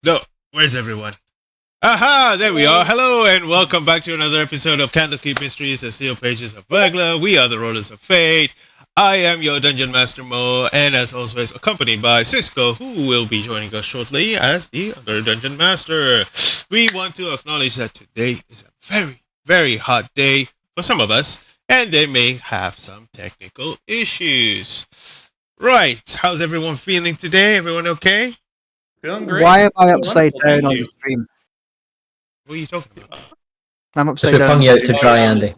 No, where's everyone? Aha, there we are. Hello and welcome back to another episode of Candlekeep Mysteries, the Steel Pages of Verglas. We are the Rollers of Fate. I am your Dungeon Master Mo, and as always, accompanied by Cisco, who will be joining us shortly as the other Dungeon Master. We want to acknowledge that today is a very, very hot day for some of us, and they may have some technical issues. Right, how's everyone feeling today? Everyone okay? Feeling great. Why am I upside Wonderful, down thank on you. the stream? What are you talking about? I'm Because upside we've down. hung you out to dry, Andy.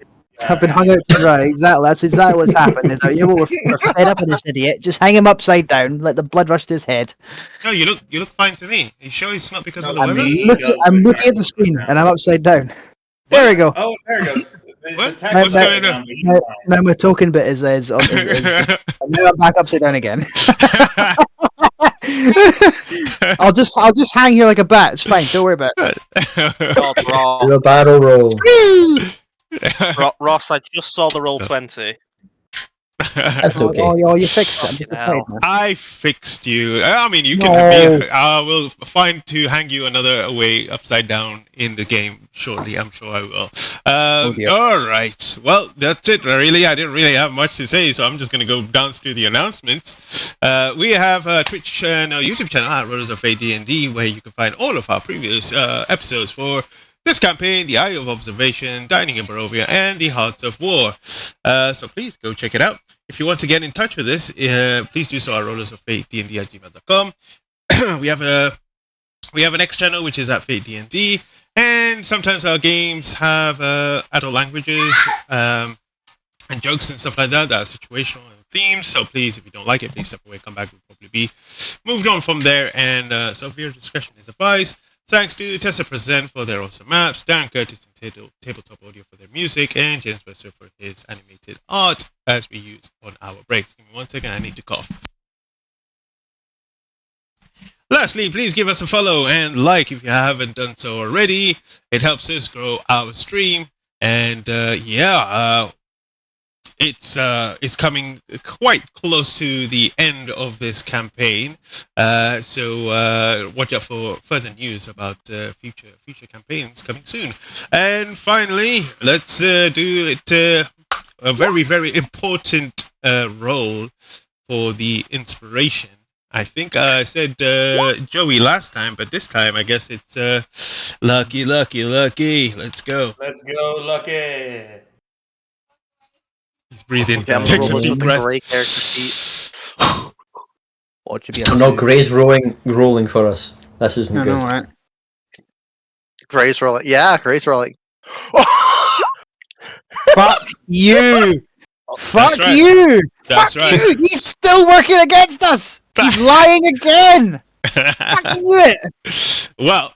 I've been hung out to dry. Exactly. That's exactly what's happened. Is that, you know what? We're fed up with this idiot. Just hang him upside down. Let the blood rush to his head. No, you look fine to me. Are you sure it's not because of the I'm weather? looking at the screen and I'm upside down. There we go. Oh, there it goes. What? The What's text going on? Now my token bit is and now I'm back upside down again. I'll just hang here like a bat. It's fine. Don't worry about it. Do a battle roll. Ross, I just saw the roll 20. That's okay. Oh, you fixed it. I'm just Fucking afraid, hell. man. I fixed you. I mean, you can No. be. I will find to hang you another way upside down in the game shortly. I'm sure I will. Dear. All right. Well, that's it. Really, I didn't really have much to say, so I'm just gonna go down to the announcements. We have a Twitch channel, YouTube channel at Rollers of Fate D&D, where you can find all of our previous episodes for this campaign, The Eye of Observation, Dining in Barovia, and The Hearts of War. So please go check it out. If you want to get in touch with us, please do so at rollersoffatednd@gmail.com. we have an X channel which is at Fate D&D, and sometimes our games have adult languages and jokes and stuff like that that are situational and themes. So please, if you don't like it, please step away, come back. We'll probably be moved on from there. And so your discretion is advised. Thanks to Tessa Present for their awesome maps, Dan Curtis and Tabletop Audio for their music, and James Webster for his animated art as we use on our breaks. Give me 1 second, I need to cough. Lastly, please give us a follow and like if you haven't done so already. It helps us grow our stream. And it's coming quite close to the end of this campaign, so watch out for further news about future campaigns coming soon. And finally, let's do it a very, very important role for the inspiration. I think I said Joey last time, but this time I guess it's Lucky. Let's go. Let's go, Lucky. He's breathing. Okay, I'm Take gonna some roll this deep with the breath. grey character sheet. What should be Oh no, Gray's rolling for us. This isn't No, good. no, right. Gray's rolling. Yeah, Gray's rolling. Fuck you! Fuck right. you! That's Fuck right. you! He's still working against us! He's lying again! Fucking knew it! Well,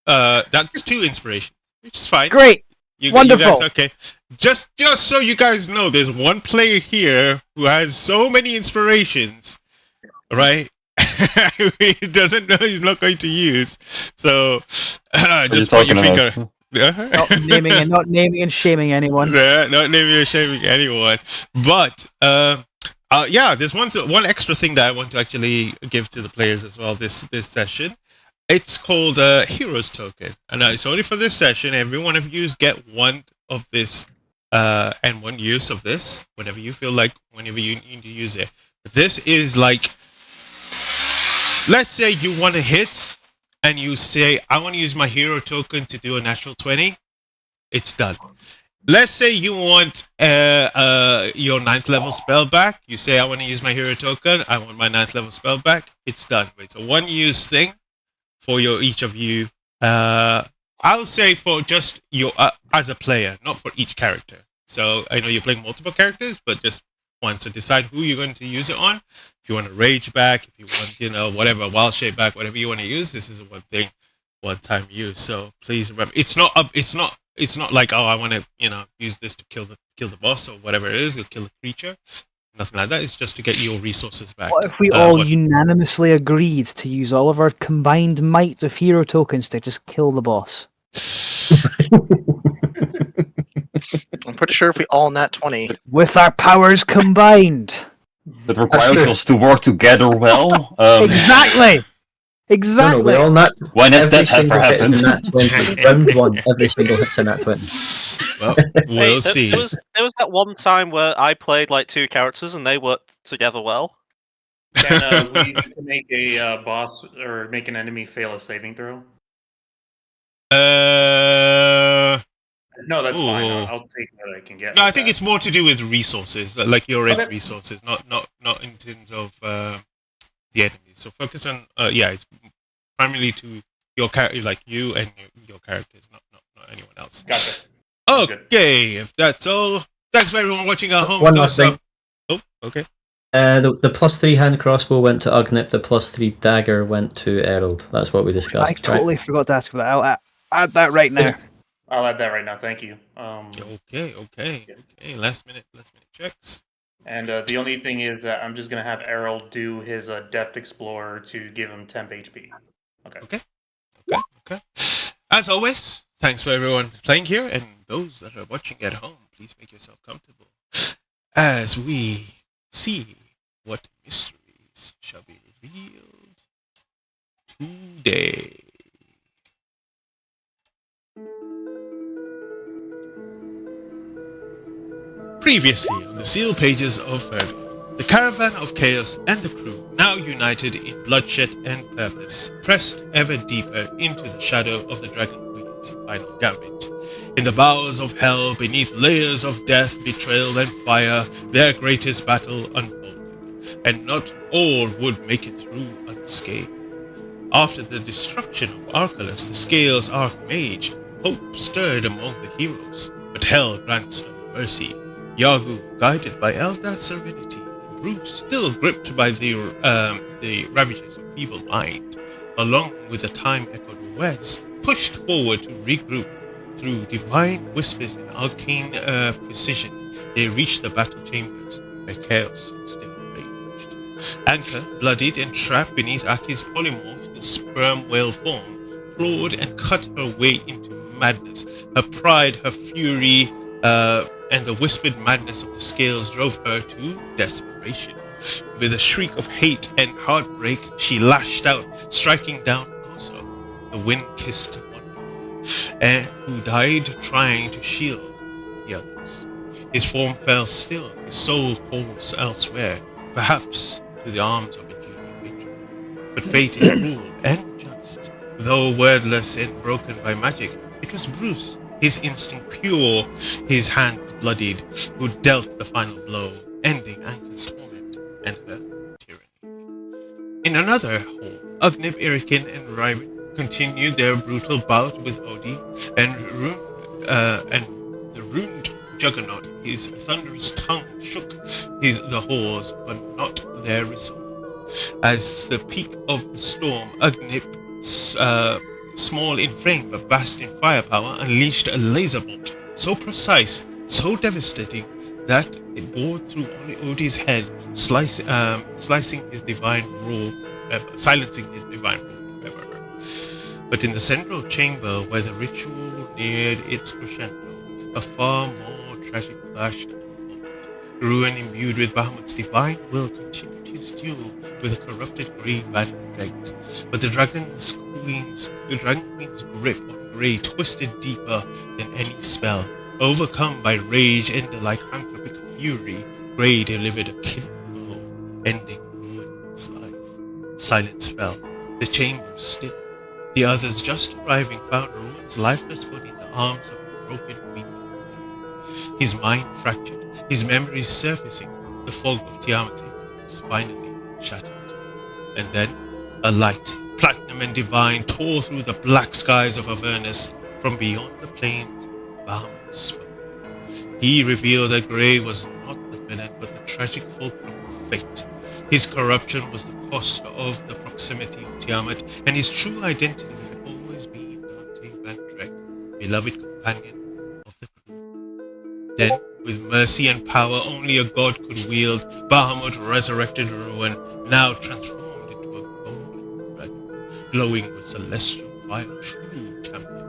that's 2 inspirations, which is fine. Great! You Wonderful. guys, okay. Just so you guys know, there's one player here who has so many inspirations, right? He doesn't know he's not going to use. So just point your finger. Not naming and shaming anyone. Yeah, not naming or shaming anyone. But there's one extra thing that I want to actually give to the players as well this session. It's called a Heroes Token, and it's only for this session. Every one of you get one of this, and one use of this whenever you feel like, whenever you need to use it. This is like, let's say you want to hit, and you say, I want to use my hero token to do a natural 20. It's done. Let's say you want your 9th level spell back. You say, I want to use my hero token. I want my 9th level spell back. It's done. It's a one-use thing for each of you. I would say for just your as a player, not for each character. So I know you're playing multiple characters, but just one. So decide who you're going to use it on. If you want a rage back, if you want, whatever, wild shape back, whatever you want to use, this is one thing, one time use. So please remember, it's not like, oh, I want to, use this to kill the boss or whatever it is, or kill the creature. Nothing like that. It's just to get your resources back. What if we all unanimously agreed to use all of our combined might of hero tokens to just kill the boss? I'm pretty sure if we all nat 20. With our powers combined! That requires us to work together well. Exactly! Exactly. No, we all nat. When has Every that ever single hit is happened? a nat 20. Round 1, every single hit's a nat 20. Well, Hey, we'll see. there was that one time where I played like 2 characters and they worked together well. Can we use it to make a boss or make an enemy fail a saving throw? No, that's fine. Ooh. I'll take what I can get. No, I with think that. it's more to do with resources, like your end Okay. resources, not in terms of the enemies. So focus on it's primarily to your character, like you and your characters, not anyone else. Gotcha. Sounds good. Okay, if that's all, thanks for everyone watching at home. One last thing. Oh, okay. The +3 hand crossbow went to Ugnip. The +3 dagger went to Errol. That's what we discussed. I totally forgot to ask for that. I'll add that right now. I'll add that right now. Thank you. Okay. Last minute checks. And the only thing is that I'm just gonna have Errol do his Depth Explorer to give him temp HP. Okay. Okay. As always, thanks for everyone playing here, and those that are watching at home, please make yourself comfortable as we see what mysteries shall be revealed today. Previously on the sealed pages of Verglas, the caravan of chaos and the crew, now united in bloodshed and purpose, pressed ever deeper into the shadow of the Dragon Queen's final gambit. In the bowels of hell, beneath layers of death, betrayal, and fire, their greatest battle unfolded, and not all would make it through unscathed. After the destruction of Archelaus, the Scales Archmage, hope stirred among the heroes, but hell grants no mercy. Yagu, guided by Elda's serenity, Bruce, still gripped by the ravages of evil mind, along with the time-echoed Wes, pushed forward to regroup. Through divine whispers and arcane precision, they reached the battle chambers, where chaos still raged. Anka, bloodied and trapped beneath Aki's polymorph, the sperm whale form, clawed and cut her way into madness. Her pride, her fury, and the whispered madness of the Scales drove her to desperation. With a shriek of hate and heartbreak, she lashed out, striking down also the wind-kissed wanderer, and who died trying to shield the others. His form fell still, his soul falls elsewhere, perhaps to the arms of a junior matron. But fate is cruel and just. Though wordless and broken by magic, it was Bruce, his instinct pure, his hands bloodied, who dealt the final blow, ending Anka's torment and her tyranny. In another hall, Ugnip, Irikin, and Ryman continued their brutal bout with Odi, and the ruined Juggernaut, his thunderous tongue shook the halls, but not their resolve. As the peak of the storm, Ugnip, small in frame but vast in firepower, unleashed a laser bolt so precise, so devastating, that it bored through Odi's head, silencing his divine roar forever. But in the central chamber, where the ritual neared its crescendo, a far more tragic clash unfolded. Ruin imbued with Bahamut's divine will continued his duel with a corrupted green bandit, but the Dragon Queen's grip on Grey twisted deeper than any spell. Overcome by rage and the lycanthropic fury, Grey delivered a killing blow, ending Ruin's life. Silence fell. The chamber still. The others just arriving found Ruin's lifeless body in the arms of a broken weeping. His mind fractured, his memories surfacing. The fog of Tiamat's influence finally shattered. And then a light, platinum and divine, tore through the black skies of Avernus. From beyond the plains, Bahamut spoke. He revealed that Grey was not the villain, but the tragic fulcrum of fate. His corruption was the cost of the proximity of Tiamat, and his true identity had always been Dante Van Drek, beloved companion of the crew. Then, with mercy and power only a god could wield, Bahamut resurrected Ruin, now transformed into a golden dragon, glowing with celestial fire, true champion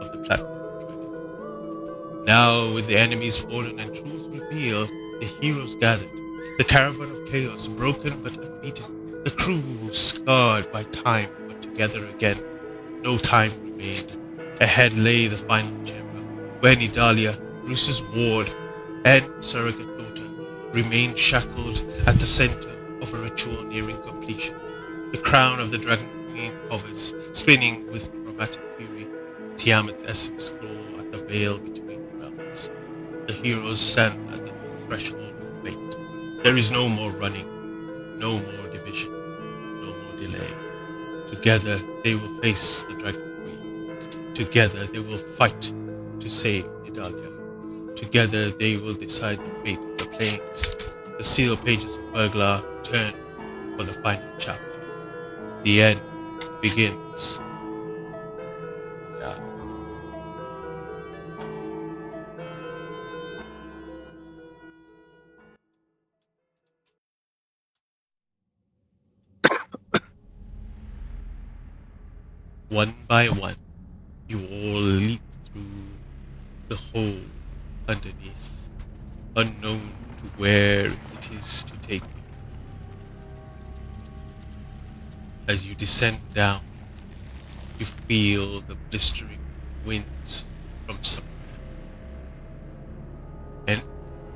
of the Platinum Dragon. Now, with the enemies fallen and truths revealed, the heroes gathered, the caravan of chaos broken but unbeaten, the crew scarred by time but together again. No time remained. Ahead lay the final chamber, where Nidalia, Bruce's ward, and surrogate daughter remained shackled at the center of a ritual nearing completion. The crown of the Dragon Queen hovers, spinning with chromatic fury. Tiamat's essence glow at the veil between realms. The heroes stand at the threshold of fate. There is no more running, no more division, no more delay. Together they will face the Dragon Queen. Together they will fight to save Nidalia. Together they will decide the fate of the plains. The sealed pages of Verglas turn for the final chapter. The end begins. Yeah. One by one, you all leap through the hole underneath, unknown to where it is to take you. As you descend down, you feel the blistering winds from somewhere. And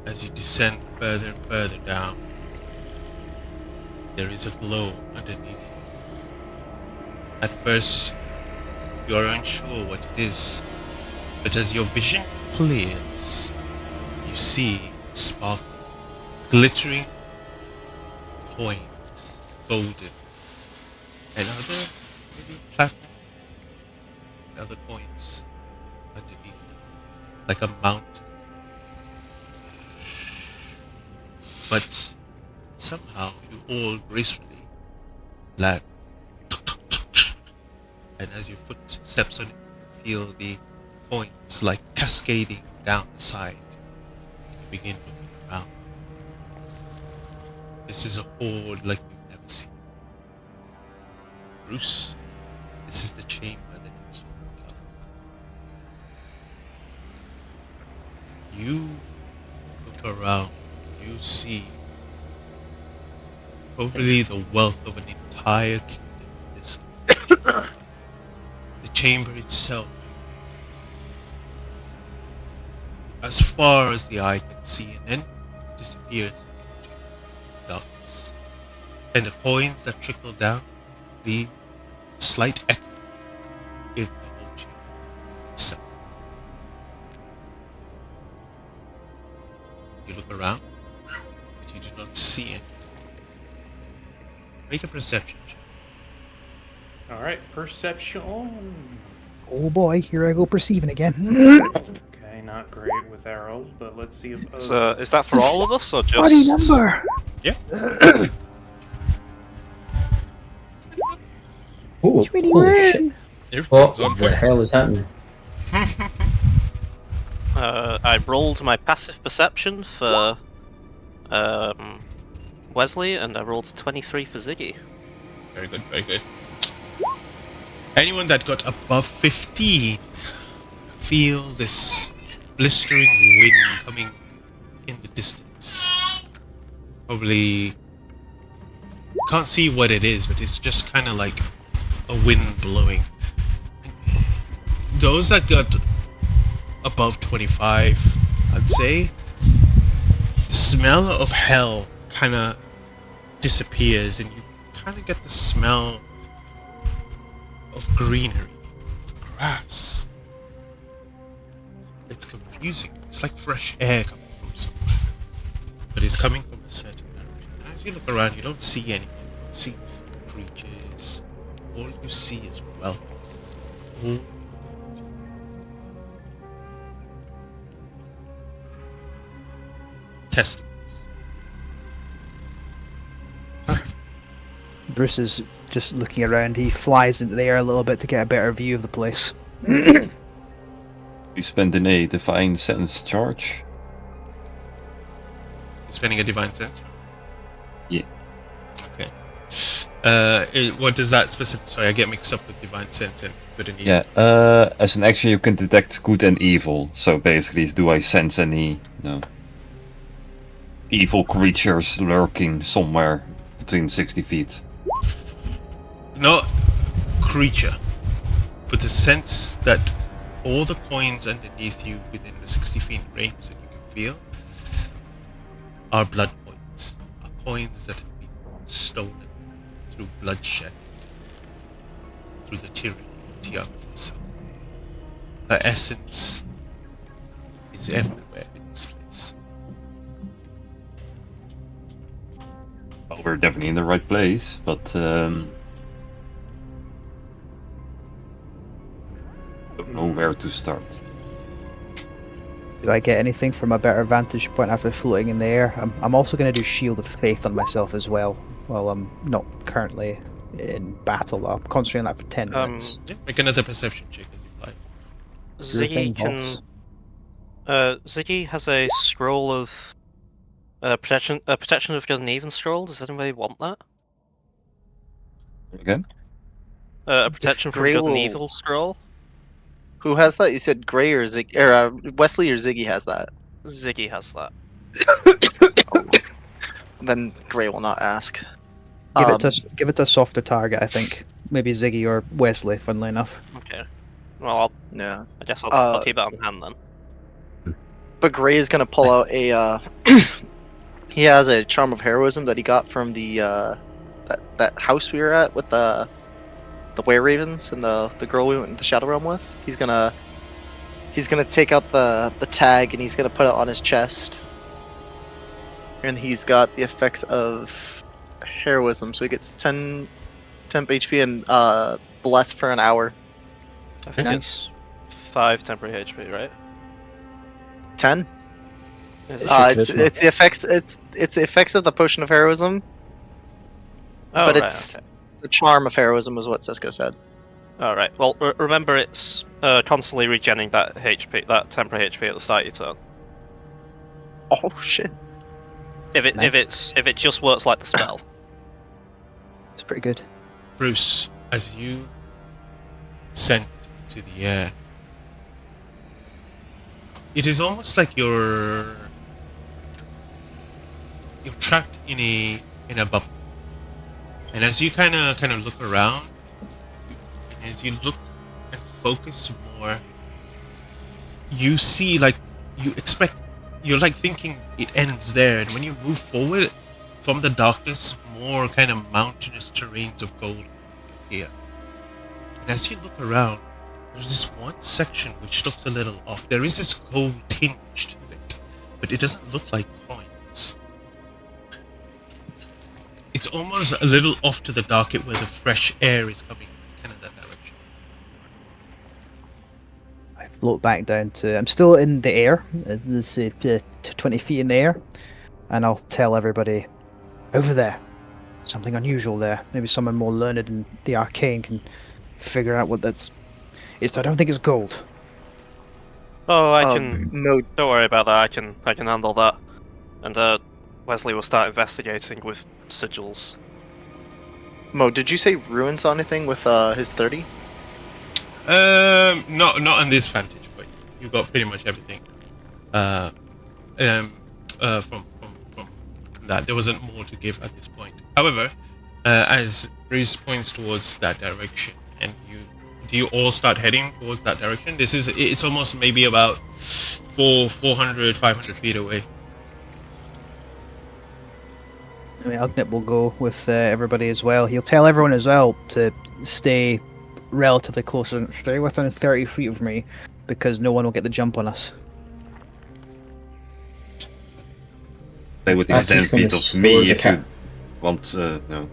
as you descend further and further down, there is a glow underneath you. At first, you are unsure what it is, but as your vision clears, you see sparkling, glittering coins, golden, and other maybe platinum, and other coins underneath you, like a mountain. But somehow you all gracefully land. And as your foot steps on it, you feel the coins like cascading down the side. You begin looking around. This is a horde like you've never seen. Bruce, this is the chamber that you saw. You look around, you see probably the wealth of an entire kingdom in this. The chamber itself, as far as the eye can see, and then disappears into darkness. And the coins that trickle down leave a slight echo in the whole chamber itself. You look around, but you do not see anything. Make a perception check. All right, perception. Oh boy, here I go perceiving again. Okay, not great with arrows, but let's see if. So, is that for all of us or just? Funny number. Yeah. Oh, Really holy weird. shit. Everything's What on the point. hell is happening? I rolled my passive perception for Wesley, and I rolled 23 for Ziggy. Very good, very good. Anyone that got above 15, feel this blistering wind coming in the distance. Probably can't see what it is, but it's just kind of like a wind blowing. Those that got above 25, I'd say, the smell of hell kind of disappears, and you kind of get the smell of greenery, of grass. It's confusing. It's like fresh air coming from somewhere, but it's coming from a certain direction. And as you look around, you don't see anything. You don't see creatures. All you see is wealth. All testicles. Bruce is just looking around. He flies into the air a little bit to get a better view of the place. You spend in a divine sense charge. You're spending a divine sense. Yeah. Okay. What does that specific? Sorry, I get mixed up with divine sense and good and evil. Yeah. As an action, you can detect good and evil. So basically, do I sense any, evil creatures lurking somewhere between 60 feet? No, creature, but the sense that all the coins underneath you within the 60 feet range that you can feel are blood coins. Are coins that have been stolen through bloodshed, through the tyranny of Tiamat itself. Her essence is everywhere in this place. Well, we're definitely in the right place, but don't know where to start. Do I get anything from a better vantage point after floating in the air? I'm also going to do Shield of Faith on myself as well, while I'm not currently in battle. I'll concentrate on that for 10 minutes. Yeah, make another perception check as you like. Sure thing, Ziggy can. boss. Ziggy has a scroll of protection. Protection of good and even scroll. Does anybody want that? Again? A protection from Grey good and will- evil scroll. Who has that? You said Gray or Ziggy, or Wesley or Ziggy has that. Ziggy has that. Then Gray will not ask. Give it to a softer target, I think. Maybe Ziggy or Wesley, funnily enough. Okay. Well, Yeah. I guess I'll Uh, keep that on hand then. But Gray is gonna pull out a. He has a charm of heroism that he got from the that house we were at with the were ravens and the girl we went in the Shadow Realm with. He's gonna take out the tag and he's gonna put it on his chest. And he's got the effects of heroism, so he gets 10 temp HP and bless for an hour. I think Nice. it's 5 temporary HP, right? 10. Is it? It's the effects. It's the effects of the potion of heroism, Oh, but right, it's okay. the charm of heroism, is what Cisco said. All right. Well, remember it's constantly regenerating that HP, that temporary HP at the start of your turn. Oh shit! If it just works like the spell. It's pretty good. Bruce, as you ascend to the air, it is almost like you're trapped in a bubble. And as you kind of look around, and as you look and focus more, you see you're like thinking it ends there, and when you move forward from the darkness, more kind of mountainous terrains of gold appear. And as you look around, there's this one section which looks a little off. There is this gold tinge to it, but it doesn't look like coins. It's almost a little off to the dark, where the fresh air is coming kind of that direction. I float back down to. I'm still in the air. Let's say 20 feet in the air, and I'll tell everybody over there. Something unusual there. Maybe someone more learned in the arcane can figure out what that's. I don't think it's gold. Oh, I can. No, Don't worry about that. I can handle that. And Wesley will start investigating with sigils. Mo, did you say ruins on anything with his 30? Not on this vantage point. You got pretty much everything. From that, there wasn't more to give at this point. However, as Bruce points towards that direction, and do you all start heading towards that direction? It's almost maybe about 400, 500 feet away. I mean, Ugnip will go with everybody as well. He'll tell everyone as well to stay relatively close and stay within 30 feet of me, because no one will get the jump on us. Stay within Aki's 10 gonna feet of store me the if you want, no.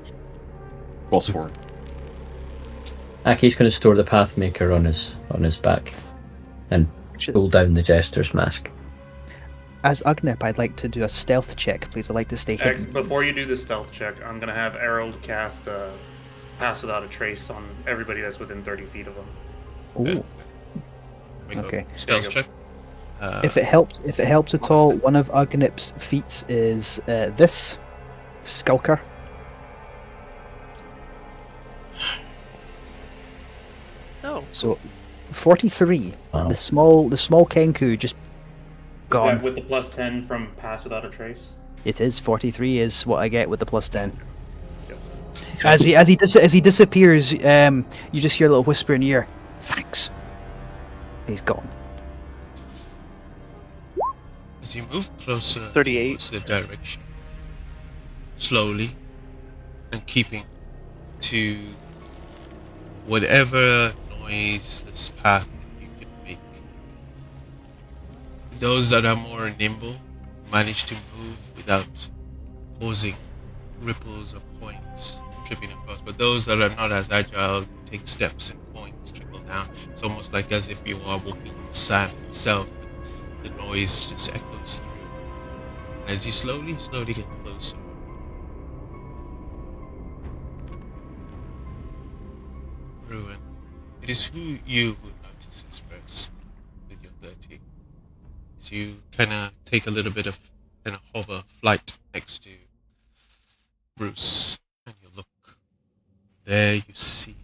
What's for? Aki's going to store the Pathmaker on his back and pull down the Jester's mask. As Ugnip, I'd like to do a stealth check, please. I'd like to stay hidden. Before you do the stealth check, I'm gonna have Errol cast Pass Without a Trace on everybody that's within 30 feet of him. Ooh. Make a Okay. stealth check. If it helps at all, one of Ugnip's feats is this Skulker. Oh. So 43. Wow. The small Kenku just Is gone. that with the plus 10 from Pass Without a Trace? It is 43 is what I get with the plus 10. Yep. As he disappears, you just hear a little whisper in your ear. Thanks. And he's gone. As you move closer 38. towards the direction, slowly, and keeping to whatever noiseless path that you can make. Those that are more nimble manage to move without causing ripples of coins tripping across, but those that are not as agile take steps and coins trickle down. It's almost like as if you are walking on sand itself. The noise just echoes through. And as you slowly get closer, Ruin, it is you who notices first with your 30. As you kinda take a little bit of kinda hover flight next to Bruce, and you look. There you see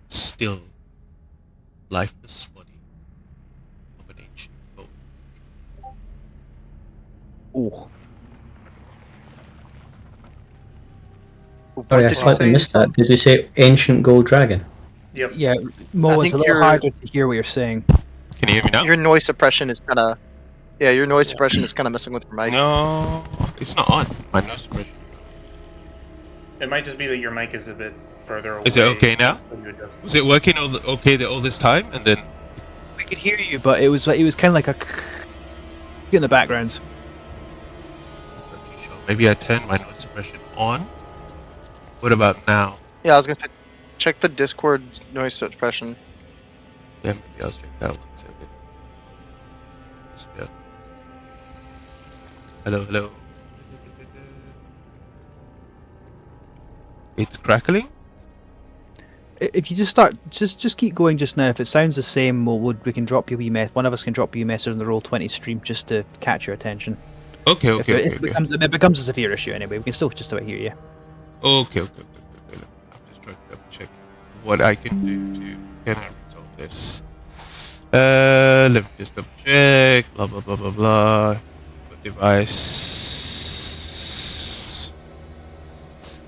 still lifeless body of an ancient gold. Oh. What Sorry, I did you slightly say? missed that. Did you say ancient gold dragon? Yep. Yeah, Mo, I it's think a little you're- harder to hear what you're saying. Can you hear me now? Your noise suppression is kind of. Yeah, your noise suppression is kind of messing with your mic. No, it's not on. My nose suppression. It might just be that your mic is a bit further away. Is it okay now? when you adjust. Was it working all this time? And then We could hear you, but it was kind of like a in the background. I'm not too sure. Maybe I turned my noise suppression on. What about now? Yeah, I was gonna say, check the Discord noise suppression. Yeah, maybe I'll check that one second. Yeah. Hello. It's crackling? If you just start, just keep going just now. If it sounds the same, we can drop you a wee message. One of us can drop you a message on the Roll20 stream just to catch your attention. Okay. If it becomes a severe issue anyway, we can still just about hear you. Okay. I'm just trying to double check what I can do to kind of resolve this. Let me just double check. Blah blah blah blah blah. Device.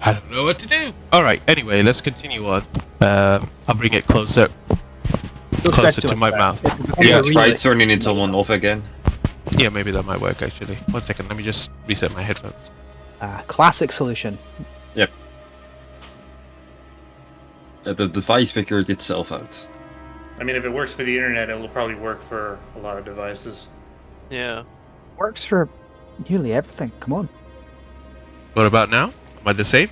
I don't know what to do. All right. Anyway, let's continue on. I'll bring it closer Don't stress to too my much mouth. about it. If it becomes Yeah, a try really- turning it on off again. Yeah, maybe that might work actually. 1 second. Let me just reset my headphones. Classic solution. The device figured itself out. I mean, if it works for the internet, it'll probably work for a lot of devices. Yeah. Works for nearly everything. Come on. What about now? Am I the same?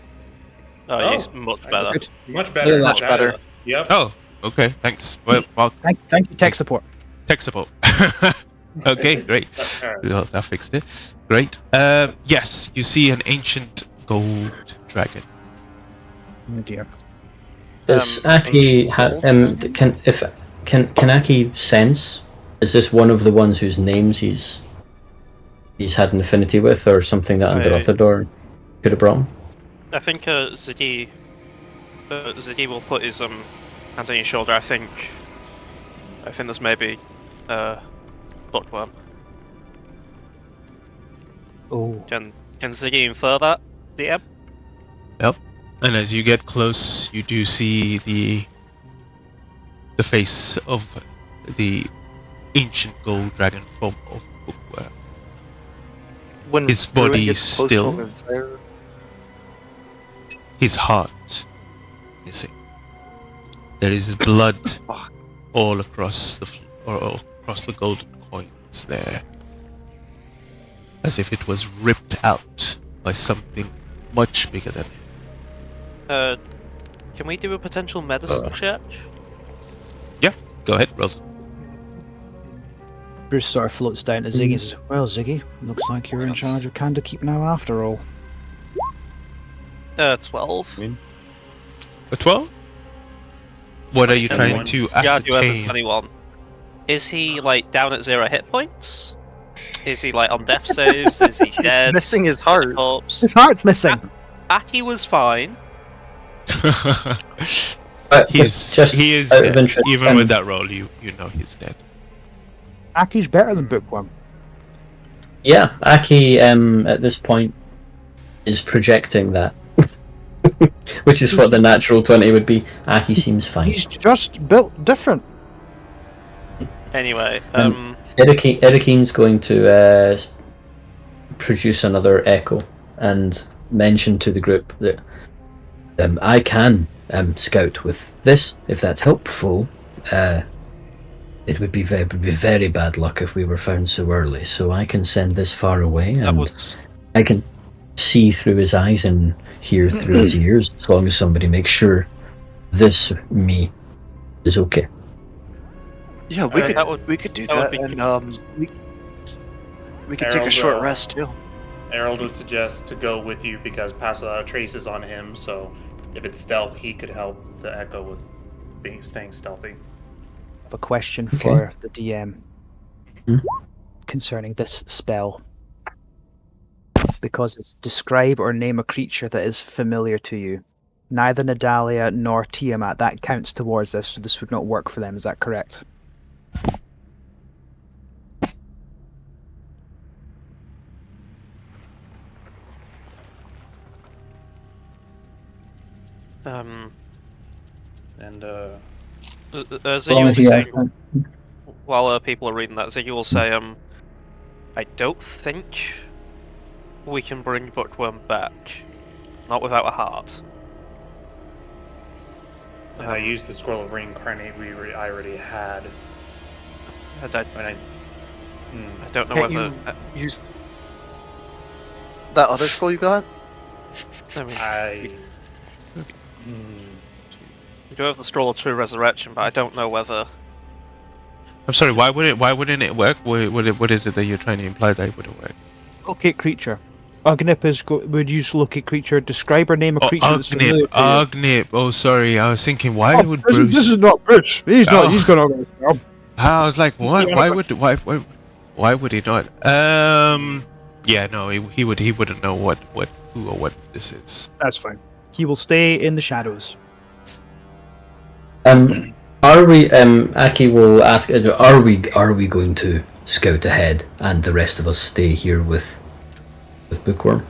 Oh, Oh, yes, much better. Good. Much better. Yeah, much That better. is- Yep. Oh, okay. Thanks. Well, Thank you, tech support. tech support. Okay, great. Alright. Well, that fixed it. Great. Yes, you see an ancient gold dragon. Oh dear. Does Um, Aki ancient gold can Aki sense? Is this one of the ones whose names he's had an affinity with, or something that Under Othador could have brought him? I think Ziggy will put his hand on your shoulder. I think there's maybe bookworm. Oh. Can Ziggy infer that? DM? And as you get close, you do see the face of the ancient gold dragon form of Bookworm. When His Ruin body gets is close to still- him, is there- His heart missing. There is blood Fuck. all across all across the golden coins there, as if it was ripped out by something much bigger than him. Can we do a potential medicine check? Go ahead, roll. Bruce sort of floats down to Ziggy and says, "Well, Ziggy, looks like you're in charge of Candle Keep now after all." 12. A 12? What are you trying 21. to Yeah, you have a ascertain? 21. Is he like down at 0 hit points? Is he like on death saves? Is he dead? missing his heart. Corpse? His heart's missing. Aki was fine. he is out of dead. interest, Even with that roll, you know he's dead. Aki's better than Bookworm. Yeah, Aki at this point is projecting that. which is what the natural 20 would be. He seems fine. He's just built different. Anyway, Erikine's going to produce another echo and mention to the group that I can scout with this, if that's helpful. It would be very bad luck if we were found so early, so I can send this far away, and I can see through his eyes and hear through his ears, as long as somebody makes sure this me is okay. Yeah, we could do that, would be and we could take a short rest too. Harold would suggest to go with you because Pass Without a Trace is on him, so if it's stealth, he could help the Echo with staying stealthy. I have a question for the DM concerning this spell. Because it's describe or name a creature that is familiar to you. Neither Nadalia nor Tiamat, that counts towards this, so this would not work for them, is that correct? Ziggy will be saying, while people are reading that, Ziggy will say, I don't think we can bring Bookworm back. Not without a heart. And I used the Scroll of Reincarnate I already had. I don't know whether... You use that other scroll you got? I do have the Scroll of True Resurrection, but I don't know whether... I'm sorry, why wouldn't it work? What is it that you're trying to imply that it wouldn't work? Locate creature. Ugnip would use locate creature. Describe or name a creature that's familiar to you. Ugnip. Oh, sorry. I was thinking, why would Bruce? This is not Bruce. He's not. He's gonna go. I was like, what? Why would he not? Yeah, no, he wouldn't know who or what this is. That's fine. He will stay in the shadows. Are we? Aki will ask. Are we going to scout ahead, and the rest of us stay here with Bookworm?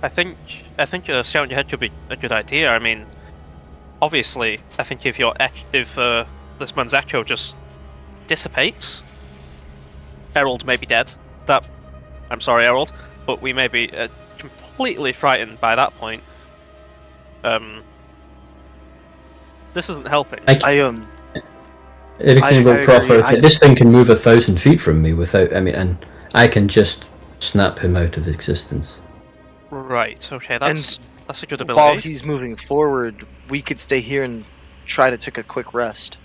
I think scouting ahead could be a good idea. I mean, obviously, I think if this man's echo just dissipates, Errol may be dead. I'm sorry, Errol, but we may be completely frightened by that point. This isn't helping. This thing can move 1,000 feet from me without. and I can just snap him out of existence. Right. Okay. That's a good ability. While he's moving forward, we could stay here and try to take a quick rest.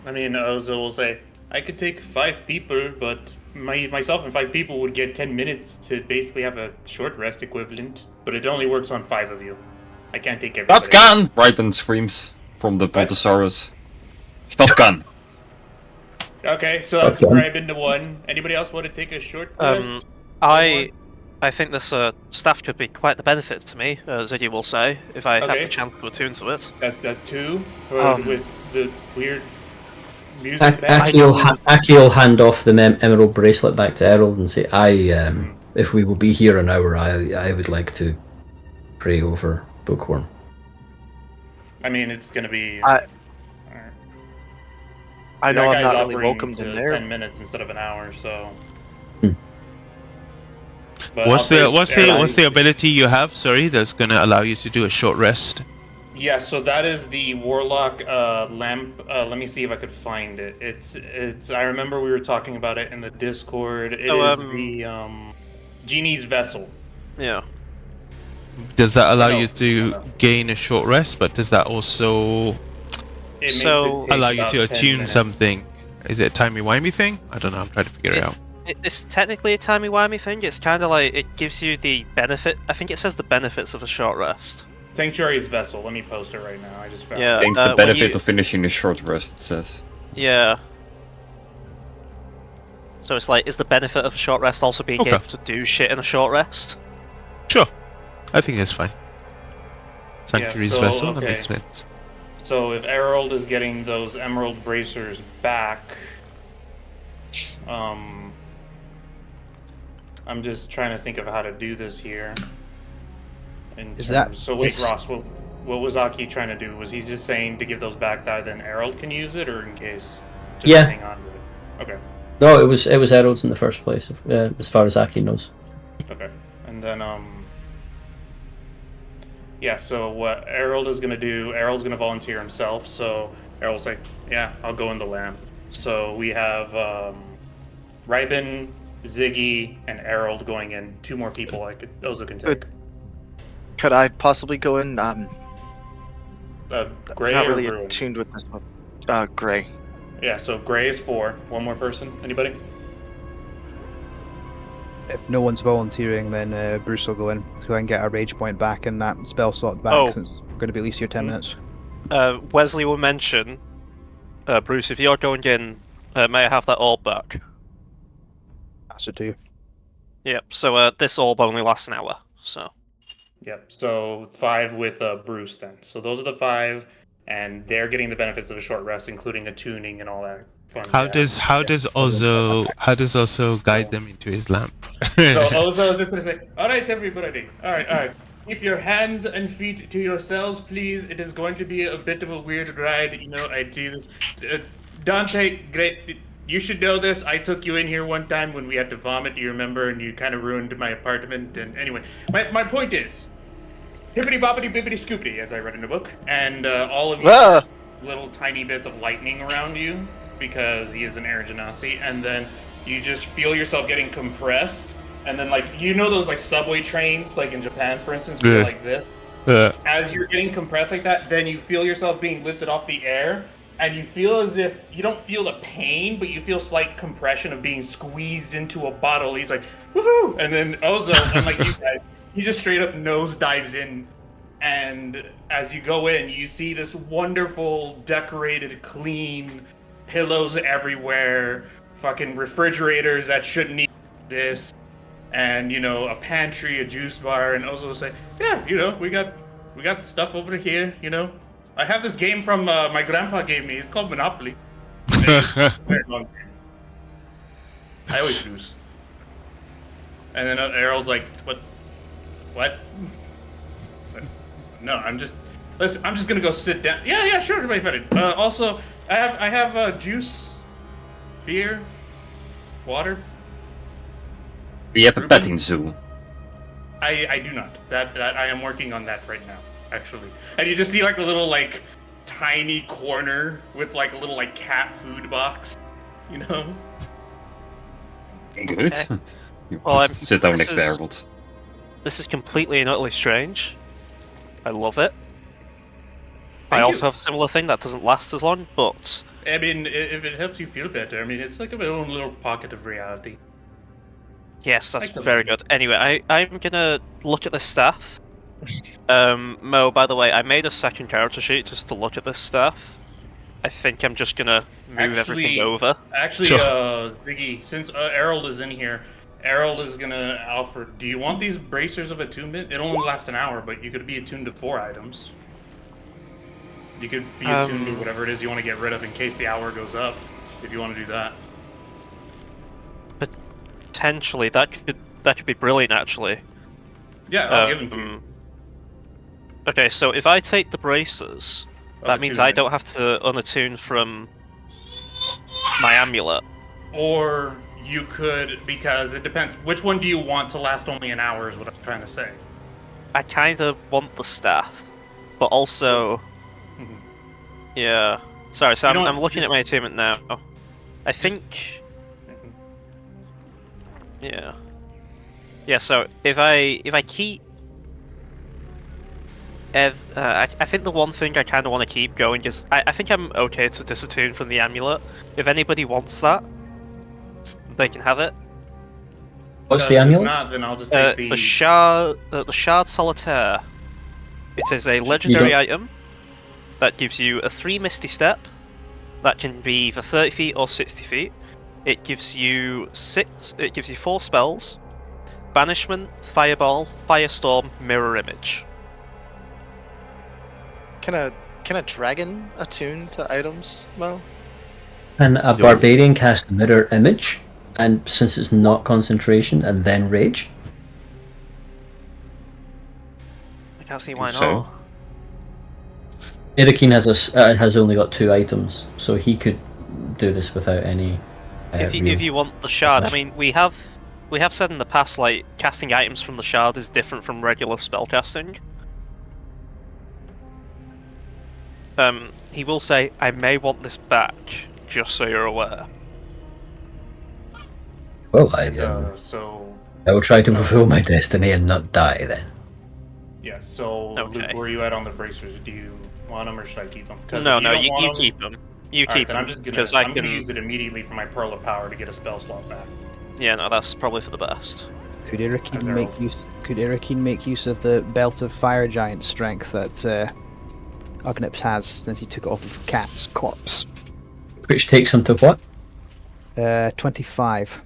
I mean, Ozo will say, I could take 5 people, but myself and 5 people would get 10 minutes to basically have a short rest equivalent, but it only works on 5 of you. I can't take everybody. Shotgun! Ripen screams from the Brontosaurus. Shotgun! Okay, so I'll subscribe into 1. Anybody else want to take a short rest? I think this staff could be quite the benefit to me, Ziggy will say, if I have the chance to attune to it. That's 2 with the weird music. Aki will hand off the emerald bracelet back to Errol and say, if we will be here an hour, I would like to pray over Bookworm. I mean, it's going to be... I know I'm not really welcomed in there. 10 minutes instead of an hour, so... What's the ability you have? Sorry, that's gonna allow you to do a short rest. Yeah, so that is the Warlock lamp. Let me see if I could find it. It's. I remember we were talking about it in the Discord. It is the Genie's Vessel. Yeah. Does that allow you to gain a short rest? But does that also allow you to attune something? Is it a timey-wimey thing? I don't know. I'm trying to figure it out. It's technically a timey-wimey thing. It's kind of like it gives you the benefit. I think it says the benefits of a short rest. Sanctuary's Vessel. Let me post it right now. I just found it. Thanks the benefit of finishing a short rest, it says. Yeah. So it's like, is the benefit of a short rest also being able to do shit in a short rest? Sure. I think that's fine. Sanctuary's Vessel, that makes sense. So if Errol is getting those emerald bracers back, I'm just trying to think of how to do this here. So wait, Ross, what was Aki trying to do? Was he just saying to give those back that then Errol can use it, or in case just Yeah. hang on to it? Okay. No, it was Errol's in the first place, as far as Aki knows. Okay. And then yeah, so what Errol is gonna do, Errol's gonna volunteer himself, so Errol's like, yeah, I'll go in the lamp. So we have Rybin, Ziggy, and Errol going in. 2 more people Ozo can take. Could I possibly go in? Gray Not or really Bruin? attuned with this one. Gray. Yeah, so Gray is 4. One more person. Anybody? If no one's volunteering, then Bruce will go in to go and get a rage point back and that spell slot back, Oh. since it's going to be at least your 10 minutes. Wesley will mention, Bruce, if you're going in, may I have that orb back? That's it to you. Yep, so this orb only lasts an hour, so... Yep. So 5 with Bruce then. So those are the 5, and they're getting the benefits of a short rest, including attuning and all that fun. How jazz. does Ozo guide them into his lamp? So Ozo is just gonna say, "All right, everybody. All right. Keep your hands and feet to yourselves, please. It is going to be a bit of a weird ride. You know, I do this. Dante, great. You should know this. I took you in here one time when we had to vomit. You remember, and you kind of ruined my apartment. And anyway, my point is, hippity boppity bippity scoopity, as I read in the book, and all of you Ah! little tiny bits of lightning around you because he is an air genasi, and then you just feel yourself getting compressed, and then like those like subway trains, like in Japan, for instance, where Yeah. like this. Uh, As you're getting compressed like that, then you feel yourself being lifted off the air, and you feel as if you don't feel the pain, but you feel slight compression of being squeezed into a bottle. He's like, woohoo! And then Ozo, unlike you guys, he just straight up nose dives in. And as you go in, you see this wonderful, decorated, clean, pillows everywhere, fucking refrigerators that shouldn't even exist, and a pantry, a juice bar, and Ozo will say, yeah, we got stuff over here, I have this game from my grandpa gave me. It's called Monopoly. Very long game. I always lose. And then Errol's like, what? No, I'm just gonna go sit down. Yeah, sure, everybody fed it. Also, I have juice, beer, water. We have a Ruben? petting zoo. I do not. That I am working on that right now, actually. And you just see like a little like tiny corner with like a little like cat food box, Good. Okay. You Well, sit down this next to is- Harold. This is completely and utterly strange. I love it. I Thank also you. have a similar thing that doesn't last as long, but I mean, if it helps you feel better, I mean, it's like my own little pocket of reality. yes, that's Like the very movie. good. Anyway, I'm gonna look at this staff. Mo, by the way, I made a second character sheet just to look at this staff. I think I'm just gonna move everything Actually- over. Actually, Sure. Ziggy, since Errol is in here, Errol is gonna offer. Do you want these bracers of attunement? It only lasts an hour, but you could be attuned to 4 items. You could be attuned to whatever it is you want to get rid of in case the hour goes up. If you want to do that. Potentially, that could be brilliant, actually. Yeah, I'll give them to you. Okay, so if I take the bracers, that means I attunement. don't have to unattune from my amulet. Or you could, because it depends. Which one do you want to last only an hour? Is what I'm trying to say. I kind of want the staff, but also, Mhm. yeah. Sorry, so You know I'm what, looking at just- my attunement now. I think, yeah, yeah. So if I keep, I think the one thing I kind of want to keep going is I think I'm okay to disattune from the amulet. If anybody wants that, they can have it. What's the If amulet? not, then I'll just take The shard solitaire. It is a legendary item that gives you a 3 misty step that can be either 30 feet or 60 feet. It gives you 4 spells: banishment, fireball, firestorm, mirror image. Can a dragon attune to items, Mo? And a barbarian cast mirror image, and since it's not concentration and then rage. I can't see why So? not. Irakin has only got 2 items, so he could do this without any. If you want the shard, I mean, we have said in the past, like, casting items from the shard is different from regular spellcasting. He will say, "I may want this back," just so you're aware. Well, So I will try to fulfill my destiny and not die then. yeah. So Okay. Luke, where are you at on the bracers? Do you want them or should I keep them? No, you keep them. You keep I'm them just because gonna I can use it immediately for my Pearl of Power to get a spell slot back. Yeah, no, that's probably for the best. Could Irakin And they're make all- use? Could Irakin make use of the belt of fire giant strength that Ognips has since he took it off of Cat's corpse? Which takes him to what? 25.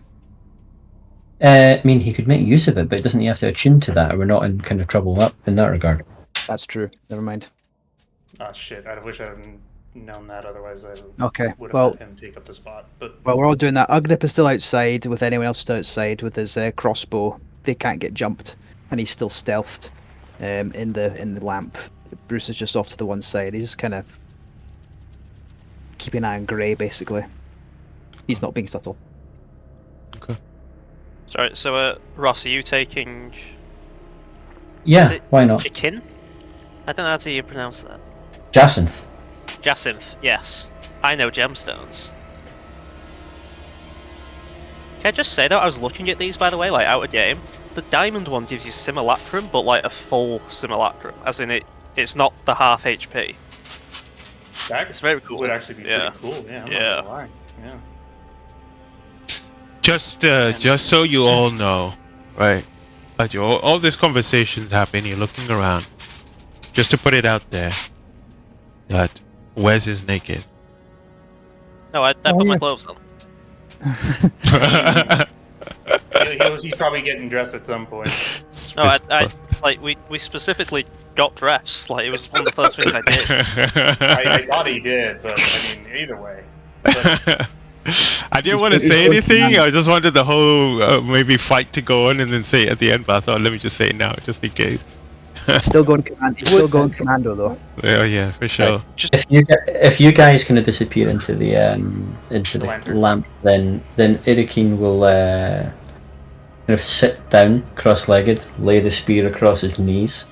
I mean, he could make use of it, but doesn't he have to attune to that, or we're not in kind of trouble up in that regard? That's true. Never mind. Ah, shit! I wish I had known that. Otherwise, I Okay. would have Well, let him take up the spot. But well, we're all doing that. Ugnip is still outside with anyone else still outside with his crossbow. They can't get jumped, and he's still stealthed in the lamp. Bruce is just off to the one side. He's just kind of keeping an eye on Grey, basically. He's not being subtle. Sorry, so Ross, are you taking Yeah, Is it why not? Chikin? I don't know how to pronounce that. Jacinth. Jacinth, yes. I know gemstones. Can I just say that I was looking at these, by the way, like out of game. The diamond one gives you simulacrum, but like a full simulacrum, as in it's not the half HP. that It's very cool. would actually be Yeah. pretty cool. Yeah. I'm Yeah. Not gonna lie. Yeah. Just so you all know, right? As all these conversations happen, you're looking around. Just to put it out there, that Wes is naked. No, I Oh, put my yeah. clothes on. He's probably getting dressed at some point. No, I like we specifically got dressed. Like it was one of the first things I did. I thought he did, but I mean, either way. But, I didn't want to say anything. I just wanted the whole maybe fight to go on and then say it at the end. But I thought, let me just say it now, just in case. Still going commando. Still going commando though. Oh yeah, for sure. If you guys kind of disappear into the Lantern. lamp, then Irakin will kind of sit down cross-legged, lay the spear across his knees,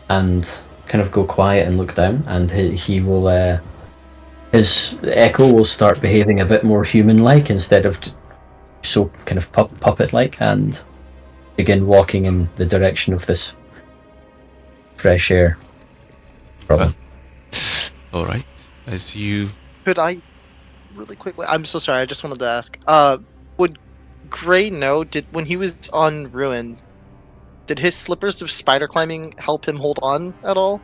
and kind of go quiet and look down. And he will his echo will start behaving a bit more human-like instead of so kind of puppet-like, and begin walking in the direction of this fresh air. Problem. All right. As you Could I, really quickly? I'm so sorry. I just wanted to ask. Would Gray know? When he was on Ruin, did his slippers of spider climbing help him hold on at all?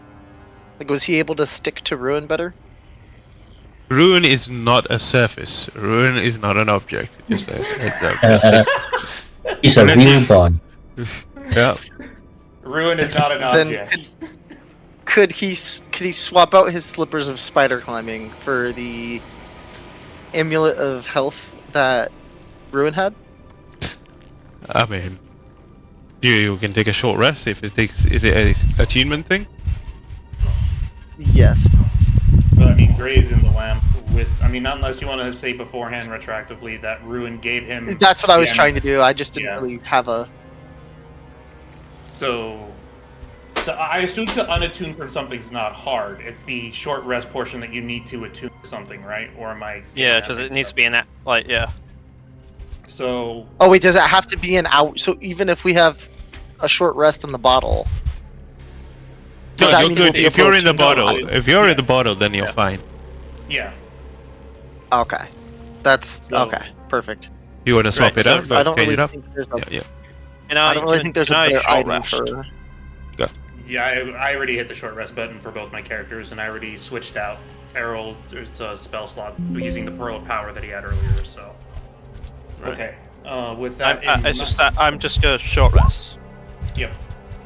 Like, was he able to stick to Ruin better? Ruin is not a surface. Ruin is not an object. Just a heads up. He's a real bond. Yeah. Ruin is not an Then object. could he swap out his slippers of spider climbing for the amulet of health that Ruin had? I mean, you can take a short rest if it takes. Is it a attunement thing? Yes. But I mean, Gray is in the lamp with. I mean, not unless you want to say beforehand retroactively that Ruin gave him. That's what I was the trying to do. I just didn't Yeah. really have a. So I assume to unattune from something's not hard. It's the short rest portion that you need to attune to something, right? Or am I? Yeah, because it needs to be an like yeah. So Oh wait, does it have to be an hour? So even if we have a short rest in the bottle. does No, that you're mean we'll good. be If you're in the approaching bottle, I- if you're yeah. in the bottle, then you're Yeah. fine. yeah. Okay. That's So- okay. Perfect. You want to swap Right, it so- out? I don't change really it up? think there's a. Yeah, yeah. You know, I don't really think there's a better item for. Yeah, I already hit the short rest button for both my characters, and I already switched out Errol. It's a spell slot using the Pearl of Power that he had earlier. So Right. okay. With that, it's just that I'm just a short rest. Yep.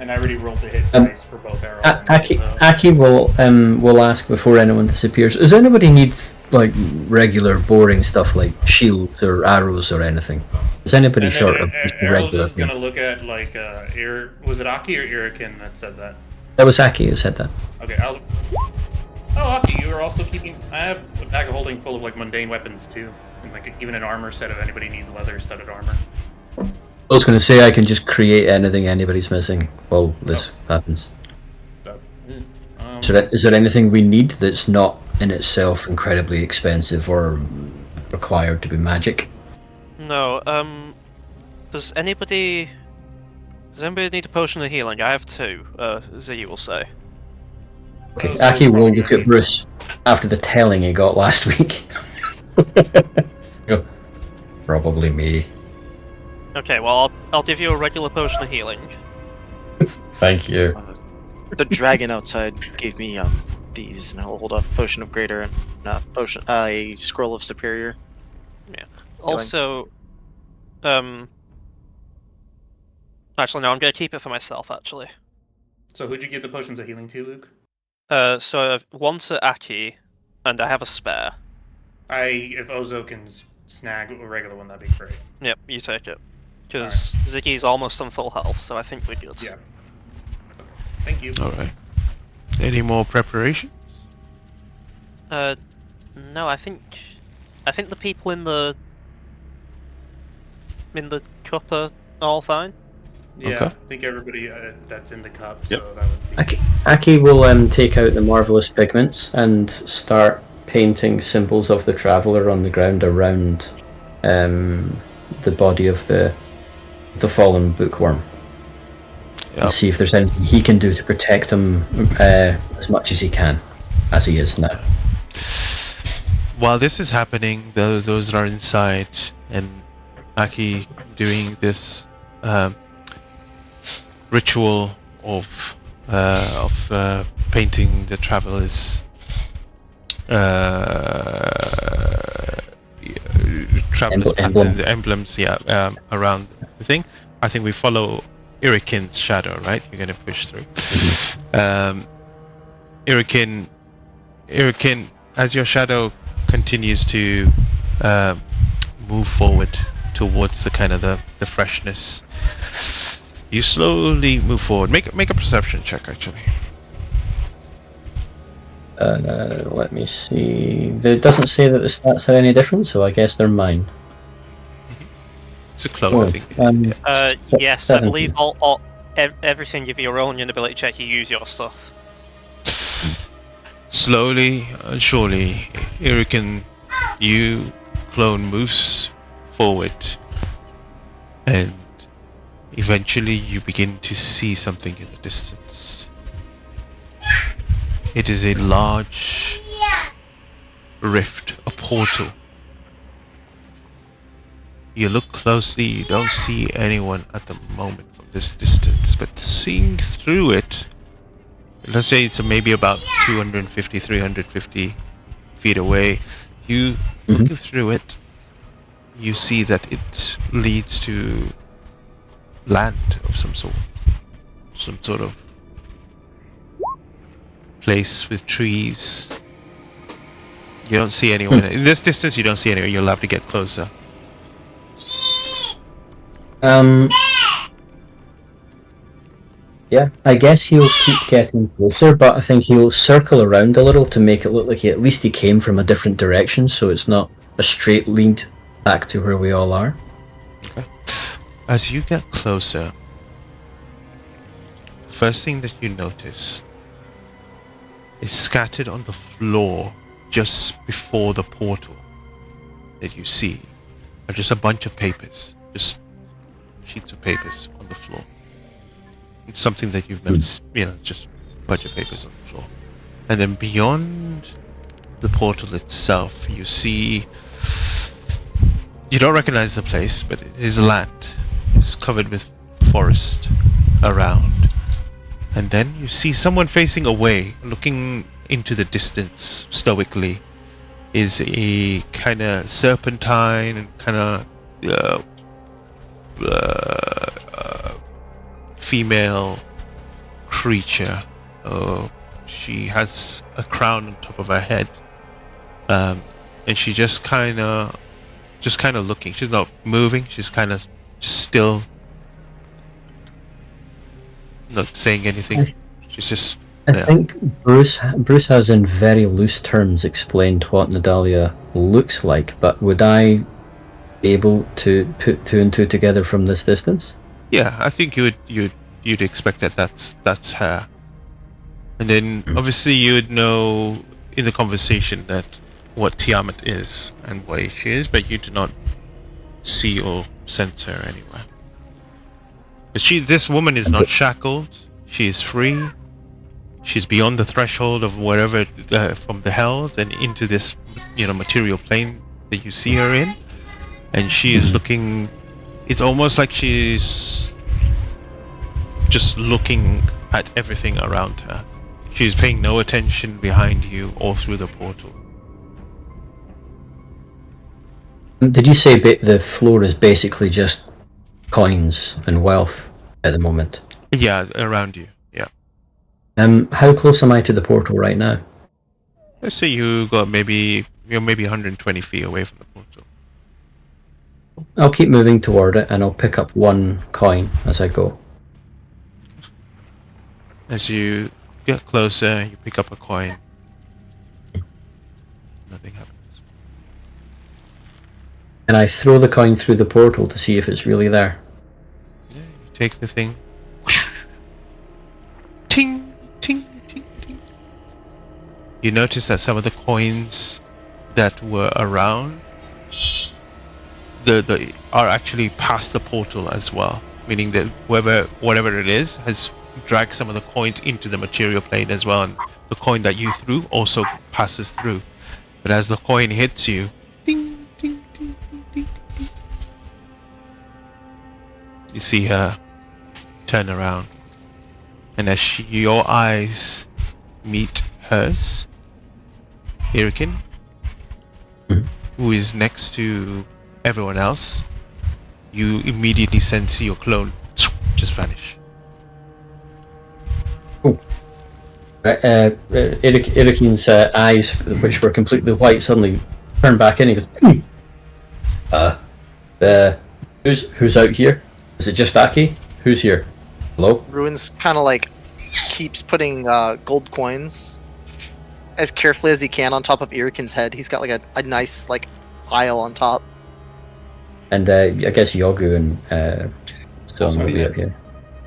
And I already rolled the hit Um, dice for both Errol. and Aki will ask before anyone disappears. Does anybody need like regular boring stuff like shields or arrows or anything? Is anybody and then short of just Errol's regular just thing? gonna look at like was it Aki or Irakin that said that? That was Aki who said that. Okay, oh are also keeping. I have a bag of holding full of like mundane weapons too, and like even an armor set if anybody needs leather-studded armor. I was going to say I can just create anything anybody's missing while this happens. So, Is there anything we need that's not in itself incredibly expensive or required to be magic? No. Does anybody need a potion of healing? I have 2. Z will say. Okay, Those Aki will will probably look be- at Bruce after the telling he got last week. Go, probably me. Okay, well I'll give you a regular potion of healing. Thank you. The dragon outside gave me these, and I'll hold a potion of greater and a scroll of superior. Also, actually no, I'm gonna keep it for myself. Actually, So who'd you give the potions of healing to, Luke? so I have 1 to Aki, and I have a spare. If Ozo can snag a regular one, that'd be great. Yep, you take it. Because Ziggy's almost on full health, so I think we're good. Yeah. Okay. Thank you. All right. Any more preparation? No, I think the people in the cup are all fine. Yeah, Okay. I think everybody that's in the cup. So that would be. Aki will take out the marvelous pigments and start painting symbols of the traveller on the ground around the body of the fallen bookworm. Yep. And see if there's anything he can do to protect him as much as he can, as he is now. While this is happening, those that are inside and Aki doing this ritual of painting the travelers pattern, the emblems, around the thing. I think we follow Irikin's shadow, right? You're gonna push through. Irikin, as your shadow continues to move forward towards the kind of the freshness, you slowly move forward. Make a perception check, actually. Let me see. It doesn't say that the stats are any different, so I guess they're mine. It's a clone, I think. Yes, I believe everything if you roll on your ability check, you use your stuff. Slowly and surely, Irikin, you clone moves forward, and eventually you begin to see something in the distance. It is a large rift, a portal. You look closely, you don't see anyone at the moment from this distance, but seeing through it, let's say it's maybe about 250, 350 feet away, you look through it, you see that it leads to land of some sort of place with trees. You don't see anyone. In this distance you don't see anyone, you'll have to get closer. Yeah, I guess he'll keep getting closer, but I think he'll circle around a little to make it look like at least he came from a different direction, so it's not a straight lead back to where we all are. Okay. As you get closer, the first thing that you notice is scattered on the floor just before the portal that you see are just a bunch of papers, just sheets of papers on the floor. It's something that you've never, just a bunch of papers on the floor. And then beyond the portal itself, you see, you don't recognize the place, but it is land. It's covered with forest around. And then you see someone facing away, looking into the distance stoically, is a kind of serpentine and kind of female creature. She has a crown on top of her head, and she just kind of looking. She's not moving. She's kind of just still, not saying anything. She's just I think Bruce has in very loose terms explained what Nadalia looks like, but would I be able to put two and two together from this distance? Yeah, I think you'd expect that that's her. And then obviously you would know in the conversation that what Tiamat is and why she is, but you do not see or sense her anywhere. But this woman is not shackled. She is free. She's beyond the threshold of wherever from the hells and into this, material plane that you see her in, and she is looking. It's almost like she's just looking at everything around her. She's paying no attention behind you or through the portal. Did you say the floor is basically just coins and wealth at the moment? Yeah, around you. Yeah. How close am I to the portal right now? Let's say you're maybe 120 feet away from the portal. I'll keep moving toward it, and I'll pick up one coin as I go. As you get closer, you pick up a coin. Nothing happens. And I throw the coin through the portal to see if it's really there. Yeah, you take the thing. Ting, ting, ting, ting. You notice that some of the coins that were around are actually past the portal as well. Meaning that whatever it is has dragged some of the coins into the material plane as well, and the coin that you threw also passes through. But as the coin hits you, ding, ding, ding, ding, ding, ding, you see her turn around, and as your eyes meet hers, Irikin, who is next to everyone else, you immediately sense your clone just vanish. Oh. Irikin's eyes, which were completely white, suddenly turn back in. He goes, who's out here? Is it just Aki? Who's here? Hello? Ruins kind of like keeps putting gold coins as carefully as he can on top of Irikin's head. He's got like a nice like pile on top. And I guess Yogu and Stone will be up here.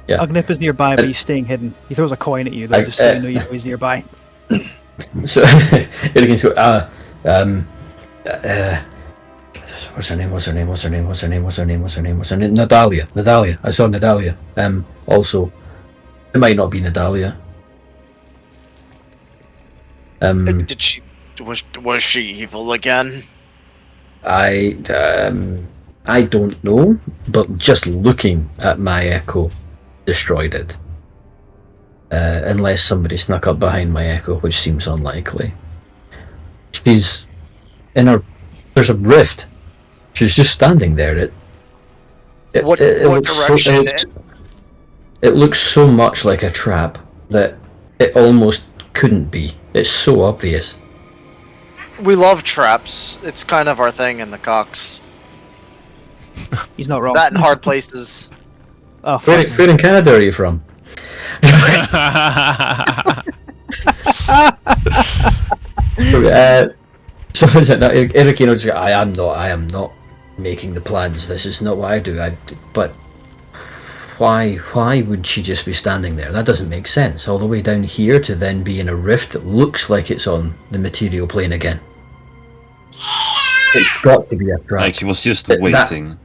Yeah. Ugnip is nearby, but he's staying hidden. He throws a coin at you, though, just so you know he's nearby. So Irikin's go, what's her name? Nadalia. I saw Nadalia. Also, it might not be Nadalia. Did she? Was she evil again? I don't know, but just looking at my echo destroyed it. Unless somebody snuck up behind my echo, which seems unlikely. She's in her. There's a rift. She's just standing there. What direction? It looks so much like a trap that it almost couldn't be. It's so obvious. We love traps. It's kind of our thing in the Cox. He's not wrong. That in hard places. Oh, Where in Canada are you from? So Irikin will just go, I am not making the plans. This is not what I do. But why would she just be standing there? That doesn't make sense. All the way down here to then be in a rift that looks like it's on the material plane again. It's got to be a trap. Like she was just waiting.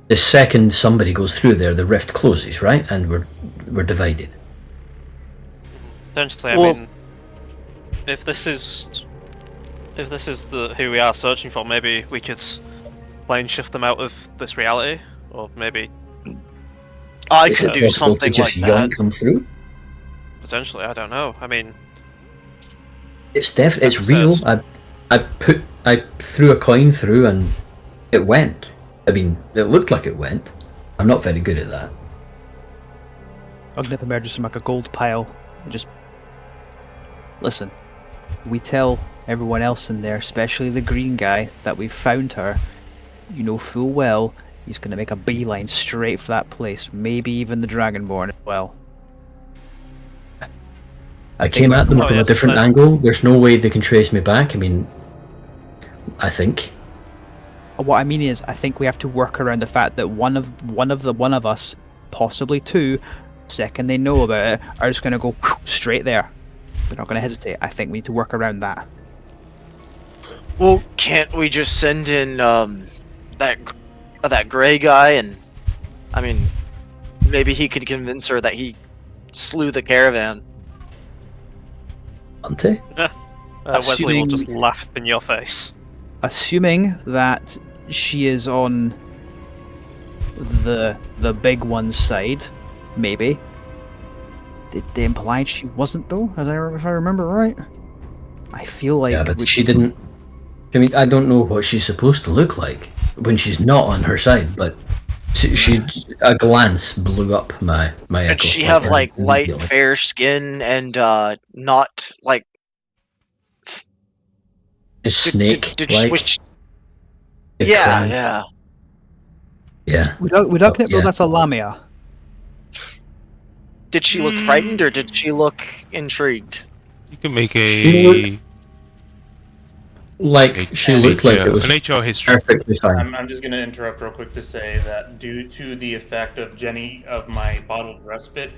The second somebody goes through there, the rift closes, right? And we're divided. Potentially, I mean, if this is who we are searching for, maybe we could plane shift them out of this reality, or maybe I could do something to just like that. Yank them through. Potentially, I don't know. I mean, it's real. I threw a coin through and it went. I mean, it looked like it went. I'm not very good at that. Ugnip emerges from like a gold pile and just listen. We tell everyone else in there, especially the green guy, that we've found her. You know full well he's going to make a beeline straight for that place. Maybe even the Dragonborn as well. I think came at them Oh, from yeah, a different fine. angle. There's no way they can trace me back. I mean, I think. What I mean is, I think we have to work around the fact that one of us, possibly two, second they know about it, are just going to go straight there. They're not going to hesitate. I think we need to work around that. Well, can't we just send in that gray guy, and I mean, maybe he could convince her that he slew the caravan. Ante? Wesley will just Assuming- laugh in your face. Assuming that she is on the big one's side, maybe. They implied she wasn't, though, if I remember right. I feel like Yeah, but she didn't. I mean, I don't know what she's supposed to look like when she's not on her side, but she a glance blew up my And echo. she have like light, immediately. fair skin, and not like A snake like. yeah. Yeah. Would Ugnip know yeah. that's a Lamia? Did she look frightened or did she look intrigued? You can make She Like she looked like it was an HR history. perfectly fine. I'm just gonna interrupt real quick to say that due to the effect of my bottled respite,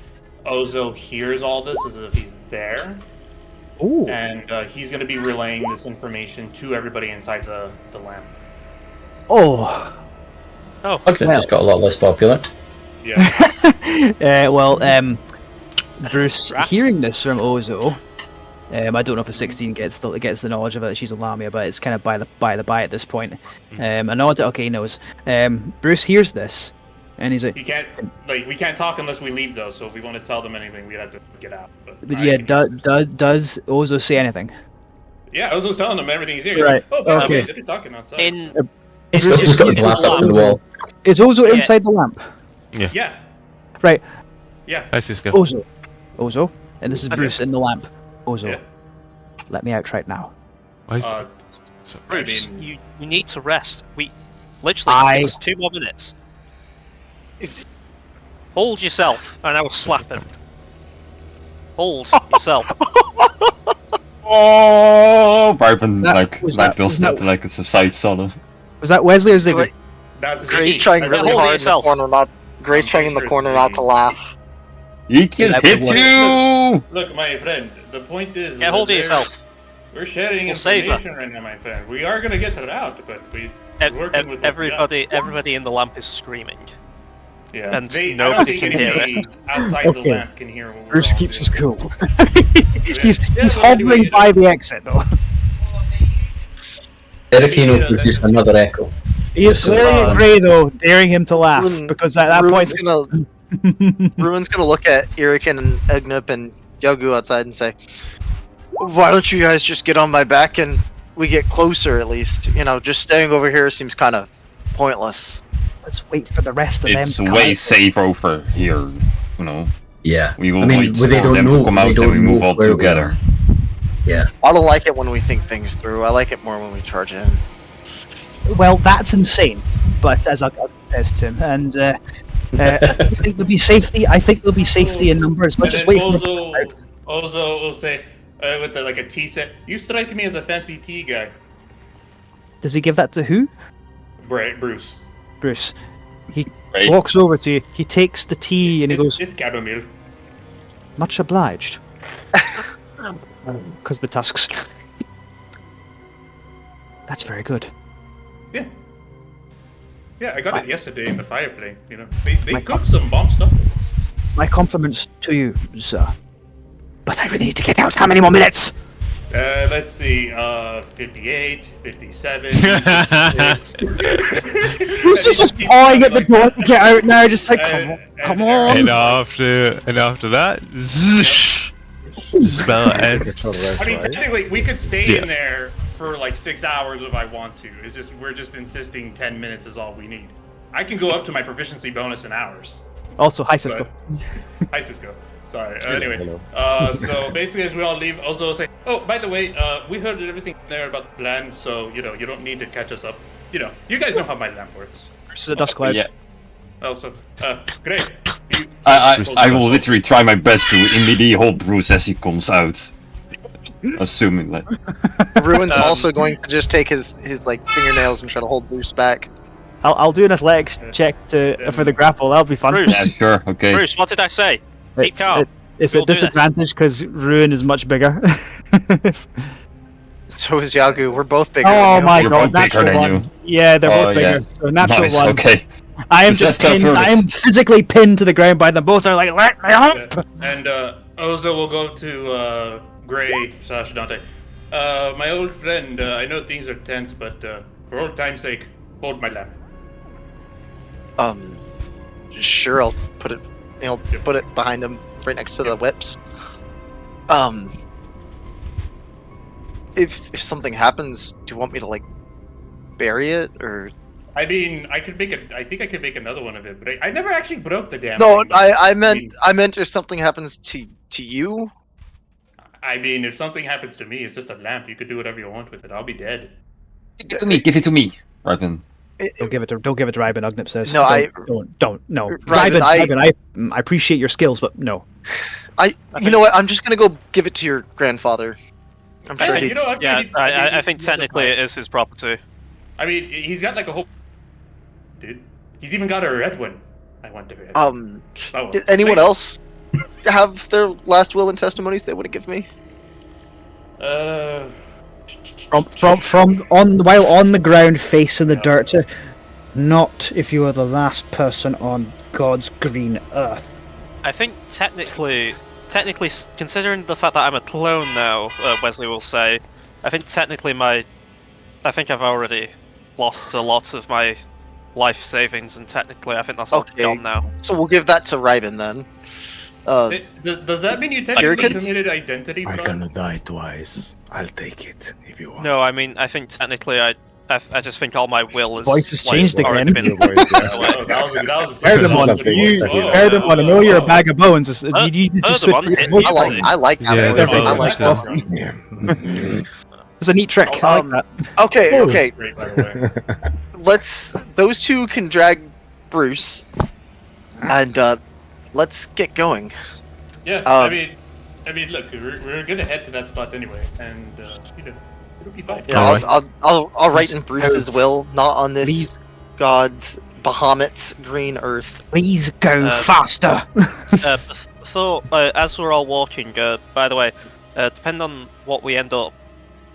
Ozo hears all this as if he's there, Ooh. and he's gonna be relaying this information to everybody inside the lamp. Oh. Okay, Well. just got a lot less popular. Yeah. Bruce, Rats. hearing this from Ozo, I don't know if a 16 gets the knowledge of it that she's a Lamia, but it's kind of by the by at this point. I know okay, he knows. Bruce hears this, and he's like, we can't talk unless we leave though. So if we want to tell them anything, we'd have to get out. but yeah, does Ozo say anything? Yeah, Ozo's telling them everything he's hearing. Right, Oh, by the way, okay. they're talking outside. He's Bruce just got a is- glass up to the wall. Is Ozo Yeah. inside the lamp? Yeah. Right. Yeah. That's this guy. Ozo, and this is Bruce in the lamp. Ozo, Yeah. let me out right now. Why is Uh, so- I Bruce, mean, you need to rest. We literally give us 2 more minutes. Hold yourself, and I will slap him. Hold yourself. Oh, Barbon was that- does that- that like it's a sight on it. Was that Wesley or Ziggy? Great. that's Gray's Ziggy. trying I really hold hard in the yourself. corner not. Gray's I'm trying in the pretty corner sure not Ziggy. to laugh. He can That hit would work. you. Look, my friend, the point is. Yeah, that hold yourself. We're sharing We'll save her. information right now, my friend. We are gonna get her out, but we're working with what we got. Everybody in the lamp is screaming. Yeah, and I don't nobody think can hear anybody outside Okay. the lamp can hear what we're Bruce all keeps his doing. cool. Yeah, he's but hovering anyway, by the exit, though. Ericino Yeah, produced another echo. He is glaring at Gray, though, daring him to laugh, Ruin- because at that point... Ruin's gonna look at Irikin and Egnip and Yogu outside and say, "Why don't you guys just get on my back and we get closer at least? You know, just staying over here seems kind of pointless." Let's wait for the rest of It's them to way come. safer over here. You know, Yeah. we will I mean, wait well, they for don't them know- to come they out and don't we move know all where we together. Yeah. I don't like it when we think things through. I like it more when we charge in. Well, that's insane, but as I says to him, and I think there'll be safety. I think there'll be safety in numbers. Let's just And wait for them. Ozo will say, with like a tea set, "You strike me as a fancy tea guy." Does he give that to who? Bruce. Bruce. He Right? walks over to you. He takes the tea and he goes, "It's chamomile." "Much obliged." Because the tusks. That's very good. Yeah. Yeah, I got it yesterday in the fireplace. You know, they My cooked some bomb stuff. My compliments to you, sir. But I really need to get out. How many more minutes? Let's see, 58, 57. Bruce is just pawing at the door to get out now, just like, come on. And after that, zsh, the spell ends. I mean, technically, we could stay Yeah. in there for like 6 hours if I want to. It's just we're just insisting 10 minutes is all we need. I can go up to my proficiency bonus in hours. Also, hi, Cisco. Hi, Cisco. Sorry. Anyway, so basically, as we all leave, Ozo will say, "Oh, by the way, we heard everything there about the plan, so you know you don't need to catch us up. You know, you guys know how my lamp works." Bruce is a dust cloud. Yeah. Also, great. I will literally try my best to immediately hold Bruce as he comes out. Assuming that. Ruin's also going to just take his like fingernails and try to hold Bruce back. I'll do an athletics check for the grapple. That'll be fun. Bruce. Yeah, sure, okay. Bruce, what did I say? Keep calm. It's We'll a do this. disadvantage because Ruin is much bigger. So is Yagu. We're both bigger. Oh than you. my You're god, both bigger natural than one. you. Yeah, they're Oh, both bigger. yeah. So natural Nice, one. okay. I am Is just that pinned. furthest? I am physically pinned to the ground by them both. They're like, let me up. And Ozo will go to Gray / Dante. My old friend, I know things are tense, but for old time's sake, hold my lamp. Sure, I'll put it. Put it behind him, right next to the whips. If something happens, do you want me to like bury it or? I mean, I think I could make another one of it, but I never actually broke the damn No, thing. I meant if something happens to you. I mean, if something happens to me, it's just a lamp. You could do whatever you want with it. I'll be dead. Give it to me. Right then. Don't give it to Ryben. Ugnip says. No, don't. No, Ryben, Ryben, I appreciate your skills, but no. You know what? I'm just gonna go give it to your grandfather. I'm sure Hey, he. you know what? Yeah, He- I think he's technically a- it is his property. I mean, he's got like a whole. Dude, he's even got a red one. I want the red. one. Oh, Did anyone wait. else have their last will and testimonies they want to give me? From while on the ground, face in the dirt. Not if you are the last person on God's green earth. I think technically, considering the fact that I'm a clone now, Wesley will say, I think technically I think I've already lost a lot of my life savings, and technically I think that's all Okay. gone now. So we'll give that to Ryben then. Does that mean you technically Americans? committed identity I'm fraud? gonna die twice. I'll take it if you want. No, I mean, I think technically I just think all my will is Voice has like, changed already again. been Oh, that was Erdemon, you Whoa. Erdemon, I know you're a bag of bones. You just switch Erdemon, your voice I like volume. I like that Yeah, voice. they're I like both- that. Yeah. It's a neat trick. I like that. Okay. Great, by the way. Those two can drag Bruce, and let's get going. Yeah, I mean, look, we're gonna head to that spot anyway, and it'll be fine. Yeah, Alright. I'll write in Bruce's will, not on this Please. God's Bahamut's green earth. Please go faster. So, as we're all walking, by the way, depending on what we end up,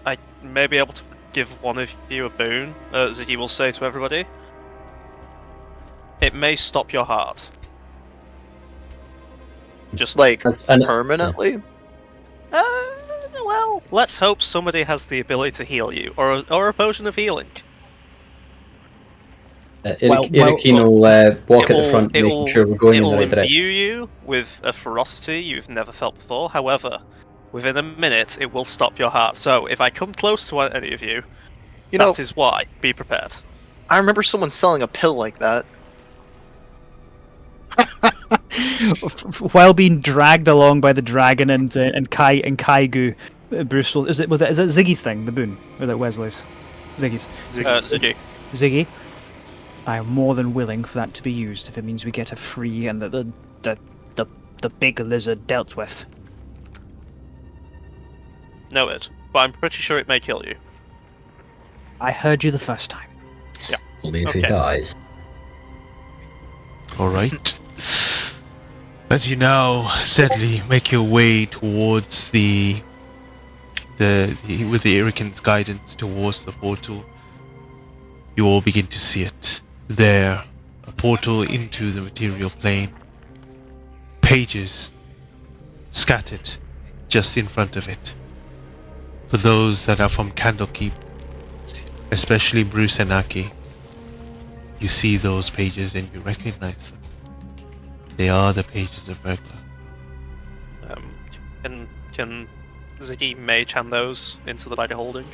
I may be able to give one of you a boon, Ziggy will say to everybody. It may stop your heart. Just Like And permanently. well, let's hope somebody has the ability to heal you, or a potion of healing. Eric will walk at the front, making sure we're going in the right It'll direction. imbue you with a ferocity you've never felt before. However, within a minute, it will stop your heart. So, if I come close to any of you, You know, that is why. Be prepared. I remember someone selling a pill like that. While being dragged along by the dragon and Kaigu, Bruce was it Ziggy's thing, the boon, or that Wesley's? Ziggy's. Ziggy. Ziggy, I am more than willing for that to be used if it means we get her free and the big lizard dealt with. Noted. But I'm pretty sure it may kill you. I heard you the first time. Only if he Okay. dies. All right. As you now steadily make your way towards with the Irikan's guidance towards the portal, you all begin to see it. There, a portal into the material plane. Pages scattered just in front of it. For those that are from Candlekeep, especially Bruce and Aki, you see those pages and you recognize them. They are the pages of Verglas. Can Ziggy mage hand those into the bag of holding?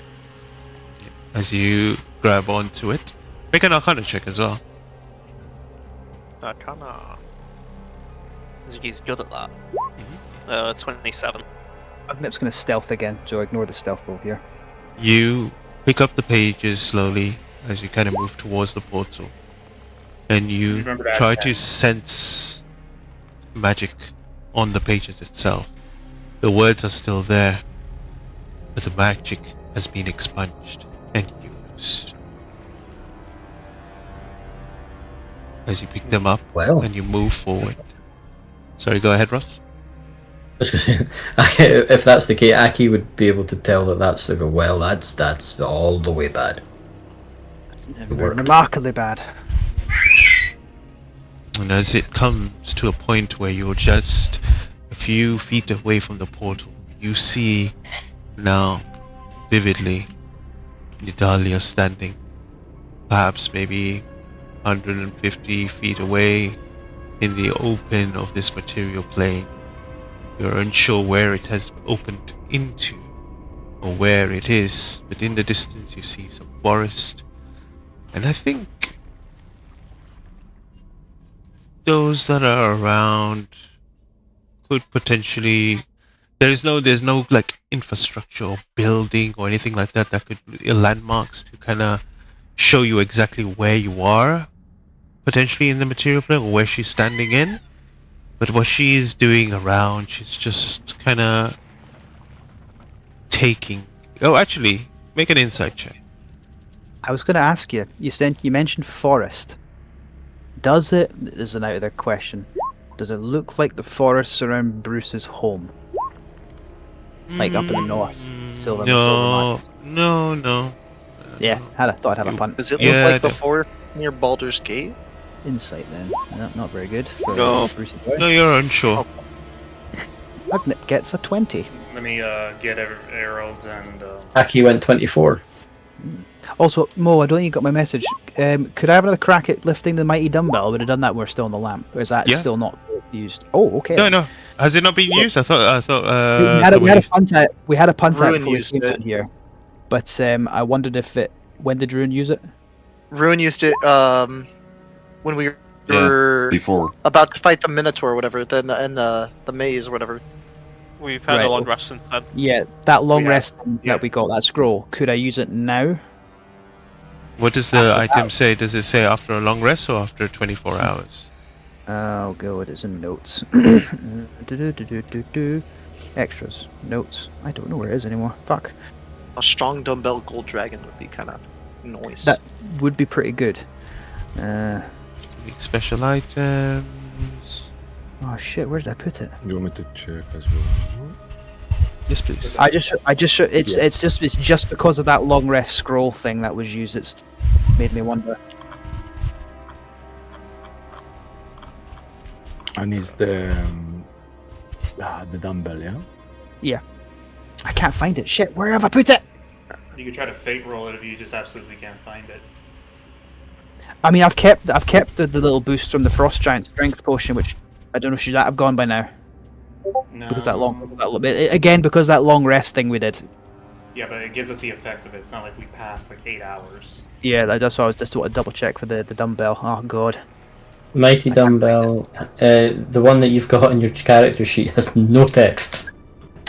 As you grab onto it, make an Arcana check as well. Arcana. Ziggy's good at that. 27. Ugnip's going to stealth again, so ignore the stealth roll here. You pick up the pages slowly as you kind of move towards the portal, and you Remember that try attack. to sense magic on the pages itself. The words are still there, but the magic has been expunged and used. As you pick them up Well, and you move forward. Sorry, go ahead, Ross. if that's the case, Aki would be able to tell that that's the well. That's all the way bad. Remarkably bad. And as it comes to a point where you're just a few feet away from the portal, you see now vividly Nidalia standing, perhaps maybe 150 feet away in the open of this material plane. You're unsure where it has opened into or where it is, but in the distance you see some forest. And I think those that are around could potentially... There's no like infrastructure or building or anything like that that could landmarks to kind of show you exactly where you are potentially in the material plane or where she's standing in. But what she's doing around, she's just kind of taking... Oh, actually, make an insight check. I was going to ask you. You mentioned forest. Does it? This is an out of there question. Does it look like the forests around Bruce's home? Like up in the north, still in the Silver Mines? No. Yeah, thought I'd have a punt. Does it Yeah, look like the no. forest near Baldur's Gate? Insight then. Not very good for No. Brucey No, boy. you're unsure. Magnet gets a 20. Let me get Herald and. Aki went 24. Also, Mo, I don't think you got my message. Could I have another crack at lifting the mighty dumbbell? I would have done that when we're still on the lamp. Or is that Yeah. still not used? Oh, okay. No. Has it not been used? I thought. we had a punt at Ruin before we used came it. in here. But I wondered if it... When did Ruin use it? Ruin used it when we were Before. about to fight the Minotaur or whatever, then in the maze or whatever. We've had Right. a long rest since then. Yeah, that long Yeah, rest thing yeah. that we got, that scroll. Could I use it now? What does the After item that. say? Does it say after a long rest or after 24 hours? Oh god, it's in notes. Extras. Notes. I don't know where it is anymore. Fuck. A strong dumbbell gold dragon would be kind of nice. That would be pretty good. Special items. Oh shit, where did I put it? You want me to check as well? Yes, please. It's just because of that long rest scroll thing that was used. It's made me wonder. And is the dumbbell, yeah? I can't find it. Shit, where have I put it? You could try to fate roll it if you just absolutely can't find it. I mean, I've kept the little boost from the Frost Giant Strength Potion, which I don't know, should that have gone by now? No. Because that long rest thing we did. Yeah, but it gives us the effects of it. It's not like we passed like 8 hours. Yeah, that's why I was just want to double check for the dumbbell. Oh god. Mighty dumbbell. The one that you've got on your character sheet has no text.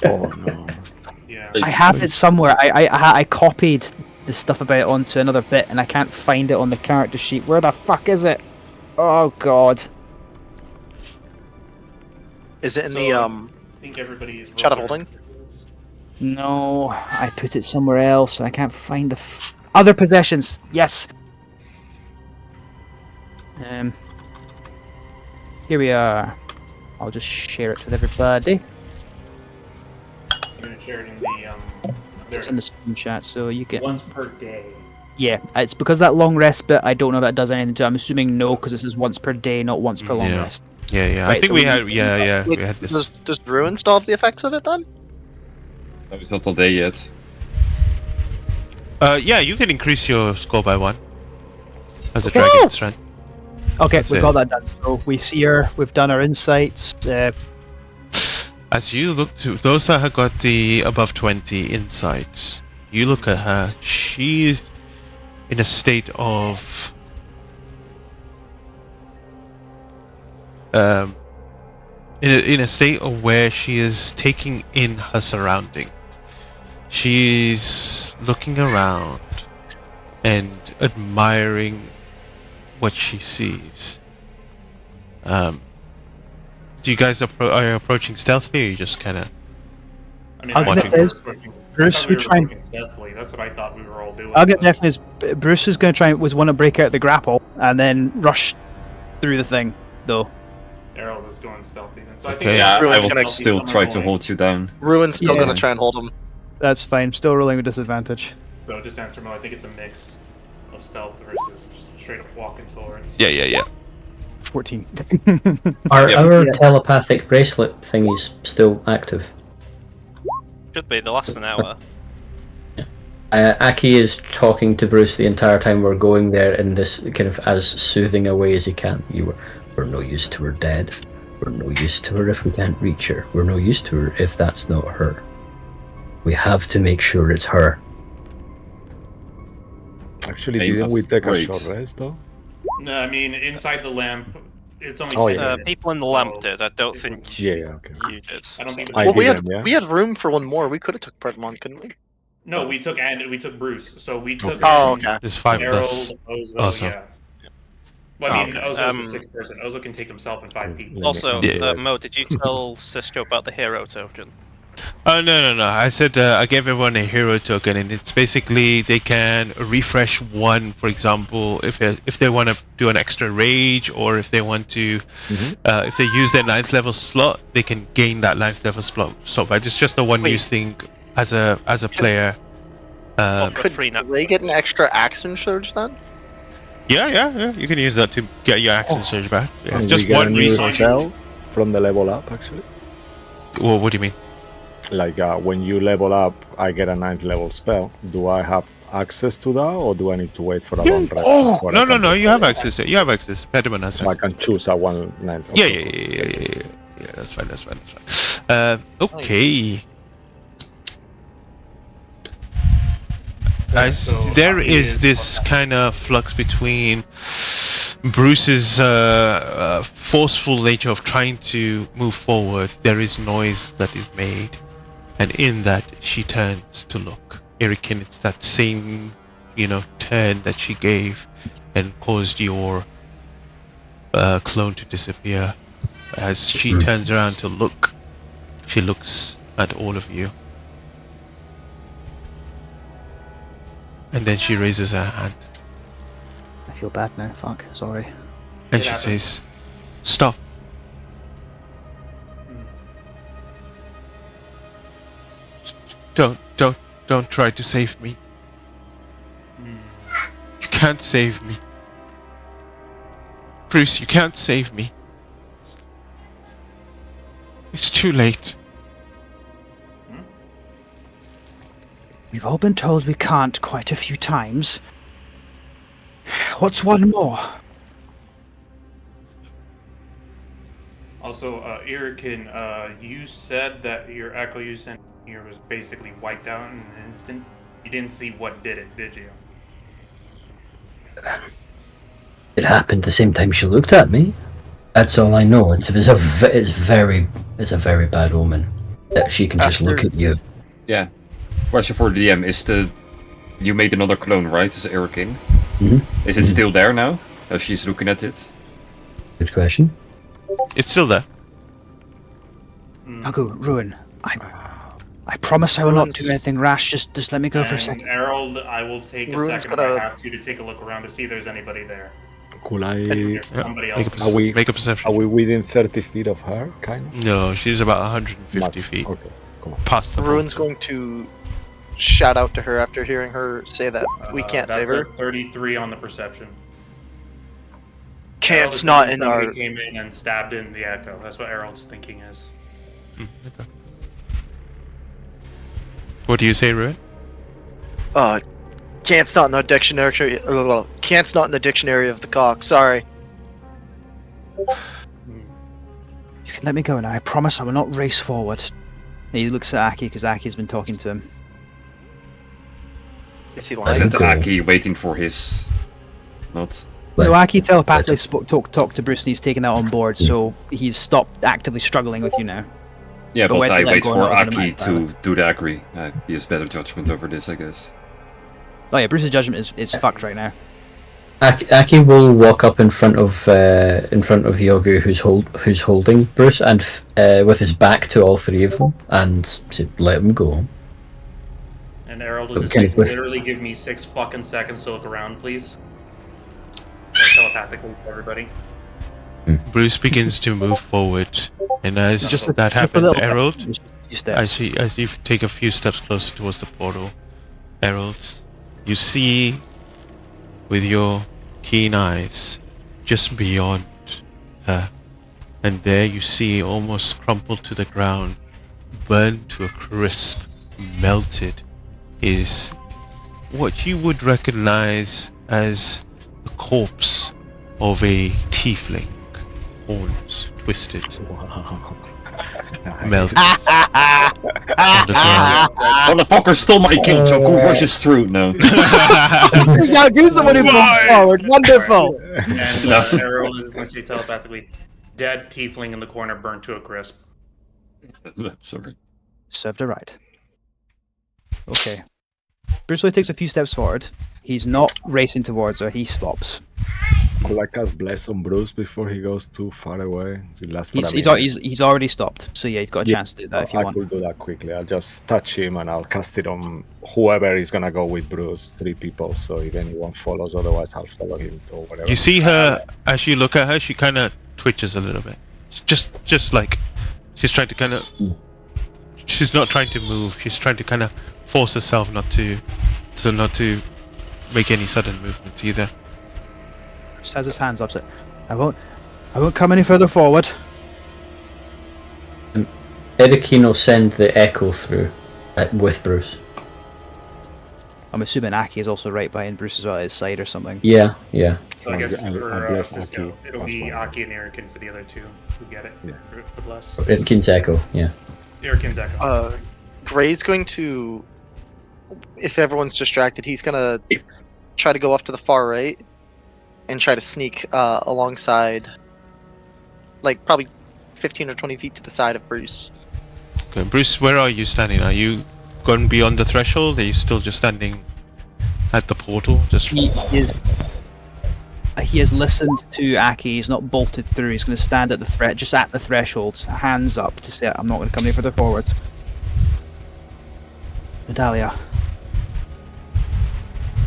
Oh no. Yeah. I have it somewhere. I copied the stuff about it onto another bit, and I can't find it on the character sheet. Where the fuck is it? Oh god. Is it in So, the I think everybody is Shadow rolled their- holding? No, I put it somewhere else, and I can't find the other possessions. Yes. Here we are. I'll just share it with everybody. I'm gonna share it in the there It's in the Steam chat, so you can. once per day. Yeah, it's because that long rest bit. I don't know if that does anything to it. I'm assuming no, because this is once per day, not once per long Yeah. rest. Yeah. I Right, think so we we- had. Yeah. Wait, We had this. does Ruin still have the effects of it then? No, it's not all day yet. Yeah, you can increase your score by 1 as a Okay. dragon strength. Okay, That's we it. got that done. So we see her. We've done our insights. As you look to those that have got the above 20 insights, you look at her. She's in a state of in a state of where she is taking in her surroundings. She's looking around and admiring what she sees. do you guys are you approaching stealthily, or you just kind of? I mean, I'll I thought get we were this. approaching- I Bruce, thought we we were try and- approaching stealthily. That's what I thought we were all doing. I'll get but- definitely. Bruce is going to try was want to break out the grapple and then rush through the thing, though. Errol is going stealthy. And so I think Okay. Yeah, I Everyone's will gonna- still try to hold you down. Ruin's still Yeah. gonna try and hold him. That's fine. I'm still rolling with disadvantage. So just answer Mo. I think it's a mix of stealth versus just straight up walking towards. Yeah. 14. Are Yeah. our Yeah. telepathic bracelet thingies still active? Should be. They last an hour. Aki is talking to Bruce the entire time we're going there in this kind of as soothing a way as he can. We're no use to her dead. We're no use to her if we can't reach her. We're no use to her if that's not her. We have to make sure it's her. Actually, Aim didn't we of take a weight. short rest though? No, I mean inside the lamp. It's only. Oh, 10 yeah. minutes, People in the lamp so did. I don't it think was- Yeah, okay. you did. I don't think. I Well, we didn't, had yeah. we had room for one more. We could have took Predmon, couldn't we? No, we took Bruce. So we took. Oh, okay. There's 5 of Errol, us. Ozo, Also. yeah. Well, I mean, Oh, okay. Ozo's a 6th person. Ozo can take himself and 5 people. Also, Yeah. Mo, did you tell Cisco about the hero token? Oh no! I said I gave everyone a hero token, and it's basically they can refresh one. For example, if they want to do an extra rage, or if they want to, if they use their 9th level slot, they can gain that 9th level slot. But it's just a one-use thing as a player. Could free nap. Ray get an extra action surge then? Yeah. You can use that to get your action surge back. Yeah, And just we get a one new resource. spell from the level up, actually. Well, what do you mean? Like when you level up, I get a 9th level spell. Do I have access to that, or do I need to wait for a long rest? before I can No. do You that? have access to it. You have access. Pedimon has So I access. can choose a 1/9. Yeah. That's fine. Okay. So, There Aki is this kind of flux between Bruce's forceful nature of trying to move forward. There is noise that is made, and in that she turns to look. Erikin, it's that same, turn that she gave and caused your clone to disappear. As she turns around to look, she looks at all of you. And then she raises her hand I feel bad now. Fuck. Sorry. and It she happens. says, "Stop." Don't try to save me. You can't save me. Bruce, you can't save me. It's too late. We've all been told we can't quite a few times. What's one more? Also, Irikin, you said that your echo you sent here was basically wiped out in an instant. You didn't see what did it, did you? It happened the same time she looked at me. That's all I know. It's a very bad omen that she can just look at you. Yeah. Question for the DM is you made another clone, right? As Erikin. Is it still there now? As she's looking at it? Good question. It's still there. I'll go, Ruin. I promise I will not do anything rash. Just let me go for a second. Errol, I will take a Ruin's second if I gonna- have to take a look around to see if there's anybody there. Could I? There's somebody else. Make a, Are we- make a perception. Are we within 30 feet of her, kind of? No, she's about 150 Much. feet Okay, come on. past the Ruin's portal. going to shout out to her after hearing her say that we can't that's save her. a 33 on the perception. Can't Errol's not thinking in our. somebody came in and stabbed in the echo. That's what Errol's thinking is. Okay. What do you say, Ruin? Can't's not in the dictionary. Can't's not in the dictionary of the cock. Sorry. You can let me go now. I promise I will not race forward. He looks at Aki because Aki's been talking to him. Is he Is lying? it Aki waiting for his... Not... Well, No, Aki telepathically talked to Bruce and he's taken that on board, so he's stopped actively struggling with you now. Yeah, But but whether I that wait go or for not is Aki another to do the agree. He has better judgment over this, I guess. Oh yeah, Bruce's judgment is fucked right now. Aki will walk up in front of Yogu, who's holding Bruce, and with his back to all three of them, and to let him go. And Errol will just Okay, with- literally give me 6 fucking seconds to look around, please. Telepathically to everybody. Bruce begins to move forward, and as Just that a happens, little bit. Errol, Just a few steps. as you take a few steps closer towards the portal, Errol, you see with your keen eyes just beyond her, and there you see, almost crumpled to the ground, burned to a crisp, melted, is what you would recognize as the corpse of a tiefling, horns twisted, melted on the ground. Motherfucker stole my kill, so who rushes through? No. Yeah, give someone who moves forward. Wonderful. And Errol is going to say telepathically, dead tiefling in the corner burned to a crisp. Sorry. Served her right. Okay. Bruce Lee takes a few steps forward. He's not racing towards her. He stops. Could I cast Bless on Bruce before he goes too far away? It lasts for a He's minute. he's already stopped. So yeah, you've got a chance to do that if you I want. could do that quickly. I'll just touch him and I'll cast it on whoever is gonna go with Bruce. 3 people. So if anyone follows, otherwise I'll follow him or whatever. You see her, as you look at her, she kind of twitches a little bit. Just like she's trying to kind of. She's not trying to move. She's trying to kind of force herself not to make any sudden movements either. Just has his hands up. So, I won't come any further forward. Edekine will send the echo through with Bruce. I'm assuming Aki is also right behind Bruce as well, at his side or something. Yeah. So I guess I'll for bless Cisco, Aki it'll as be well. Aki and Erikin for the other 2 who get it. Yeah. The bless. Edekine's echo, yeah. Erikin's echo. Gray's going to, if everyone's distracted, he's gonna try to go off to the far right and try to sneak alongside, like probably 15 or 20 feet to the side of Bruce. Okay, Bruce, where are you standing? Are you gone beyond the threshold? Are you still just standing at the portal? Just He has listened to Aki. He's not bolted through. He's going to stand at the just at the threshold, hands up to say, "I'm not going to come any further forward." Natalia,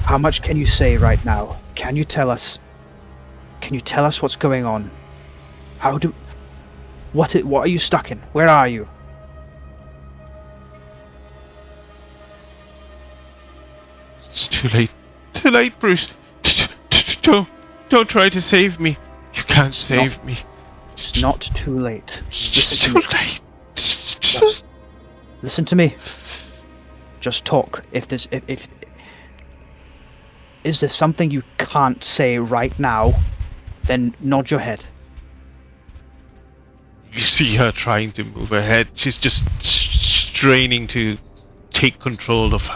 how much can you say right now? Can you tell us? Can you tell us what's going on? What are you stuck in? Where are you? It's too late. Too late, Bruce. Don't try to save me. You can't save me. It's not too late. It's too late. Listen to me. Just talk. If is there something you can't say right now, then nod your head. You see her trying to move her head. She's just straining to take control of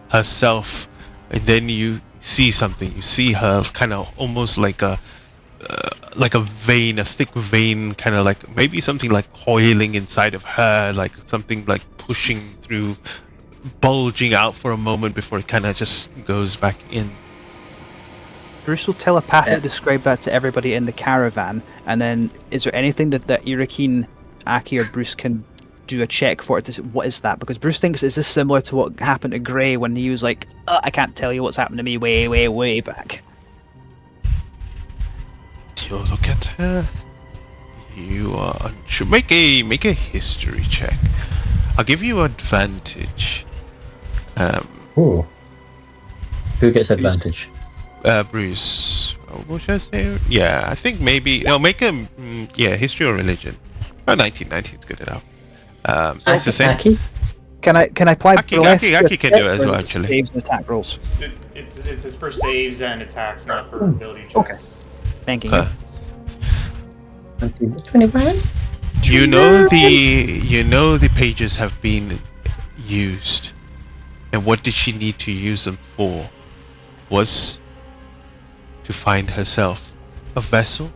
herself, and then you see something. You see her kind of almost like a vein, a thick vein, kind of like maybe something like coiling inside of her, like something like pushing through, bulging out for a moment before it kind of just goes back in. Bruce will telepathically describe that to everybody in the caravan, and then is there anything that Irakin, Aki, or Bruce can do a check for it to see, what is that? Because Bruce thinks, is this similar to what happened to Gray when he was like, I can't tell you what's happened to me way back. You look at her. You are unsure. Make a history check. I'll give you advantage. Ooh. Who gets advantage? Bruce. What should I say? Yeah, I think maybe. No, make a history or religion. Oh, 19 is good enough. It's the same. Aki? Can I apply Aki burlesque can to do check, it as or is well, it actually. saves and attack rolls? It's his for saves and attacks, not for ability checks. Okay. Thank you. 21? You know the pages have been used, and what did she need to use them for? Was to find herself a vessel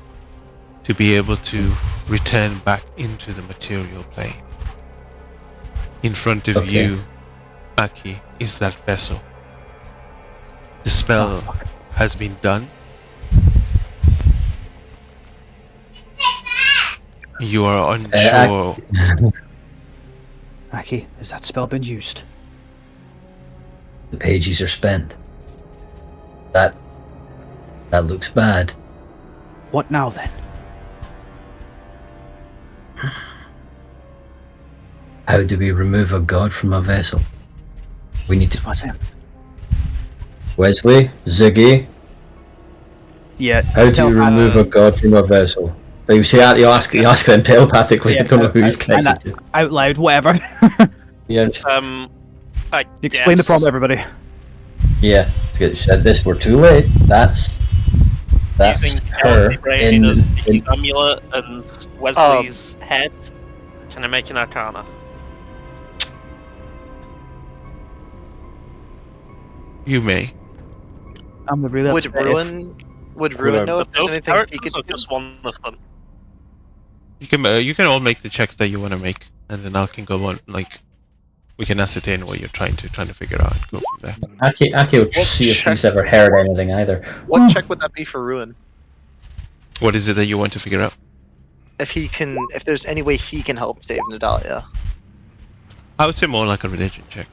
to be able to return back into the material plane. In front of you, Aki, is that vessel. The spell has been done. You are unsure. Aki, has that spell been used? The pages are spent. That looks bad. What now then? How do we remove a god from a vessel? We need to. What's him? Wesley, Ziggy, Yeah. how do you remove a god from a vessel? But you ask them telepathically. I don't know who he's connected to. Out loud, whatever. Yeah, Explain the problem, everybody. yeah. Said this. We're too late. That's Using her brain in Vicky's amulet and Wesley's head. Can I make an arcana? You may. I'm really Would upset Ruin know For if there's both anything he characters could or do? just one of them? You can all make the checks that you want to make, and then I can go on. Like, we can ascertain what you're trying to figure out and go from there. Aki will see if he's ever heard anything either. What check would that be for Ruin? What is it that you want to figure out? If there's any way he can help save Nadalia. I would say more like a religion check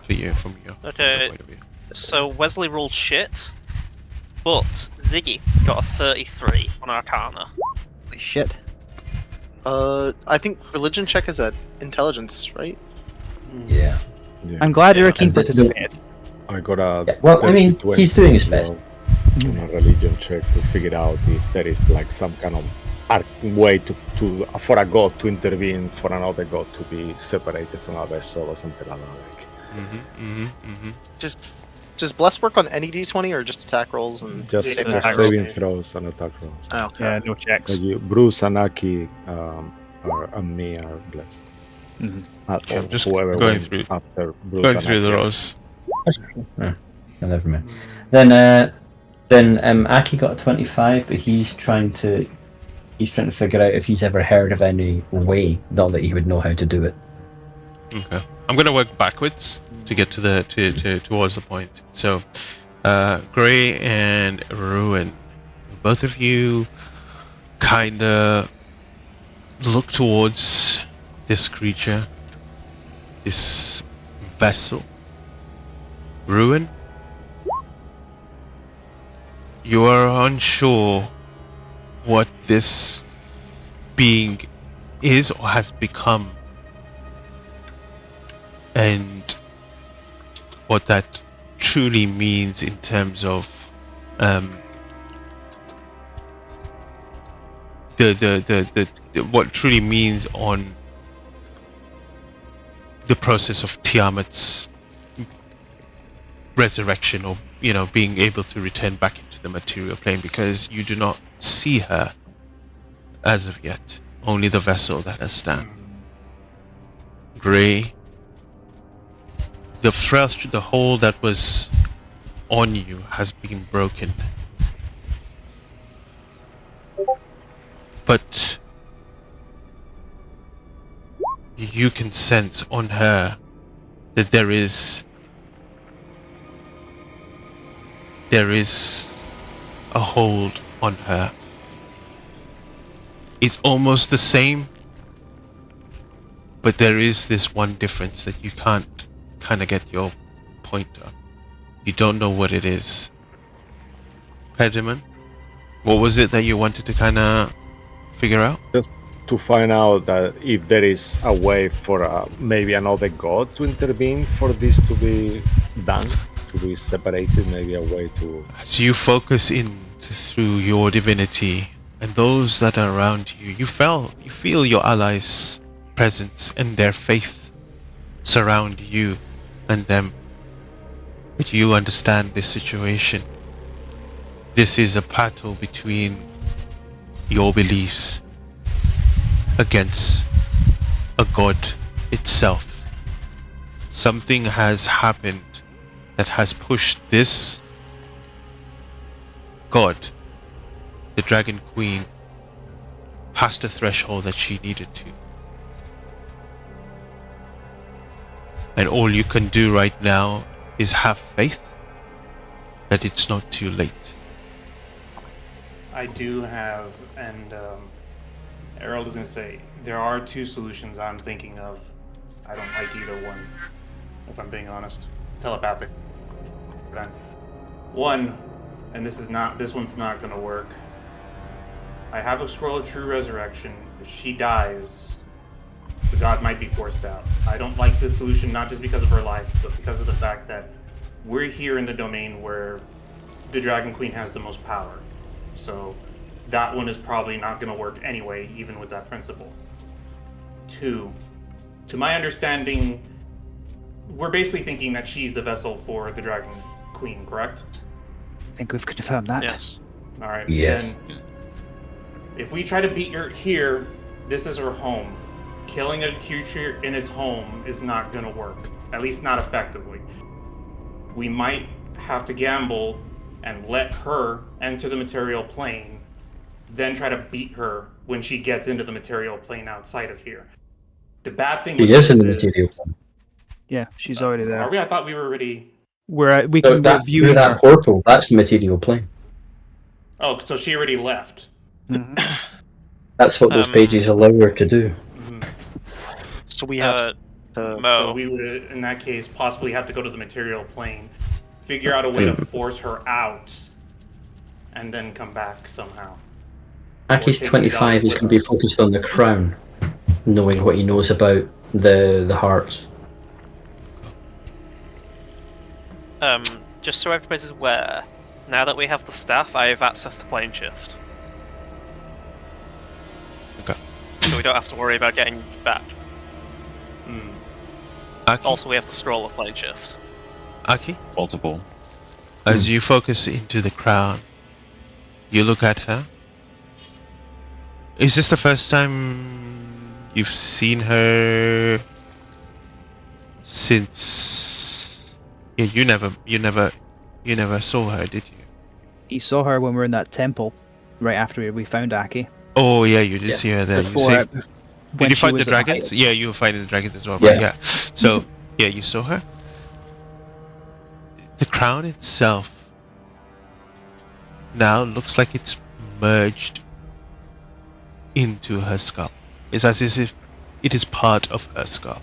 for you from your Okay. point of view. So Wesley rolled shit, but Ziggy got a 33 on arcana. Holy shit. I think religion check is at intelligence, right? Yeah. I'm glad Irakin And the- participated. I got a. Yeah, well, I mean, 20 he's doing his best. On a religion check to figure out if there is like some kind of way to for a god to intervene for another god to be separated from a vessel or something like that. Does bless work on any d20 or just attack rolls and Just Just saving attack throws? saving rolls. throws and attack rolls. Oh, okay. Yeah, no checks. Bruce and Aki and me are blessed. Mhm. Okay, I'm Or just whoever going went through- after Bruce Going and through the Aki. rows. Never mind. Then Aki got a 25, but he's trying to figure out if he's ever heard of any way, not that he would know how to do it. Okay. I'm gonna work backwards to get to the towards the point. So, Gray and Ruin, both of you, kinda look towards this creature, this vessel. Ruin, you are unsure what this being is or has become, and what that truly means in terms of what truly means on the process of Tiamat's resurrection, or being able to return back into the material plane, because you do not see her as of yet, only the vessel that has stand. Gray, the hole that was on you has been broken, but you can sense on her that there is a hold on her. It's almost the same, but there is this one difference that you can't kind of get your point on. You don't know what it is. Pediment, what was it that you wanted to kind of figure out? To find out that if there is a way for maybe another god to intervene for this to be done, to be separated, maybe a way to. As you focus in through your divinity and those that are around you, you feel your allies' presence and their faith surround you and them. But you understand this situation. This is a battle between your beliefs against a god itself. Something has happened that has pushed this god, the Dragon Queen, past the threshold that she needed to. And all you can do right now is have faith that it's not too late. I do have, and Harold is gonna say there are two solutions I'm thinking of. I don't like either one, if I'm being honest. Telepathic. One, and this one's not gonna work. I have a scroll of true resurrection. If she dies, the god might be forced out. I don't like this solution, not just because of her life, but because of the fact that we're here in the domain where the Dragon Queen has the most power. So that one is probably not going to work anyway, even with that principle. Two, to my understanding, we're basically thinking that she's the vessel for the Dragon Queen, correct? I think we've confirmed that. Yes. All right. Yes. Then, if we try to beat her here, this is her home. Killing a creature in its home is not going to work, at least not effectively. We might have to gamble and let her enter the material plane, then try to beat her when she gets into the material plane outside of here. The bad thing She with is this in the is- material plane. Yeah, she's already there. Are we? I thought we were already. We So can that, review through her. that portal, that's the material plane. Oh, so she already left. Mhm. That's what those pages allow her to do. So we have to. So Mo. we would, in that case, possibly have to go to the material plane, figure out a way to force her out, and then come back somehow. Aki's take 25 the is going to be us. focused on the crown, knowing what he knows about the hearts. Just so everybody's aware, now that we have the staff, I have access to plane shift. Okay. So we don't have to worry about getting back. Aki, Also, we have the scroll of plane shift. Aki, Multiple. as you focus into the crown, you look at her. Is this the first time you've seen her since? Yeah, you never saw her, did you? He saw her when we were in that temple, right after we found Aki. Oh yeah, you did Yeah. see her there. Before, You saved, when did you she fight the was at dragons? height. Yeah, you were fighting the dragons as well, Yeah. right? Yeah. So yeah, you saw her. The crown itself now looks like it's merged into her skull. It's as if it is part of her skull.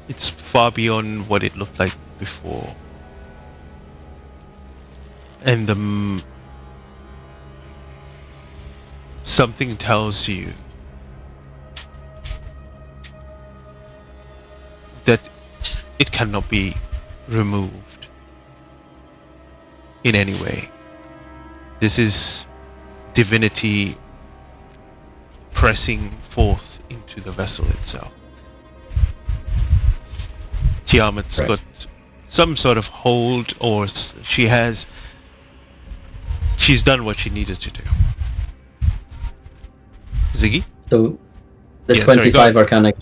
It's far beyond what it looked like before. And something tells you that it cannot be removed in any way. This is divinity pressing forth into the vessel itself. Tiamat's Right. got some sort of hold, or she's done what she needed to do. Ziggy? So the Yeah, sorry, 25 arcana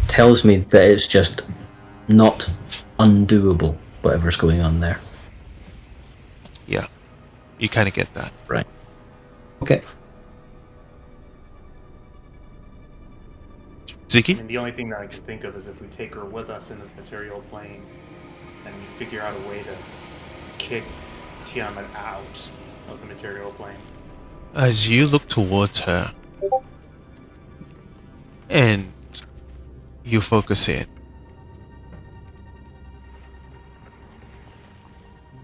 tells me that it's just not undoable, whatever's going on there. Yeah, you kind of get that. Right. Okay. I Ziggy? mean, the only thing that I can think of is if we take her with us in the material plane, and we figure out a way to kick Tiamat out of the material plane. As you look towards her and you focus in,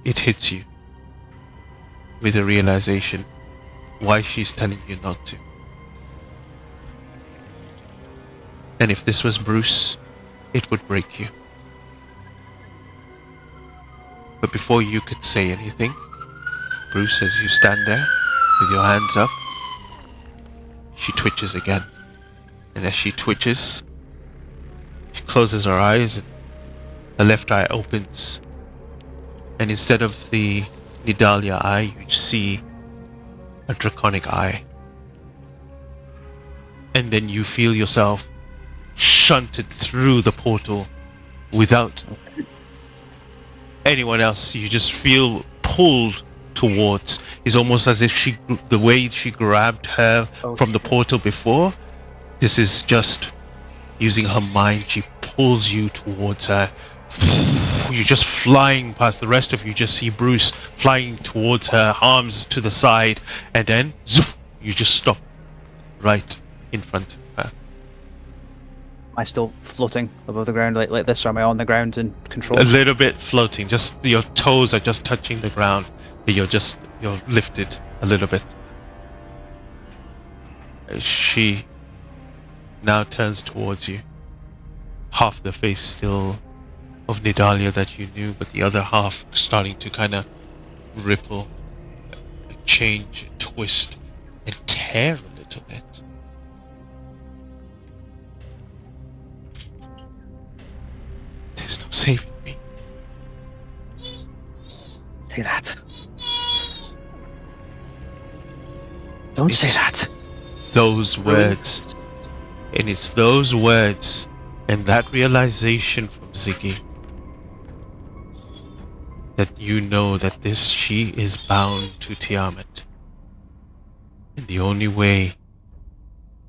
it hits you with a realization why she's telling you not to. And if this was Bruce, it would break you. But before you could say anything, Bruce, as you stand there with your hands up, she twitches again. And as she twitches, she closes her eyes and her left eye opens. And instead of the Nidalia eye, you see a draconic eye. And then you feel yourself shunted through the portal without anyone else. You just feel pulled towards. It's almost as if the way she grabbed her from the portal before, this is just using her mind. She pulls you towards her you're just flying past. The rest of you just see Bruce flying towards her, arms to the side, and then zoof, you just stop right in front of her. Am I still floating above the ground like this, or am I on the ground in control? A little bit floating, just your toes are just touching the ground, but you're lifted a little bit. She now turns towards you. Half the face still of Nidalia that you knew, but the other half starting to kind of ripple, change, twist, and tear a little bit. There's no saving me. Say that. Don't say that. Those words. And it's those words and that realization from Ziggy that you know that she is bound to Tiamat. And the only way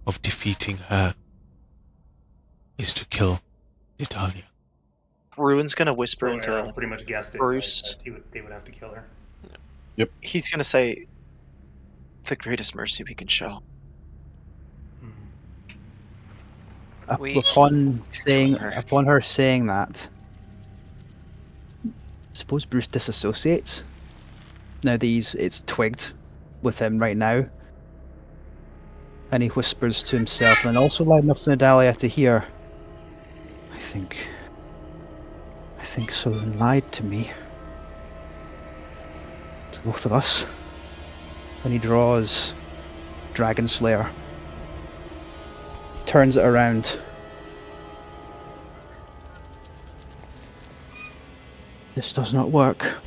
of defeating her is to kill Nidalia. Ruin's gonna whisper So Errol into pretty much guessed it. Bruce. Right, that they would have to kill her. He's gonna say, "The greatest mercy we can show." Upon her saying that, suppose Bruce disassociates. Now it's twigged with him right now, and he whispers to himself, and also loud enough for Nidalia to hear. I think Solon lied to me. To both of us. And he draws Dragon Slayer. Turns it around. This does not work.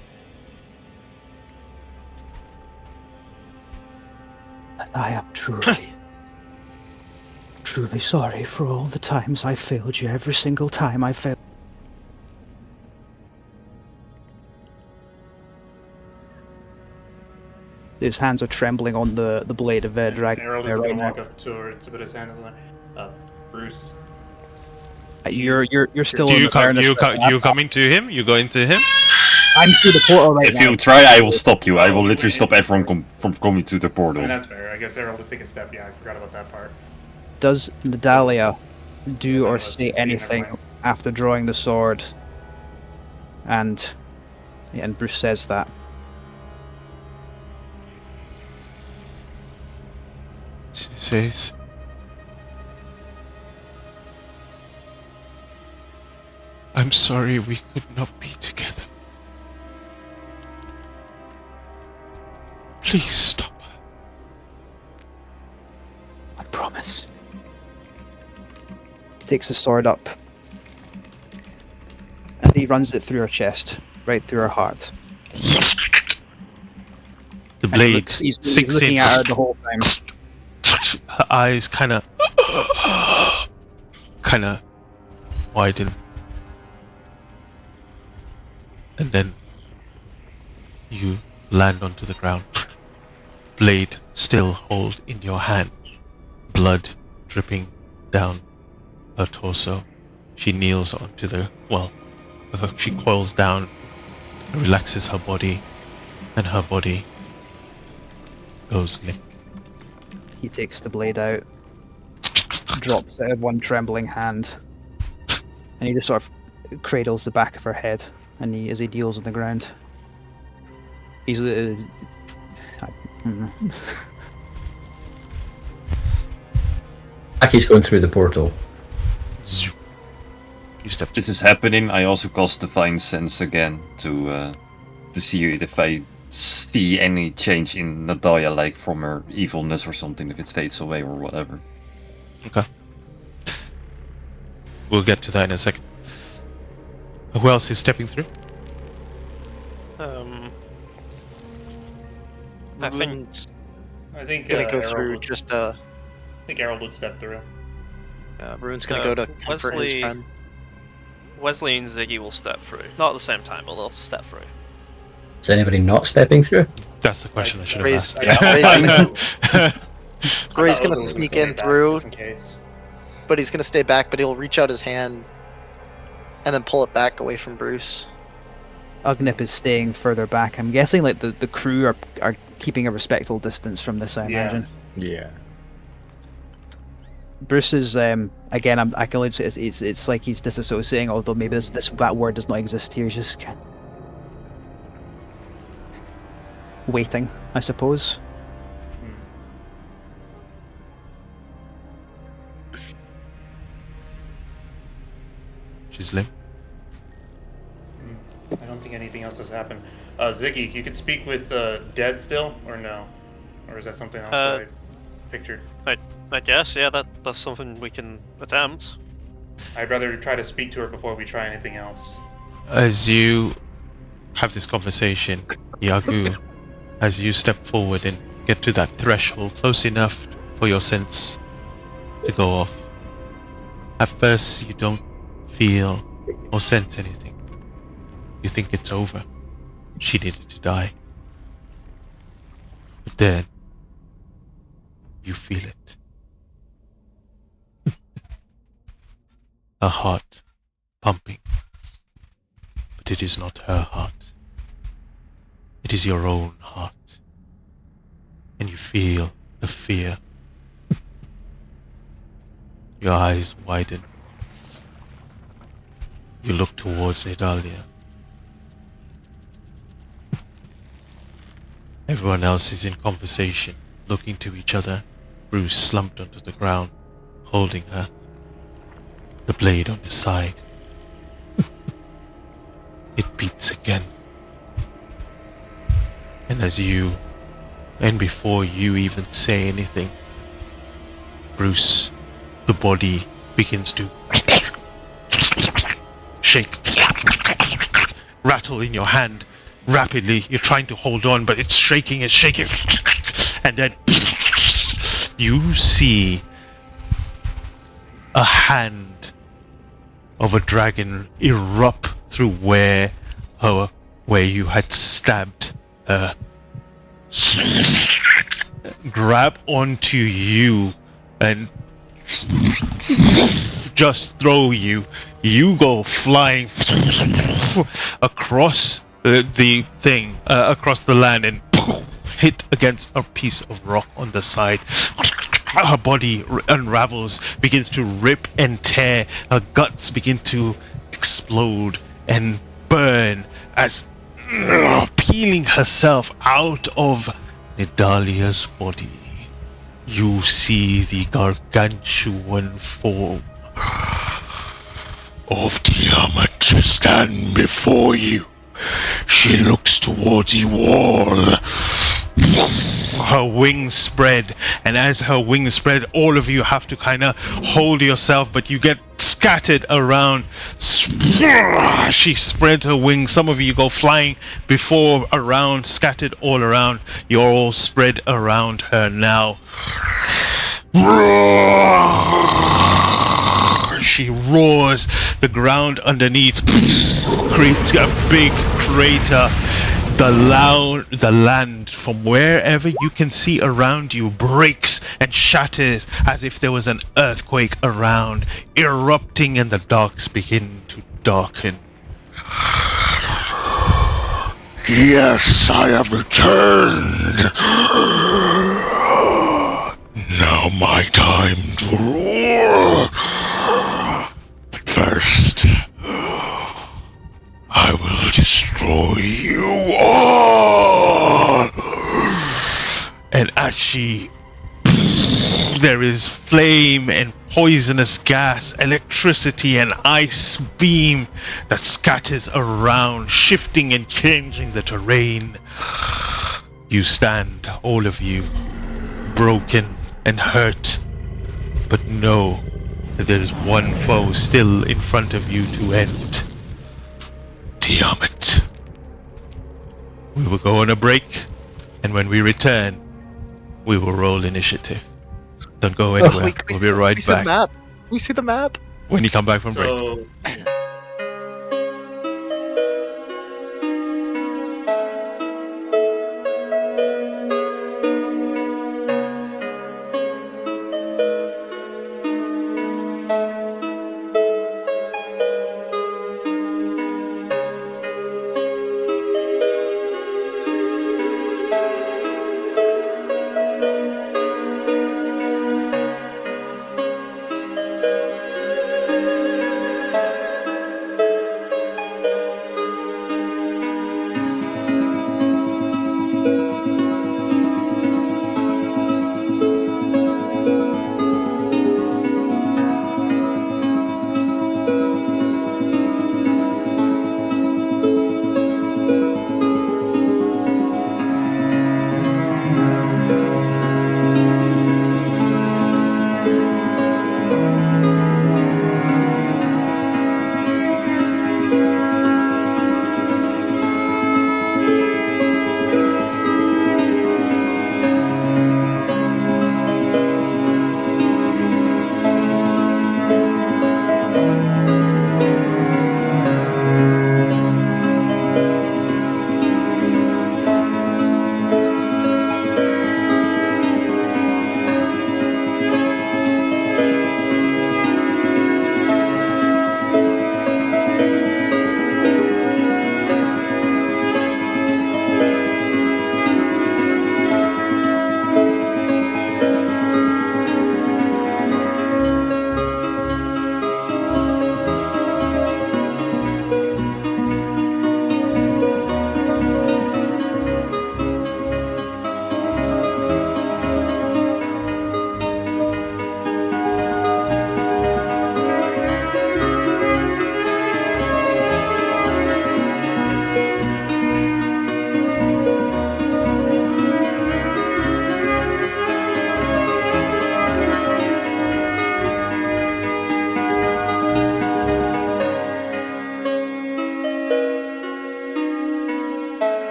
And I am truly sorry for all the times I failed you. Every single time I failed. His hands are trembling on the blade of Dragon Errol is Slayer going right to now. walk up to her to put his hand on her. Bruce. You're still Do in you the come? awareness You right come? now. You come into him? You go into him? I'm through the portal right If now. you try, I will stop you. I will literally stop everyone from coming to the portal. I mean, that's fair. I guess Errol to take a step. Yeah, I forgot about that part. Does Nidalia do or Nidalia, say never anything mind. after drawing the sword? And Bruce says that. She says, I'm sorry we could not be together. Please stop. I promise. Takes the sword up. And he runs it through her chest, right through her heart. The And he blade looks- he's sinks looking in. at her the whole time. Her eyes kind of widen, and then you land onto the ground. Blade still hold in your hand, blood dripping down her torso. She kneels onto she coils down, relaxes her body, and her body goes limp. He takes the blade out, drops it in one trembling hand, and he just sort of cradles the back of her head, and as he kneels on the ground, he's Aki's going through the portal. Zoom. You step. This is happening. I also cast Divine Sense again to see if I see any change in Nidalia, like from her evilness or something, if it fades away or whatever. Okay. We'll get to that in a second. Who else is stepping through? I think Ruin's I think gonna go Errol through would, just I think Errol would step through. Ruin's gonna go to comfort his Wesley- friend. Wesley and Ziggy will step through. Not at the same time, but they'll step through. Is anybody not stepping through? That's the question I should have Ray's- asked. Gray's I'll gonna go sneak way in back, through, just in case. but he's gonna stay back. But he'll reach out his hand and then pull it back away from Bruce. Ugnip is staying further back. I'm guessing like the crew are keeping a respectful distance from this, I imagine. Yeah. Bruce is again. I can only say it's like he's disassociating. Although maybe that word does not exist here. He's just waiting, I suppose. She's limp. I don't think anything else has happened. Ziggy, you could speak with Dead still, or no? Or is that something else that I pictured? I guess, yeah, that's something we can attempt. I'd rather try to speak to her before we try anything else. As you have this conversation, Yagu, as you step forward and get to that threshold close enough for your sense to go off, at first you don't feel or sense anything. You think it's over. She needed to die. But then, you feel it. Her heart pumping. But it is not her heart. It is your own heart. And you feel the fear. Your eyes widen. You look towards Idalia. Everyone else is in conversation, looking to each other. Bruce slumped onto the ground, holding her. The blade on his side. It beats again. And before you even say anything, Bruce, the body begins to shake, rattle in your hand rapidly. You're trying to hold on, but it's shaking, and then you see a hand of a dragon erupt through where you had stabbed her, grab onto you and just throw you. You go flying across the thing, across the land, and hit against a piece of rock on the side. Her body unravels, begins to rip and tear. Her guts begin to explode and burn as peeling herself out of Nidalia's body. You see the gargantuan form of Tiamat stand before you. She looks towards the wall. Her wings spread, and as her wings spread, all of you have to kind of hold yourself, but you get scattered around. She spreads her wings. Some of you go flying before, around, scattered all around. You're all spread around her now. She roars. The ground underneath creates a big crater. The land from wherever you can see around you breaks and shatters as if there was an earthquake around, erupting, and the darks begin to darken. Yes, I have returned. Now my time to roar. But first, I will destroy you all. And as there is flame and poisonous gas, electricity and ice beam that scatters around, shifting and changing the terrain. You stand, all of you, broken and hurt, but know that there is one foe still in front of you to end. Tiamat. We will go on a break, and when we return, we will roll initiative. Don't go anywhere. We'll be right back. The map. We see the map. When you come back from break. So,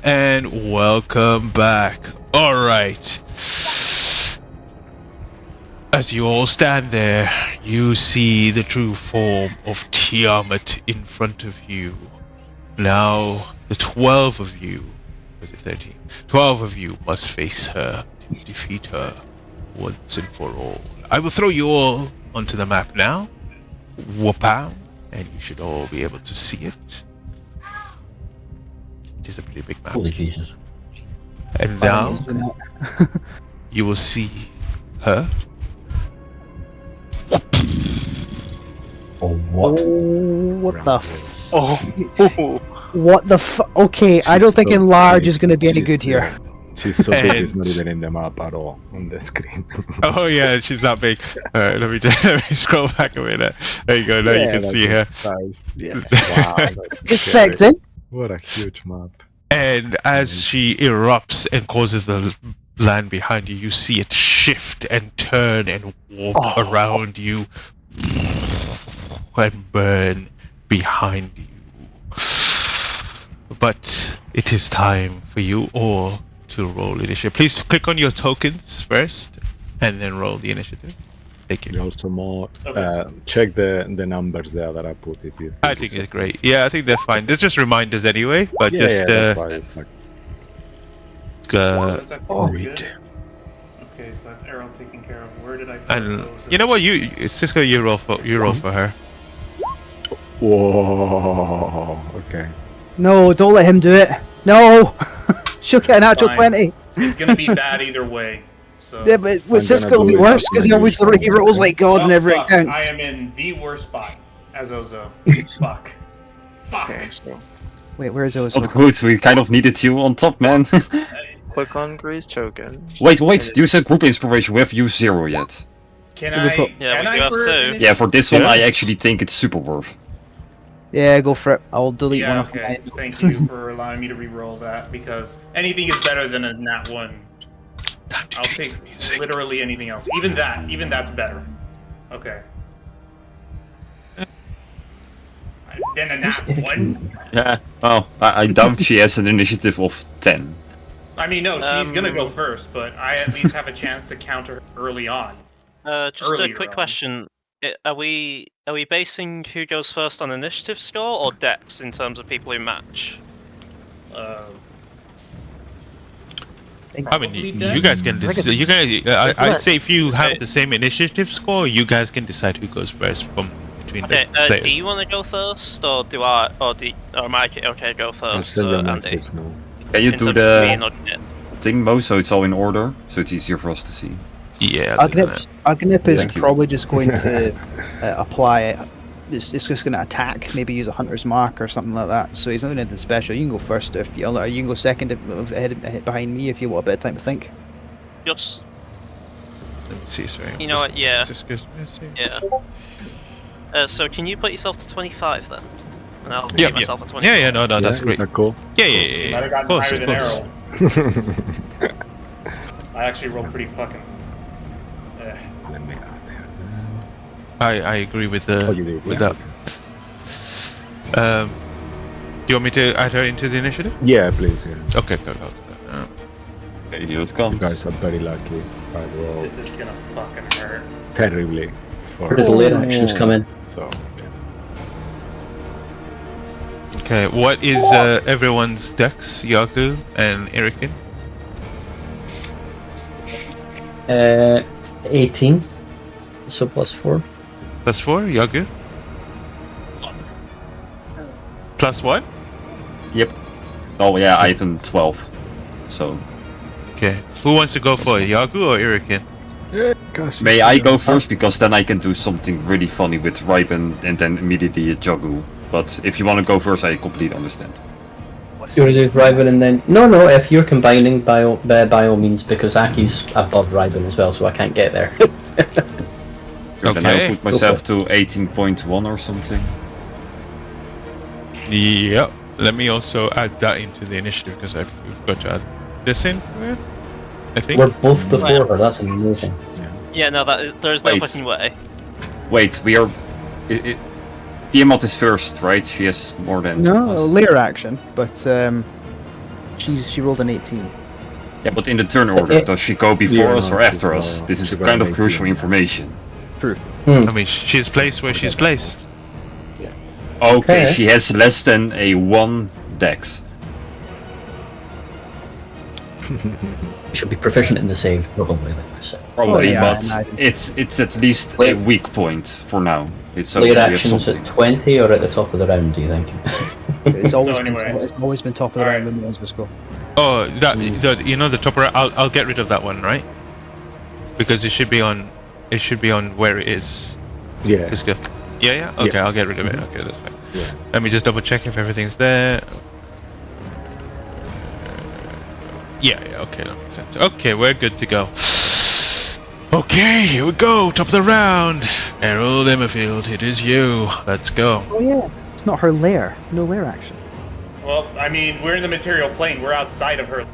and welcome back. Alright. As you all stand there, you see the true form of Tiamat in front of you. Now, the 12 of you, was it 13? 12 of you must face her to defeat her once and for all. I will throw you all onto the map now. Whoop-pow, and you should all be able to see it. It is a pretty big map. Holy Jesus. And now, you will see her. Oh, what? Oh, what the f... Oh. What the f... Okay, I She's don't think so enlarge big. is going to be any She's- good here. yeah. She's so big, it's And- not even in the map at all on the screen. Oh yeah, she's that big. Alright, let me scroll back a minute. There you go, now you Yeah, can that's see her. Nice. Yeah. Wow, that's Good scary. effects, eh? What a huge map. And as she erupts and causes the land behind you, you see it shift and turn and warp around you and burn behind you. But it is time for you all to roll initiative. Please click on your tokens first and then roll the initiative. Thank You you. also more Okay. check the numbers there that I put if you I think it's great. Yeah, I think they're fine. They're just reminders anyway, but yeah, just yeah, that's why it's like, That's actually oh, pretty it. good. Okay, so that's Errol taken care of. Where did I put and those? you know what? You Cisco, you roll for her. Whoa, okay. No, don't let him do it. No! She'll get a natural Fine. 20. It's gonna be bad either way. So. Yeah, but with gonna Cisco it'll do be it worse as because my he always usual. he rolls like God Oh, whenever it fuck. counts. I am in the worst spot as Ozo. Fuck. Fuck. Okay, so Wait, where's those? Not good, we kind of needed you on top, man. click on Gray's token. wait, use a group inspiration, we have used 0 yet. Can Yeah, I? before- Yeah, can we I do have for two. initiative? Yeah, for this one, Yeah. I actually think it's super worth. Yeah, go for it. I'll delete one Yeah, of okay. mine. Thank you for allowing me to re-roll that because anything is better than a nat 1. Time to I'll change take the music. literally anything else. Even that's better. Okay. Then a nat 1? Yeah. Oh, I doubt she has an initiative of 10. I mean, no, she's gonna go Um, first, but I at least have a chance to counter her early on. Just a Earlier quick on. question: Are we basing who goes first on initiative score or dex in terms of people who match? I mean, Probably you dead. guys can decide. You can. I'd say if you have Okay. the same initiative score, you guys can decide who goes first from between Okay, the players. do you want to go first, or do I, or am I okay go I'll first, send you a Andy? message now. Can you In do terms of me the not yet. thing, Mo, so it's all in order, so it's easier for us to see? Yeah. I'll do that. Agnip is Thank you. probably just going to apply it. It's just going to attack, maybe use a hunter's mark or something like that. So he's not doing anything special. You can go first if you or you can go second ahead behind me if you want a bit of time to think. Just, Let me see. Sorry. you know what? Yeah, Cisco's message. yeah. So can you put yourself to 25 then? And I'll Yeah, keep myself at 25. Yeah. No, that's Yeah, great. Is that cool? Yeah. She might have gotten Close, higher than close. Errol. I actually rolled pretty fucking. Let me add her. I agree with the Oh, you did, with yeah. that. Do you want me to add her into the initiative? Yeah, please. Yeah. Okay, go. Okay, here it You comes. guys are very lucky. I roll This is gonna fucking hurt. terribly for Where did the later actions come in? so. Okay, what is everyone's dex, Yaku and Erikin? 18. So +4. Plus 4, Yaku? Plus 1? Yep. Oh yeah, I have 12. So, Okay. Who wants to go for it, Yaku or Erikin? Yeah, gosh, may I go first, because then I can do something really funny with Ripen and then immediately Jogu. But if you want to go first, I completely understand. You want to do Ryben and then... No, if you're combining, by all means, because Aki's above Ryben as well, so I can't get there. Sure, then I'll Okay. put myself to 18.1 or something. Yep. Let me also add that into the initiative because I forgot to add this in. I think. We're both before her, that's amazing. Yeah, no, there's no Wait. fucking way. Wait, we are... Tiamat is first, right? She has more than No, us. later action, but She rolled an 18. Yeah, but in the turn order, does she go before Yeah, us or no, after she's us? not- This is she's kind got of an crucial 18. information. True. I mean, she's placed where she's placed. Okay, Okay. she has less than a 1 dex. You should be proficient in the save, probably. Like I said. Probably, yeah, but and it's at least a Wait. weak point for now. It's so Layer we have actions something. at 20 or at the top of the round, do you think? It's always anyway. it's always been top of the Alright. round when monsters go. Oh, you know the top. I'll get rid of that one, right? Because it should be on. It should be on where it is. Yeah. Just go. Yeah. Okay, Yeah. I'll get rid of it. Okay, that's fine. Yeah. Let me just double check if everything's there. Yeah. Okay, that makes sense. Okay, we're good to go. Okay, here we go. Top of the round. Harold Emmerfield, it is you. Let's go. Oh yeah. It's not her lair. No lair action. Well, I mean, we're in the material plane. We're outside of her,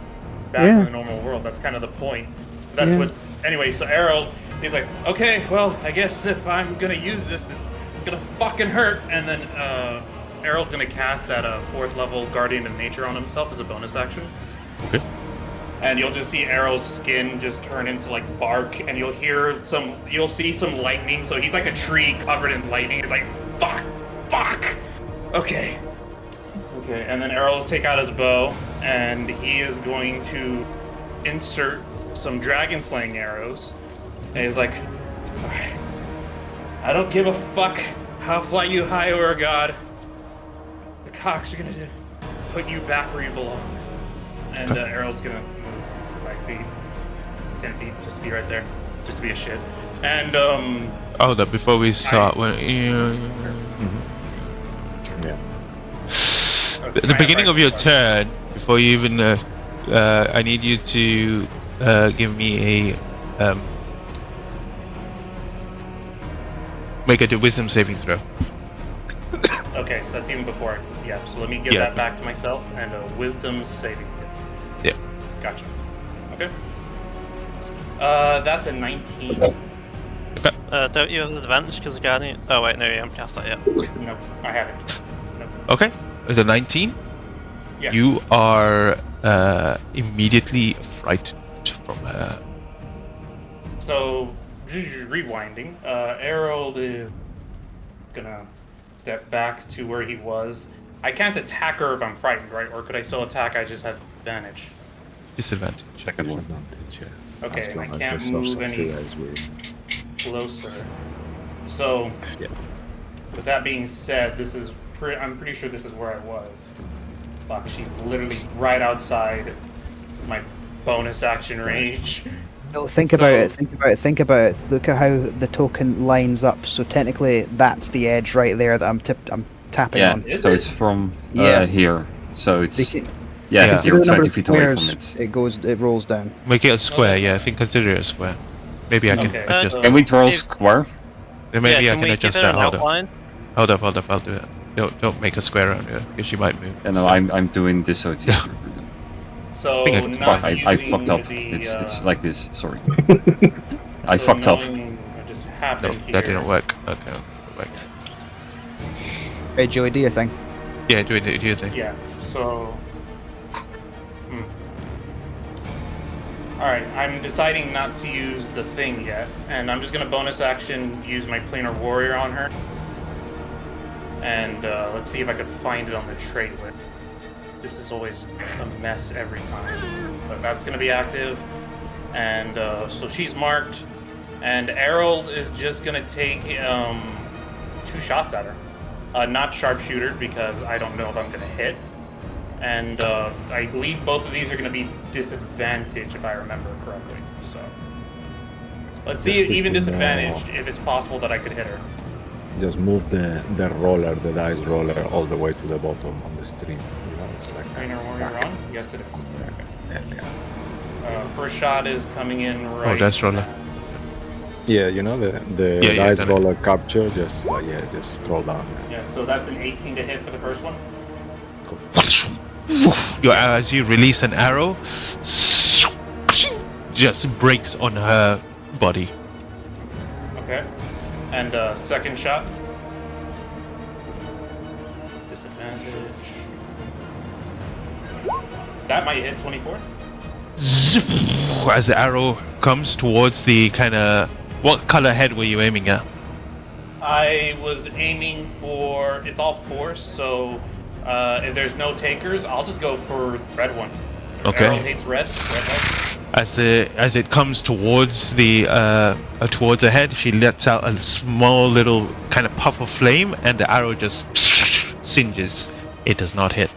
back Yeah. in the normal world. That's kind of the point. That's Yeah. what. Anyway, so Errol, he's like, okay, well, I guess if I'm gonna use this, it's gonna fucking hurt. And then Errol's gonna cast at a 4th level Guardian of Nature on himself as a bonus action. Okay. And you'll just see Errol's skin just turn into like bark, and you'll see some lightning. So he's like a tree covered in lightning. He's like, fuck. Okay. And then Errol's take out his bow, and he is going to insert some dragon slaying arrows. And he's like, alright, I don't give a fuck how fly you high or a god. The cocks are gonna put you back where you belong. And Errol's gonna move 5 feet, 10 feet, just to be right there, just to be a shit. And Oh, that before we start, when Yeah. the beginning of your turn, before you even, I need you to give me a make a wisdom saving throw. Okay, so that's even before. Yeah, so let me give Yeah. that back to myself and a wisdom saving throw. Yeah. Gotcha. Okay. That's a 19. Don't you have advantage because of Guardian? Oh wait, no, you haven't cast that yet. No, I haven't. No. Okay, it's a 19. Yeah. You are immediately frightened from her. So, rewinding, Errol is gonna step back to where he was. I can't attack her if I'm frightened, right? Or could I still attack? I just have advantage. Disadvantage. Second one. Disadvantage, yeah. Okay, As and I long as can't the move source of any fear is with- closer. So, Yeah. with that being said, this is I'm pretty sure this is where I was. Fuck, she's literally right outside my bonus action range. No, think about it. Think about it. Look at how the token lines up. So technically, that's the edge right there that I'm tapping Yeah, on. Is so it? it's from Yeah. here. So it's They can- yeah, Consider you're the number 20 of feet away from squares it. it rolls down. Make it a square, yeah. I think consider it a square. Maybe I can Okay. adjust. Can we draw a If- square? Maybe yeah, I can can we adjust give her that. an Hold up. outline? Hold up. I'll do it. Don't make a square around her because she might move. No, I'm doing this so it's easier. So, think I- not Fuck, I using fucked up. the, It's like this. Sorry. I so fucked up. knowing what just No, happened here. that didn't work. Okay, I'll go back. Hey, Joey, do your thing. Yeah, do your thing. Yeah, so... Alright, I'm deciding not to use the thing yet, and I'm just gonna bonus action use my Planar Warrior on her. And let's see if I could find it on the trait list. This is always a mess every time. But that's gonna be active. And so she's marked. And Errol is just gonna take 2 shots at her. Not sharpshooter, because I don't know if I'm gonna hit. And I believe both of these are going to be disadvantage, if I remember correctly. So let's see, Just even put disadvantage, if it's possible that I could hit her. Just move the roller, the dice roller, all the way to the bottom on the stream. You know, it's like Trainer stuck. Warrior on? Yes, it is. Yeah. First shot is coming in right. Oh, that's roller. Yeah, you know the Yeah, dice done it. roller capture. Just just scroll down. Yeah, so that's an 18 to hit for the first one. As you release an arrow, just breaks on her body. Okay. And second shot. Disadvantage. That might hit 24. Zip, as the arrow comes towards the kind of... What color head were you aiming at? I was aiming for... It's all force, so if there's no takers, I'll just go for red one. Okay. Arrow hates red light. As it comes towards the head, she lets out a small little kind of puff of flame, and the arrow just singes. It does not hit.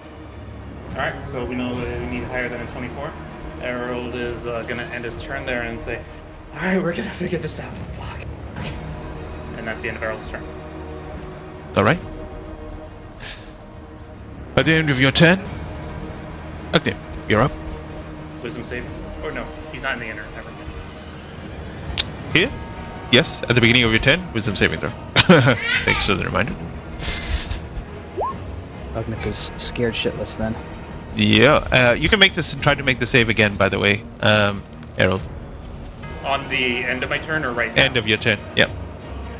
Alright, so we know that we need higher than a 24. Harold is gonna end his turn there and say, alright, we're gonna figure this out. Fuck. And that's the end of Harold's turn. All right. At the end of your turn, Agni, you're up. Wisdom save. Or no, he's not in the inner. Never mind. Here? Yes, at the beginning of your turn, wisdom saving throw. Thanks for the reminder. Agnika's scared shitless then. Yeah, you can make this and try to make the save again, by the way, Harold. On the end of my turn or right now? End of your turn, yep.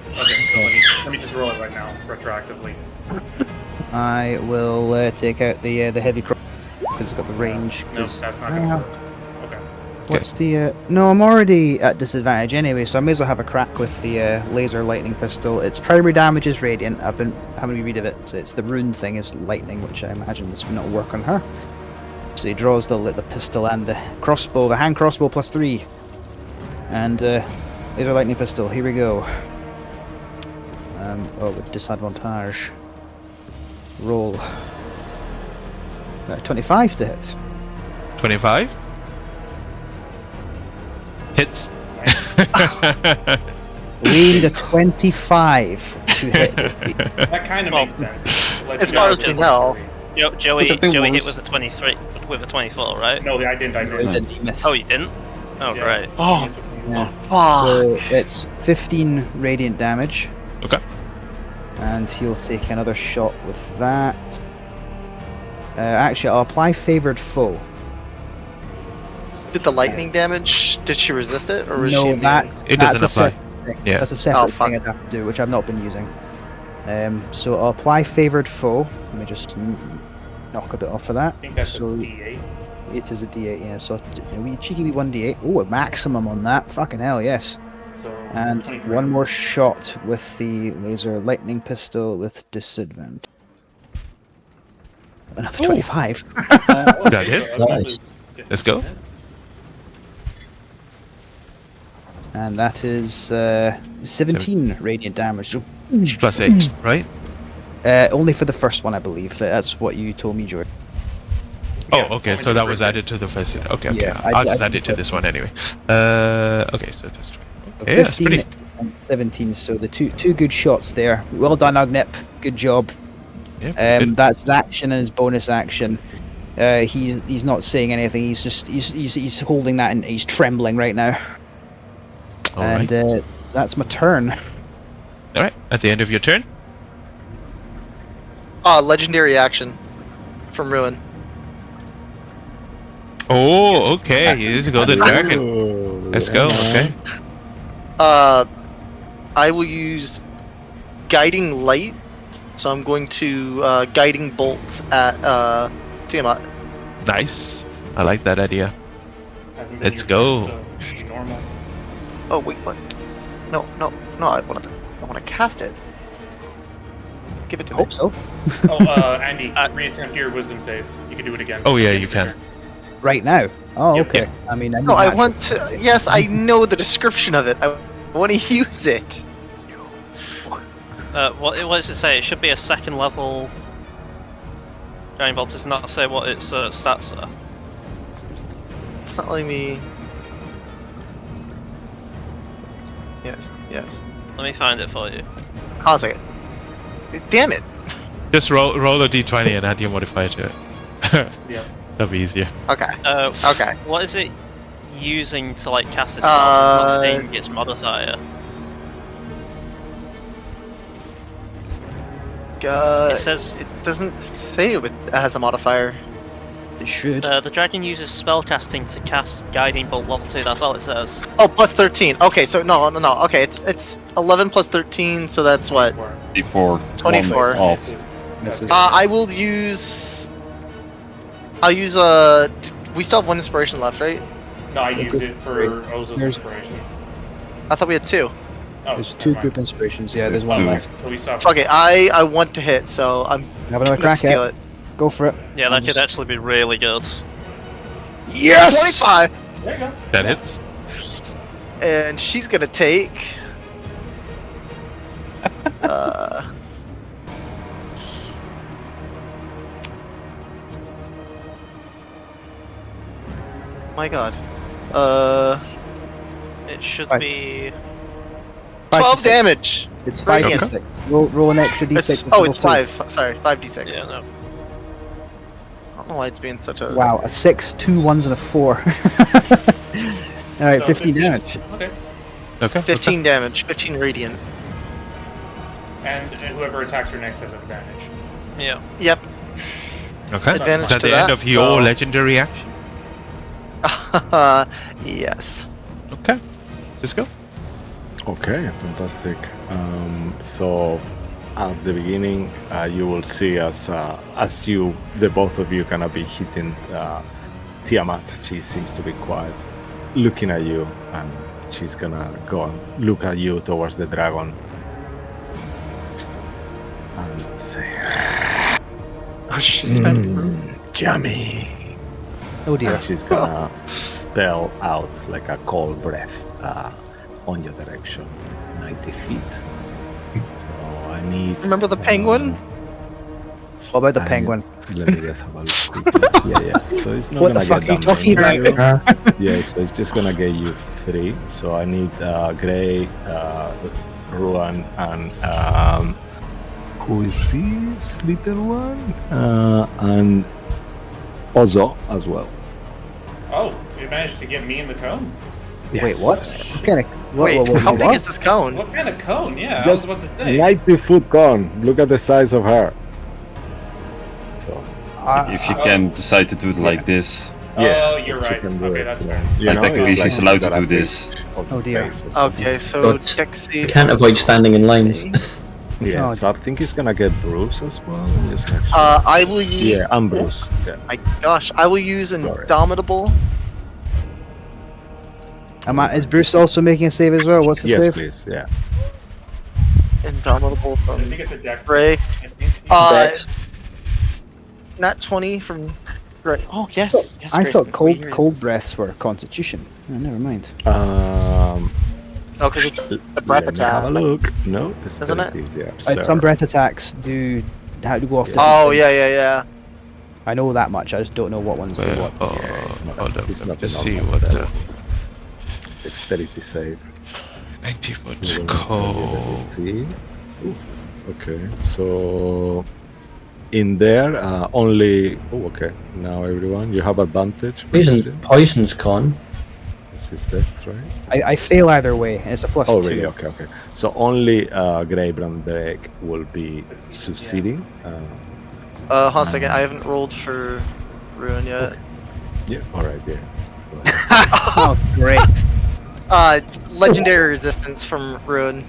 Okay, so let me just roll it right now, retroactively. I will take out the heavy cross because it's got the range. No, that's not gonna work. Okay. What's the? No, I'm already at disadvantage anyway, so I may as well have a crack with the laser lightning pistol. Its primary damage is radiant. I've been having a read of it. It's the rune thing is lightning, which I imagine this will not work on her. So he draws the pistol and the crossbow, the hand crossbow +3, and laser lightning pistol. Here we go. With disadvantage. Roll. 25 to hit. 25. Hits. We need a 25 to hit. That kind of makes sense. As far as we know. Joey But the thing hit was- with a 23, with a 24, right? No, I didn't. I missed. He missed. Oh, you didn't? Oh, Yeah. great. Oh, Yeah. fuck. So it's 15 radiant damage, Okay. and he'll take another shot with that. Actually, I'll apply favored foe. Did the lightning damage? Did she resist it, or was she? No, immune? that It that's doesn't a apply. separate thing. Yeah. That's a separate Oh, fuck. thing I'd have to do, which I've not been using. So I'll apply favored foe. Let me just knock a bit off of that. I think that's So a D8. it is a D8, yeah. So we cheeky wee 1D8. Oh, a maximum on that. Fucking hell, yes. So And 23. one more shot with the laser lightning pistol with disadvantage. Another 25. That hit? So Nice. Let's go. And that is 17 radiant damage. So, +8, right? only for the first one, I believe. That's what you told me, George. Oh, Yeah, okay, only so the that first was hit. added to the first hit. Okay, okay. Yeah, I'll just I add it to just- this one anyway. Okay, so that's... So Yeah, it's 15 pretty... and 17, so the two good shots there. Well done, Agnip. Good job. Yeah, good. That's his action and his bonus action. He's not saying anything. He's just he's holding that and he's trembling right now. All And right. that's my turn. All right, at the end of your turn. Legendary action from Ruin. Oh, okay. Let's go the dragon. Ooh, Let's go. Okay. I will use guiding light, so I'm going to guiding bolt at Tiamat. Nice. I like that idea. Hasn't been Let's your go. turn, so it'll be normal. Oh wait, what? No. I want to cast it. Give it to me. Hope so. Oh, Andy, reattempt your wisdom save. You can do it again. Oh, yeah, you can. Right now. Oh, Yep. okay. I mean, No, I want to. Yes, I know the description of it. I want to use it. What does it say? It should be a second level. Giant Bolt does not say what its stats are. It's not letting me. Yes. Let me find it for you. Hold on a second. Damn it. Just roll a d20 and add your modifier to it. Yeah. That'll be easier. Okay. Okay. What is it using to like cast its spell? It's not saying its modifier. It says it doesn't say it has a modifier. It should. the dragon uses spellcasting to cast Guiding Bolt level 2. That's all it says. Oh, plus 13. Okay, so no. Okay, it's 11 plus 13, so that's what? Before 24. Off. Misses. I will use I'll use we still have one inspiration left, right? No, I used it for Ozo's There's- inspiration. I thought we had 2. Oh, There's never 2 mind. group inspirations. Yeah, there's one Two. left. So we stopped. Fuck it, I want to hit, so I'm Have another gonna crack steal at it. Go for it. Yeah, that could actually be really good. Yes! 25, There you go. That hits. and she's gonna take. My God. It should Fine. be. 12 5d6. damage. It's 5d6. Roll an extra d6. It's, with oh, level it's 2. 5. Sorry, 5d6. Yeah, no. I don't know why it's being such a. Wow, a 6, 2 1s, and a 4. Alright, So 15 damage. Okay. Okay. 15 damage, 15 radiant. And whoever attacks her next has advantage. Yeah. Yep. Okay. Advantage Is that to the that, end of your so- legendary action? Yes. Okay. Let's go. Okay, fantastic. So at the beginning, you will see as the both of you gonna be hitting Tiamat. She seems to be quiet, looking at you, and she's gonna go and look at you towards the dragon and say, Oh, she's bad. "Yummy." Oh dear. And she's gonna spell out like a cold breath on your direction, 90 feet. So I need. Remember the penguin? What about the I penguin? need- Let me just have a look quickly. Yeah. So it's not What the gonna fuck get are you that talking many. about? Yeah, so it's just gonna get you 3. So I need Gray, Ruan, and who is this little one? And Ozo as well. Oh, you managed to get me in the cone? Wait, what? What kind of. Wait, how big what? is this cone? What kind of cone? Yeah, I was Just about to say. 90-foot cone. Look at the size of her. So If you can decide to do it like this, Oh, you're she right. can do Okay, it, that's yeah. fair. You like know, technically it's she's like allowed to got a do big this. of Oh, dear. face as well. Okay, so But check see. You can't avoid standing in lines. Yeah, Oh, so I think he's gonna get Bruce as well. Just make sure. I will use. Yeah, and Bruce. Yeah. My gosh, I will use Indomitable. Is Bruce also making a save as well? What's the Yes, save? please. Yeah. Indomitable I from think it's a dex. Ray. I think. Dex. Nat 20 from Gray. Oh yes, yes. I Grayson, thought we hear you. cold breaths were Constitution. Oh, never mind. Oh, because it's a breath Let me have a attack. look. No, this Isn't it? Yeah, Some sir. breath attacks do how to go off. Oh different yeah, saves. yeah. I know that much. I just don't know what ones do what. Hold up. It's Let me not just a see normal what spell. Dexterity save. 90 foot Let me cold. see. Ooh, okay, so in there only. Oh, okay. Now everyone, you have advantage. Poison's con. This is Dex, right? I fail either way. It's a +2. Oh, really? Okay, okay. So only Greybrand Drake will be succeeding. Hold on a second. I haven't rolled for Ruin yet. Okay. Yeah. All right. Yeah. Oh, great. Legendary resistance from Ruin.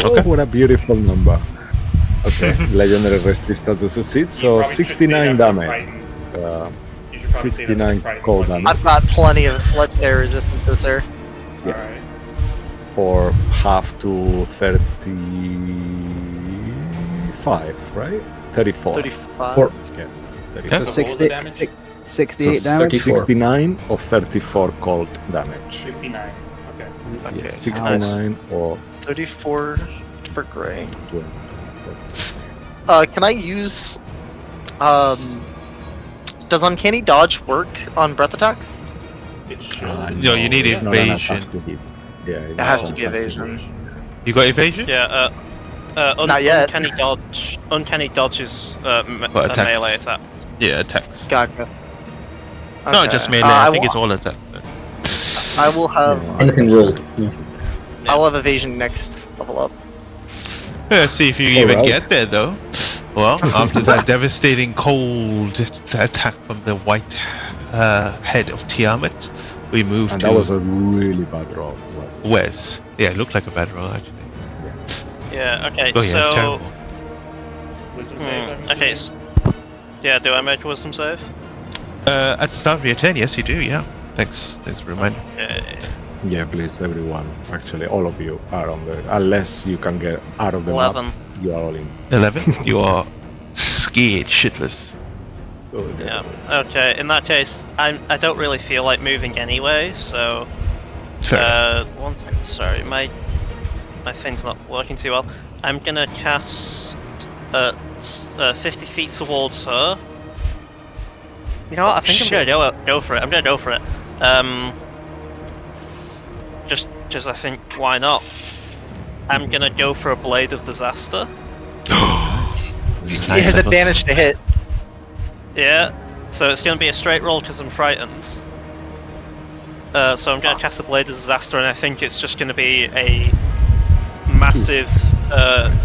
Oh, what a beautiful number. Okay, legendary resistance to succeed. So You probably should 69 save after damage. fighting. Uh, You should probably save after 69 fighting cold one. damage. I've got plenty of legendary resistances, sir. Yeah. Alright. Or half to 35, right? 34. 35. Or- Yeah, Yeah. 34. So 60, damage? 68 So damage. 69 or 34 cold damage. 69. Okay. Okay. Yeah, 69 or 34 for Gray. 20. Can I use does uncanny dodge work on breath attacks? It should. No, you need it's not an evasion. attack to hit. Yeah, It has to be it's not an evasion. attack You got evasion? Yeah, Not yet. Uncanny dodge. Uncanny dodge is a attacks. melee attack. Yeah, attacks. Gotcha. No, Okay. just melee. I I think will- it's all attack. I will have Yeah. Anything rolled. Yeah. I'll have evasion next level up. Yeah, see if you All even right. get there, though. Well, after that devastating cold attack from the white head of Tiamat, we moved And to that was a really bad roll. Well, Wes. Yeah, it looked like a bad roll, actually. Yeah. Okay. Oh, yeah, it's so. terrible. Wisdom save. I'm Okay. assuming? Yeah. Do I make a wisdom save? At the start of your turn, yes, you do. Yeah. Thanks for reminding. Yeah, please, everyone. Actually, all of you are on the. Unless you can get out of the 11. map, you are all in. 11. You are scared shitless. Yeah. Okay. In that case, I don't really feel like moving anyway. So. Fair. One second. Sorry, my thing's not working too well. I'm gonna cast 50 feet towards her. You know what? I think I'm gonna go for it. I'm gonna go for it. Just I think why not? I'm gonna go for a Blade of Disaster. He has advantage to hit. Yeah. So it's gonna be a straight roll because I'm frightened. So I'm gonna cast a Blade of Disaster, and I think it's just gonna be a massive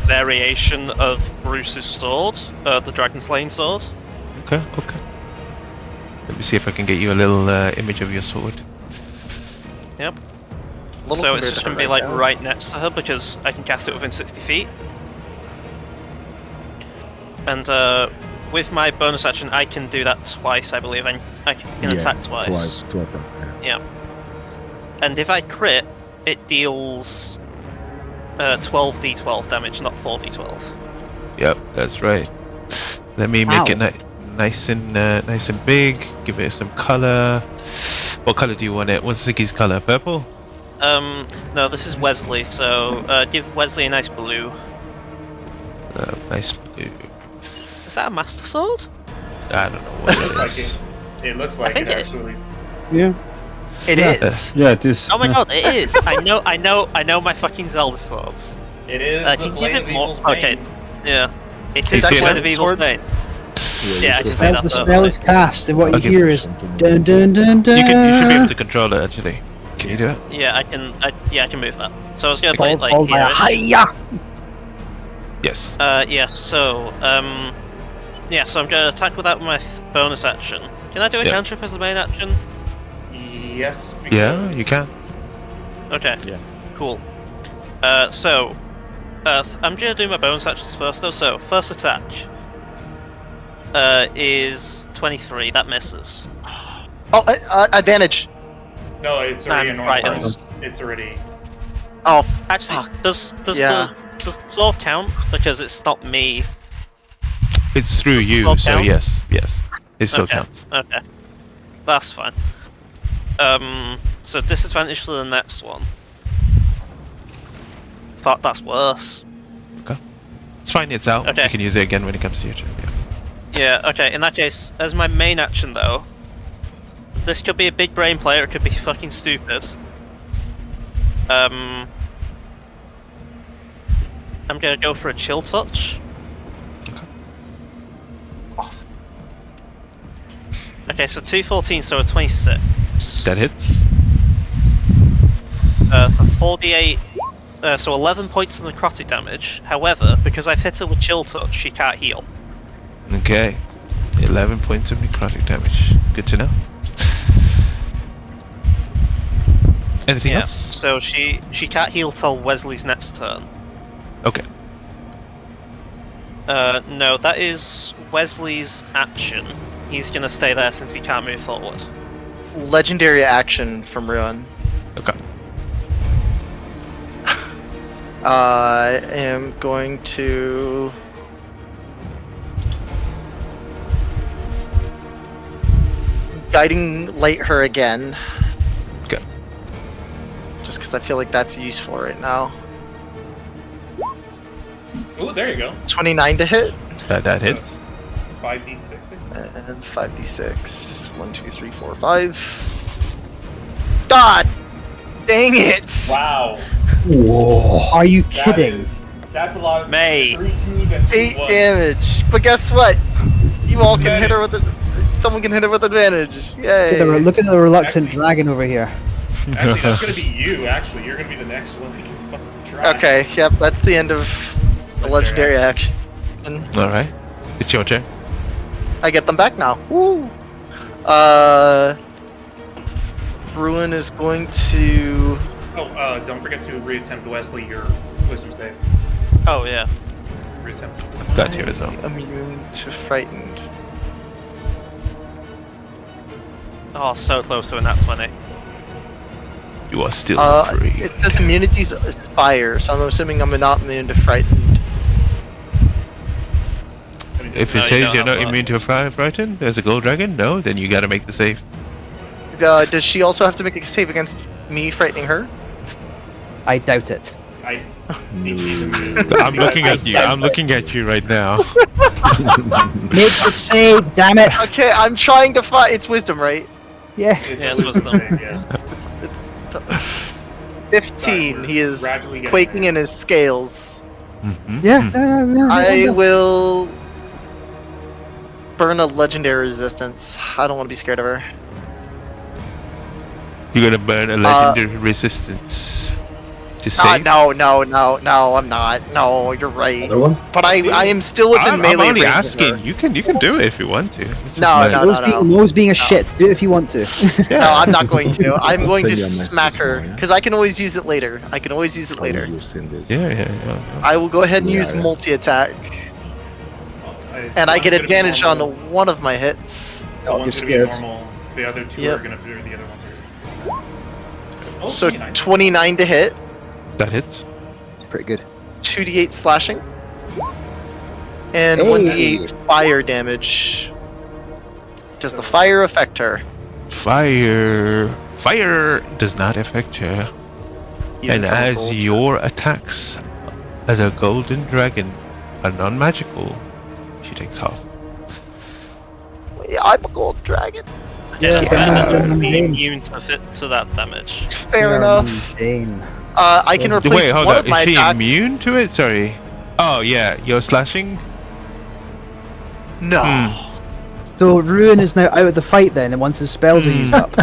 variation of Bruce's sword, the Dragon Slaying sword. Okay. Let me see if I can get you a little image of your sword. Yep. Little So it's compared just to gonna her be like now. right next to her because I can cast it within 60 feet. And with my bonus action, I can do that twice, I believe. I can attack twice. Twice to attack. Yeah. And if I crit, it deals 12d12 damage, not 4d12. Yep, that's right. Let me make it nice and big. Give it some color. What color do you want it? What's Ziggy's color? Purple? No, this is Wesley, so give Wesley a nice blue. Nice blue. Is that a Master Sword? I don't know what it Like is. it looks I like think it it- actually. Yeah. It is. Yeah, it is. Oh my god, it is! I know my fucking Zelda swords. It is. Can the you give Blade it of more? Evil's Okay, Bane. yeah. It You is see the it Blade now? of Evil's Sword? Bane. Yeah, I can say Spell, that. the though. spell is cast, and what Okay. you hear is dun dun dun dun. You should be able to control it actually. Can you do it? Yeah, I can. I can move that. So I was gonna Okay. play it like Followed by a here. hiya. Yes. Yeah. So yeah. So I'm gonna attack with that with my bonus action. Can I do a Yeah. cantrip as the main action? Yes. Yeah, you can. Okay. Yeah. Cool. So I'm gonna do my bonus actions first though. So first attack is 23. That misses. Oh, advantage. No, it's already a I'm normal. frightened. roll. It's already. Oh, Actually, fuck. does Yeah. the sword count because it's not me? It's through Does the you, sword so count? yes. It still Okay. counts. Okay, that's fine. So disadvantage for the next one. Fuck, that's worse. It's fine, it's out. Okay. You can use it again when it comes to your turn. Yeah. Yeah, okay, in that case, as my main action though, this could be a big brain play or it could be fucking stupid. I'm gonna go for a chill touch. Okay, so 214, so a 26. That hits. For 48, so 11 points of necrotic damage. However, because I've hit her with chill touch, she can't heal. Okay. 11 points of necrotic damage. Good to know. Anything Yeah, else? so she can't heal till Wesley's next turn. Okay. No, that is Wesley's action. He's gonna stay there since he can't move forward. Legendary action from Ruin. Okay. I am going to. Guiding Light her again. Okay. Just because I feel like that's useful right now. Oh, there you go. 29 to hit. That hits. 5d6. And 5d6. 1, 2, 3, 4, 5. God! Dang it! Wow. Whoa. Are you That kidding? is- That's a lot of. May. 3 2s and 2 8 1s. damage. But guess what? You all can hit Medic. her with it. Someone can hit her with advantage. Look at Yay! look at the reluctant Actually- dragon over here. Actually, that's gonna be you. Actually, you're gonna be the next one we can fucking try. Okay, yep, that's the end of the legendary action. Alright. It's your turn. I get them back now. Woo! Ruin is going to. Oh, don't forget to reattempt Wesley your wisdom save. Oh yeah. Reattempt. That here as well. Immune to frightened. Oh, so close to a nat 20. You are still free. It says immunities is fire, so I'm assuming I'm not immune to frightened. If it No, you says don't you're have not that. immune to a frighten, there's a gold dragon. No, then you gotta make the save. Does she also have to make a save against me frightening her? I doubt it. I I'm looking at you. I'm looking at you right now. Make the save, damn it! Okay, I'm trying to find. It's wisdom, right? Yeah. Yeah, it's wisdom. It's 15. He is Gradually getting quaking there. in his scales. Yeah. I will burn a legendary resistance. I don't want to be scared of her. You're gonna burn a legendary resistance to save. No, I'm not. No, you're right. Another one? But I am still within I'm melee only range of asking. her. You can do it if you want to. It's just No, like- no. Mo's being a shit. Do it if you want to. No, I'm not going to. I'm I'll going send to you a message smack her now, yeah? because I can always use it later. Later. Using this. Yeah. I will go ahead and Yeah, use yeah. multi-attack, and I get advantage on one of my hits. Oh, One's if gonna you're be scared. normal. The other two Yep. are gonna be the other ones. Oh, So 29. 29 to hit, That hits. It's pretty good. 2d8 slashing, and Hey. 1d8 fire damage. Does the fire affect her? Fire does not affect her. Even And from a as gold? your attacks as a golden dragon are non-magical, she takes half. Yeah, I'm a gold dragon. Yeah, Be immune to that damage. Fair enough. I can replace Wait, hold one on. of my Is she attacks. immune to it? Sorry. Oh yeah, you're slashing. No. So Ruin is now out of the fight then, and once his spells are used up.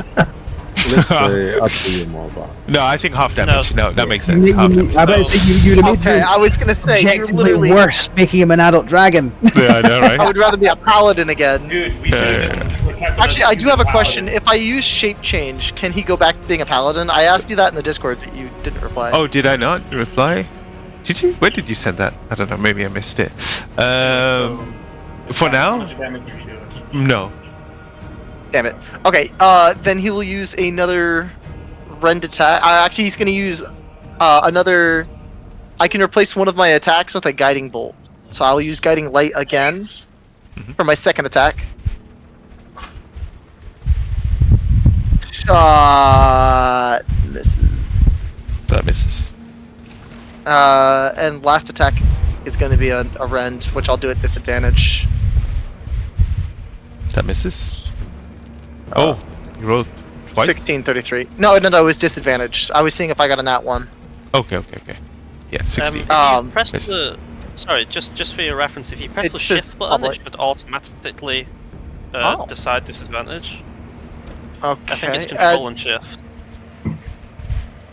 Let's say up to you, Moba. No, I think half damage. No, that makes sense. You, Half you, damage. I better say you'd have made Okay, Ruin I was gonna say you're objectively literally. worse, making him an adult dragon. Yeah, I know, I right? would rather be a paladin again. Dude, we should have just kept Actually, I do have a paladin. question. If I use shape change, can he go back to being a paladin? I asked you that in the Discord, but you didn't reply. Oh, did I not reply? Did you? Where did you send that? I don't know. Maybe I missed it. For How now, much damage are you doing? no. Damn it. Okay, then he will use another rend attack. Actually, he's gonna use another. I can replace one of my attacks with a guiding bolt. So I'll use guiding light again for my second attack. Misses. That misses. And last attack is going to be a rend, which I'll do at disadvantage. That misses. Oh, you rolled twice. 1633. No, it was disadvantage. I was seeing if I got a nat one. Okay. Yeah, 16. If you press wait. the... Sorry, just for your reference, if you press It the says shift button, public. it should automatically Oh. decide disadvantage. Okay. I think it's control and shift.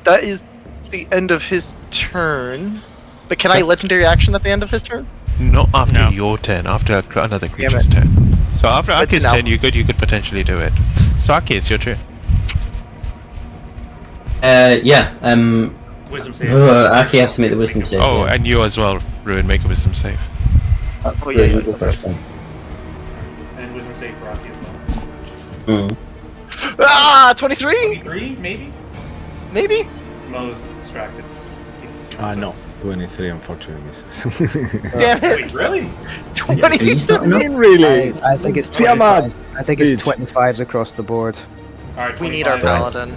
That is the end of his turn. But can I legendary action at the end of his turn? Not after No. your turn. After another Damn creature's it. turn. So after But Aki's now- turn, you could potentially do it. So Aki, it's your turn. Yeah. Wisdom save. Aki has to make the wisdom save. Oh, yeah. and you as well, Ruin. Make a wisdom save. Oh, Yeah, yeah. you go first then. And wisdom save for Rocky as well. Mm. Ah, 23? 23, maybe? Maybe? Mo's distracted. No. 23 unfortunately misses. Damn it. Wait, really? 23? Really? I think it's Tiamat! 25. I think it's Bitch. 25s across the board. Alright, We need our 25. paladin.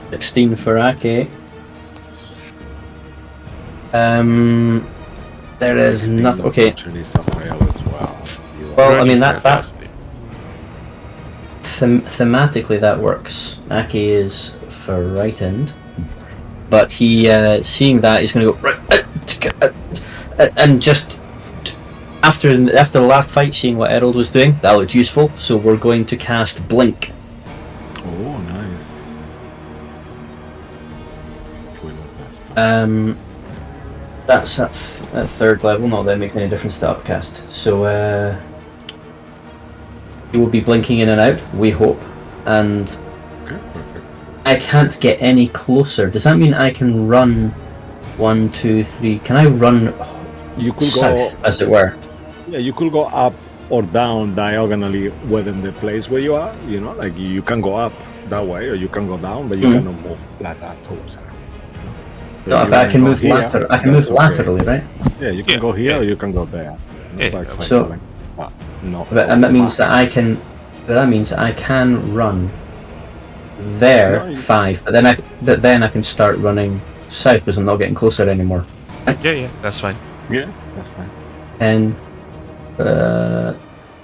16 for Aki. There is nothing. Okay. Unfortunately, it's a fail as well. You Well, are- I mean, Ruin's that- turn, Thematically, that works. Aki is frightened, but he, seeing that, he's going to go right, and just after the last fight, seeing what Errol was doing, that looked useful. So we're going to cast Blink. Oh, nice. Will of Aspen. That's at third level. Not that it makes any difference to upcast. So he will be blinking in and out. We hope, and Okay, perfect. I can't get any closer. Does that mean I can run 1, 2, 3? Can I run You could south, go. as it were? Yeah, you could go up or down diagonally within the place where you are. You know, like you can go up that way, or you can go down, but you cannot move like that towards her. No, you but I can move go here, lateral. I can move that's okay. laterally, right? Yeah, you can Yeah, go here yeah. or you can go there. Yeah, Like so- cycling. No. And that means that I can. But that means I can run there No, you- 5, but then I can start running south because I'm not getting closer anymore. Yeah, that's fine. Yeah, that's fine. And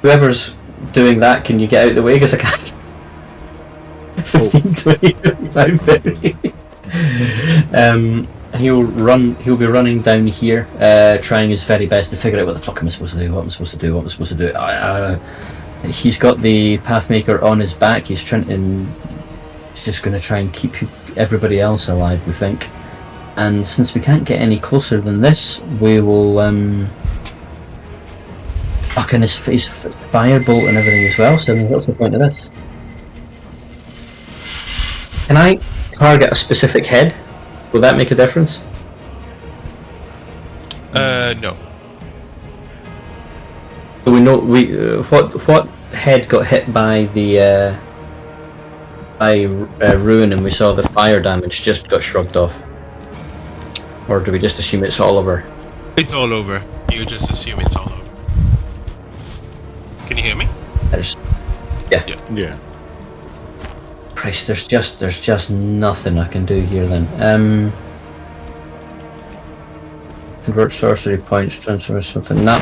whoever's doing that, can you get out of the way? Because I can't. 15, 20, 25, 30. He'll be running down here, trying his very best to figure out what the fuck am I supposed to do, what I'm supposed to do, what I'm supposed to do. He's got the Pathmaker on his back, he's just going to try and keep everybody else alive, we think. And since we can't get any closer than this, we will fucking his firebolt and everything as well, so what's the point of this? Can I target a specific head? Will that make a difference? No. So we know what head got hit by the ruin, and we saw the fire damage just got shrugged off, or do we just assume it's all over? It's all over. You just assume it's all over. Can you hear me? Yeah. Christ, there's just nothing I can do here then. Convert sorcery points, transfer something. Nah.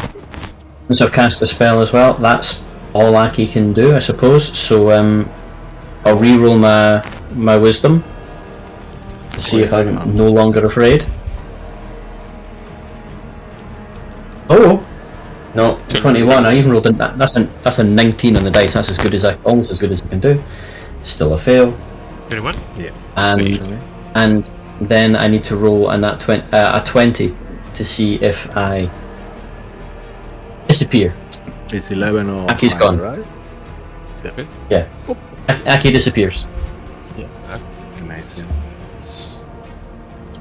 Since I've cast a spell as well, that's all Aki can do, I suppose. So I'll reroll my wisdom to see if I'm no longer afraid. Oh no, 21. I even rolled that's a 19 on the dice. That's almost as good as I can do. Still a fail. 21? Yeah. And then I need to roll a 20 to see if I disappear. It's 11 or Aki's higher, gone. right? Yeah. Aki disappears. Amazing.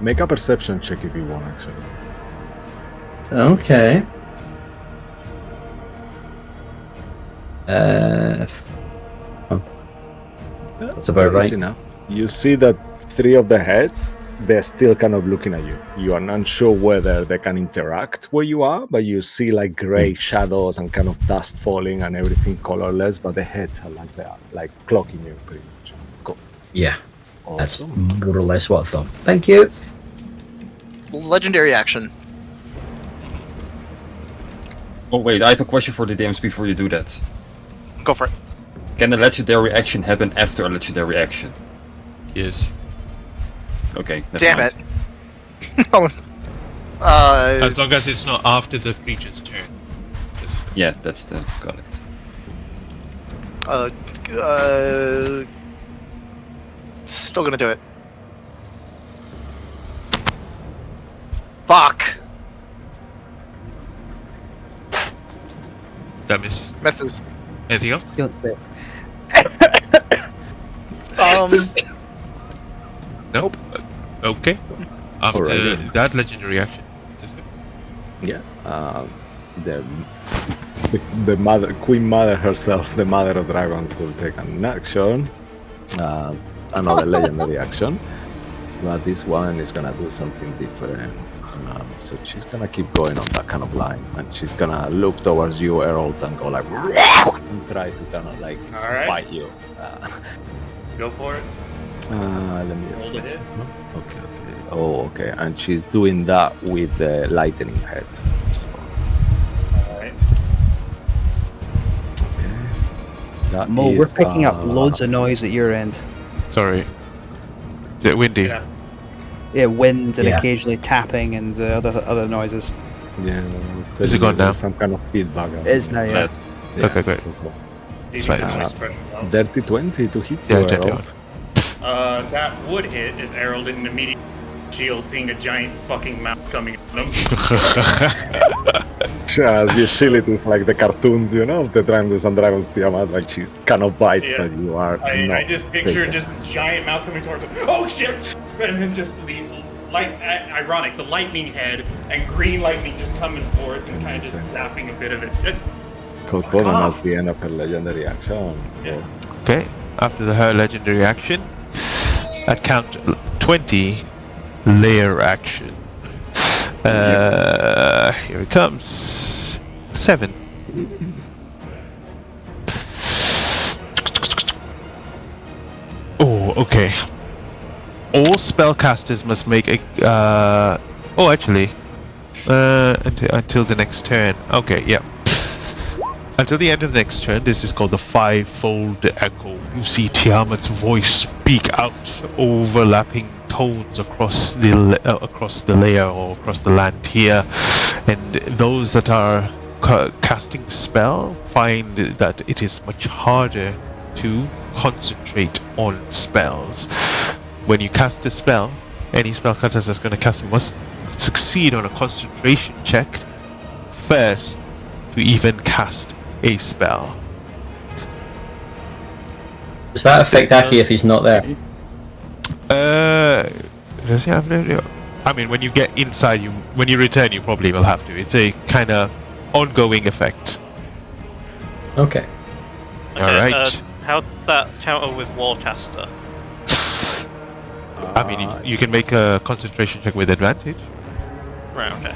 Make a perception check if you want, actually. Okay. That's about right. Easy now. You see that 3 of the heads, they're still kind of looking at you. You are not sure whether they can interact where you are, but you see like gray shadows and kind of dust falling and everything colorless, but the heads are like they are like clocking you pretty much. Cool. Yeah. That's Awesome. more or less what I thought. Thank you. Legendary action. Oh wait, I have a question for the DMs before you do that. Go for it. Can a legendary action happen after a legendary action? Yes. Okay. never Damn mind. it. As long as it's not after the creature's turn. Just, Yeah, that's the got it. Still gonna do it. Fuck. that misses. Misses. Anything else? Don't say. Nope. Okay. After Alrighty. that legendary action. Just Yeah. The mother, Queen Mother herself, the Mother of Dragons, will take an action. Another legendary action. But this one is gonna do something different. So she's gonna keep going on that kind of line, and she's gonna look towards you, Errol, and go like, and try to kind of like Alright. fight you. Go for it. Let me just Roll the hit. Okay. Oh, okay. And she's doing that with the lightning head. Alright. That Mo, we're is, picking up loads of noise at your end. Sorry. Is it windy? Yeah. Yeah, wind and Yeah. occasionally tapping and other noises. Yeah. Is it gone now? Some kind of feedback. It is now, yeah. Yeah, Okay, great. cool. It's fine, Maybe it's that's fine. expression. Dirty 20 to hit Yeah, you, dirty Errol. one. That would hit if Errol didn't immediately shield, seeing a giant fucking mouth coming at him. As you shield it is like the cartoons, you know, of the Dungeons and Dragons Tiamat, like she kind of bites, Yeah. but you are I not. just picture taken. just a giant mouth coming towards him. Oh shit! And then just the ironic, the lightning head and green lightning just coming forth and kind of just zapping a bit of it. difficult button at the end of her legendary action. Yeah. Okay, after her legendary action, at count 20, layer action. Here it comes. 7. Oh, okay. All spellcasters must make a. Until the next turn. Okay, yeah. Until the end of the next turn, this is called the fivefold echo. You see Tiamat's voice speak out, overlapping tones across the layer or across the land here, and those that are casting the spell find that it is much harder to concentrate on spells. When you cast a spell, any spellcaster that's going to cast it must succeed on a concentration check first to even cast a spell. Does that affect Aki if he's not there? Does he have no? I mean, when you get inside, when you return, you probably will have to. It's a kind of ongoing effect. Okay. Alright. How'd that counter with Warcaster? I mean, you can make a concentration check with advantage. Right, okay.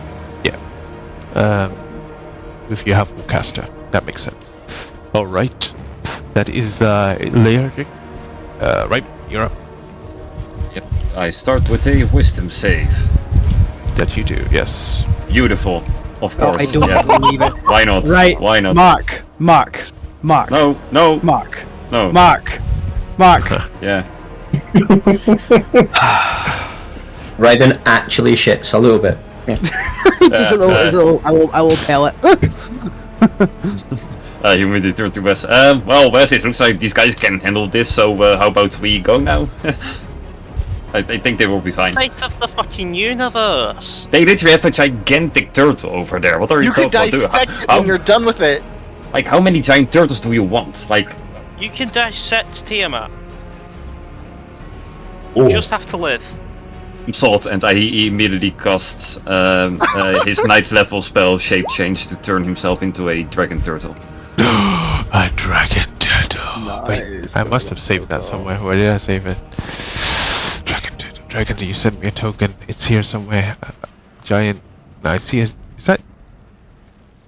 If you have Warcaster, that makes sense. Alright. That is the layer. Right, you're up. Yep. I start with a wisdom save. That you do, yes. Beautiful. Of Oh, course. I don't yeah. believe it. Why not? Right. Why not? Mark. No. Mark. No. Mark. Yeah. Raiden actually shits a little bit. Just a little. I will tell it. Humidity turn to Wes. Well, Wes, it looks like these guys can handle this, so how about we go now? I think they will be fine. Fate of the fucking universe! They literally have a gigantic turtle over there. What are you You could talking about? dissect it when you're done with it. Like, how many giant turtles do you want? Like, You can dissect Tiamat. oh. You just have to live. Salt, and he immediately casts his ninth level spell Shape Change to turn himself into a dragon turtle. A dragon turtle. Wait, Nice, I must have dragon saved that turtle. somewhere. Where did I save it? Dragon turtle. Dragon, you sent me a token. It's here somewhere. Giant. No, I see it. Is that?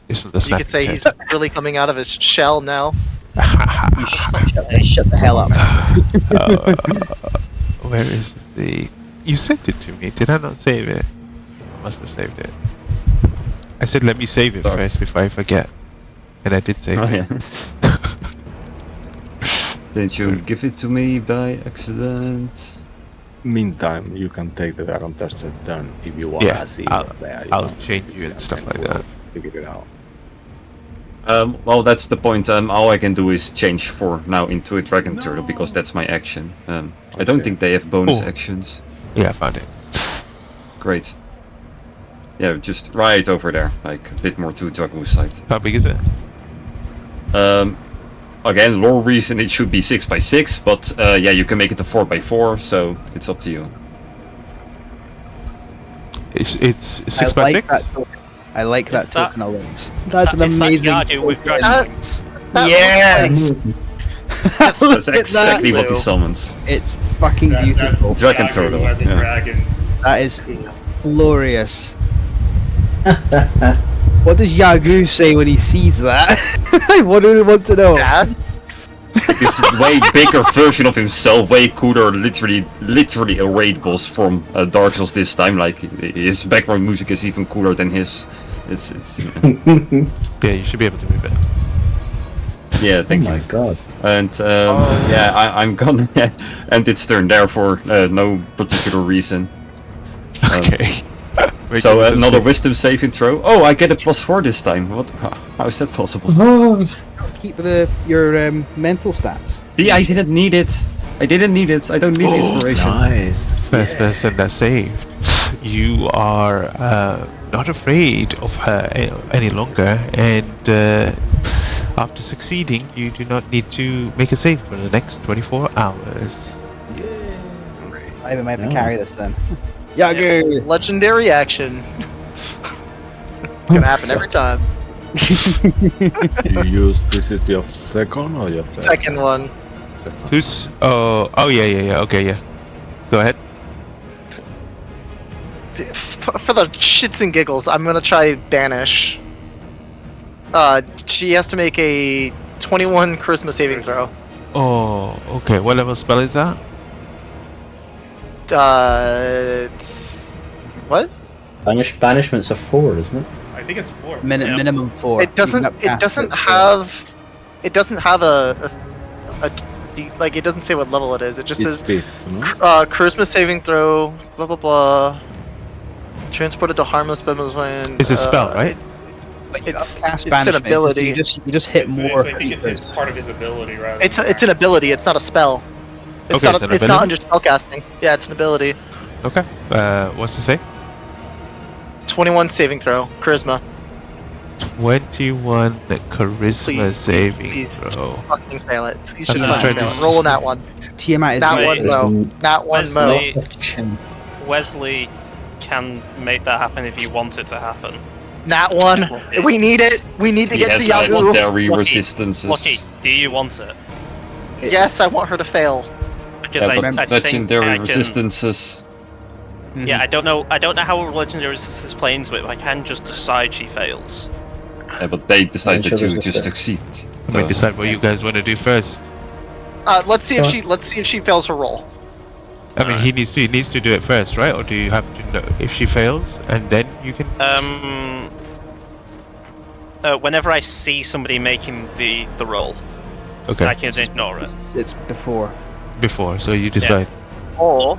This was the You snap. could say he's really coming out of his shell now. Shut the hell up. Where is the? You sent it to me. Did I not save it? I must have saved it. I said let me save it Start. first before I forget, and I did save Oh, it. yeah. Did you give it to me by accident? Meantime, you can take the dragon turtle turn if you want Yeah, to see I'll- it there. I'll change you and stuff like that. Figure it out. Well, that's the point. All I can do is change for now into a dragon turtle because that's my action. I don't Okay. think they have bonus Oh. actions. Yeah, I found it. Great. Yeah, just right over there, like a bit more to Dragu's side. How big is it? Again, lore reason it should be 6x6, but yeah, you can make it a 4x4, so it's up to you. It's 6 by I like 6. that token. I like that Is that- token a lot. That's an It's that amazing. Guardian with token. dragon wings. Yes. That's Look at exactly that. what he summons. It's fucking beautiful. Dragon Yagu turtle, as a yeah. dragon. That is glorious. What does Yagu say when he sees that? What do they want to know? Dad? This way bigger version of himself, way cooler, literally a raid boss from Dark Souls this time. Like his background music is even cooler than his. It's Yeah, you should be able to move it. yeah. Oh Thank my you. god. And yeah, I'm gonna end its turn there for no particular reason. Okay. Wait, So wisdom another save. wisdom saving throw. Oh, I get a +4 this time. What? How is that possible? Keep your mental stats. See, I didn't need it. I don't need inspiration. Nice. First person that saved. You are not afraid of her any longer, and after succeeding, you do not need to make a save for the next 24 hours. I even might have to carry this then. Yagu! Legendary action. It's gonna happen every time. You use this is your second or your third? Second one. Second. Who's? Oh, yeah. Okay, yeah. Go ahead. For the shits and giggles, I'm gonna try banish. She has to make a 21 charisma saving throw. Oh, okay. What level spell is that? It's... What? Banishment's a 4, isn't it? I think it's 4. Minimum 4. It doesn't. It doesn't have. It doesn't have like. It doesn't say what level it is. It just It's says fifth, no? charisma saving throw. Blah blah blah. Transported to harmless bedmans when. It's a spell, right? It's Cast an banishment. ability. You just hit more. I think it's part of his ability, rather. It's an ability. It's not a spell. It's Okay, not. it's an It's not ability? under spellcasting. Yeah, it's an ability. Okay. What's to say? 21 saving throw. Charisma. 21 charisma saving please. throw. Fucking fail it. Please I'm just just fucking trying fail to- it. Roll on that one. Tiamat is That Wait. one mo. That one mo. Wesley can make that happen if you want it to happen. That one. We need it. We need to He get has to Yagu. legendary Lucky. resistances. Lucky, do you want it? Yes, I want her to fail. Because Yeah, I but think legendary I can, resistances. Yeah, I don't know how legendary resistance play into it, but I can just decide she fails. Yeah, but they decided sure to there's a just spell. succeed. I might decide what you guys want to do first. Let's see if she fails her roll. I mean, he needs to do it first, right? Or do you have to know if she fails and then you can? Whenever I see somebody making the roll, Okay. I can ignore it. It's before. Before, so you decide. Or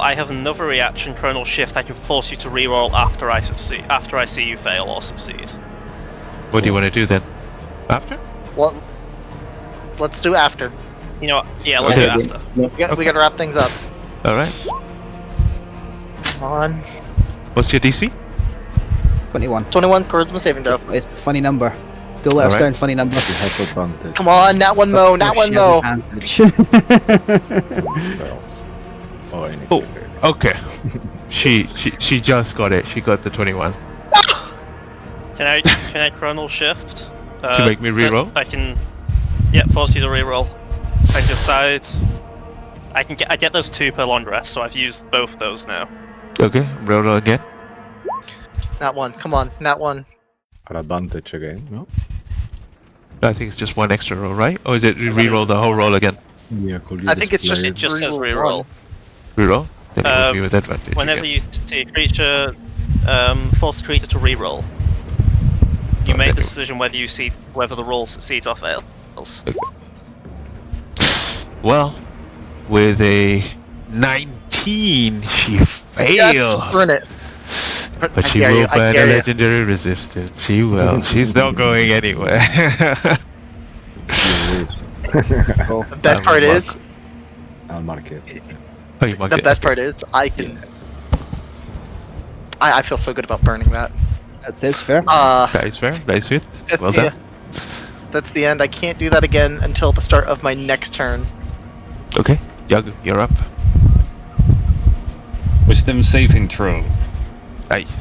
I have another reaction, Chronal Shift. I can force you to reroll after I succeed, after I see you fail or succeed. What do you want to do then? After? Well, let's do after. You know what? Yeah, let's Okay. do it after. We gotta wrap things up. All right. Come on. What's your DC? 21. 21 charisma saving throw. It's a funny number. Still let us Alright. down, funny number. He has advantage Come on, that one mo. That one mo. on spells. Or any Oh. trigger. Okay. she just got it. She got the 21. Can I Chronal Shift? To make me reroll? I can. Yeah, force you to reroll. I decide. I get those 2 per long rest, so I've used both of those now. Okay. Roll again. That one. Come on, that one. At advantage again, no? I think it's just one extra roll, right? Or is it re-roll the whole roll again? Yeah, could you I think it's just display It just says Reroll reroll. Re-roll? Then it would be with advantage. Whenever again. you see a creature, force a creature to reroll, you Oh, make then the it- decision whether the roll succeeds or fails. Well, with a 19, she fails. Yes, burn it. But she will burn a legendary resistance. She will. She's not going anywhere. The best part is, I'll mark it. Oh, you marked the it. best part is, I can. I feel so good about burning that. It's fair. That is fair. That is sweet. That's Well the- done. That's the end. I can't do that again until the start of my next turn. Okay, Yagu, you're up. Wisdom saving throw. Nice.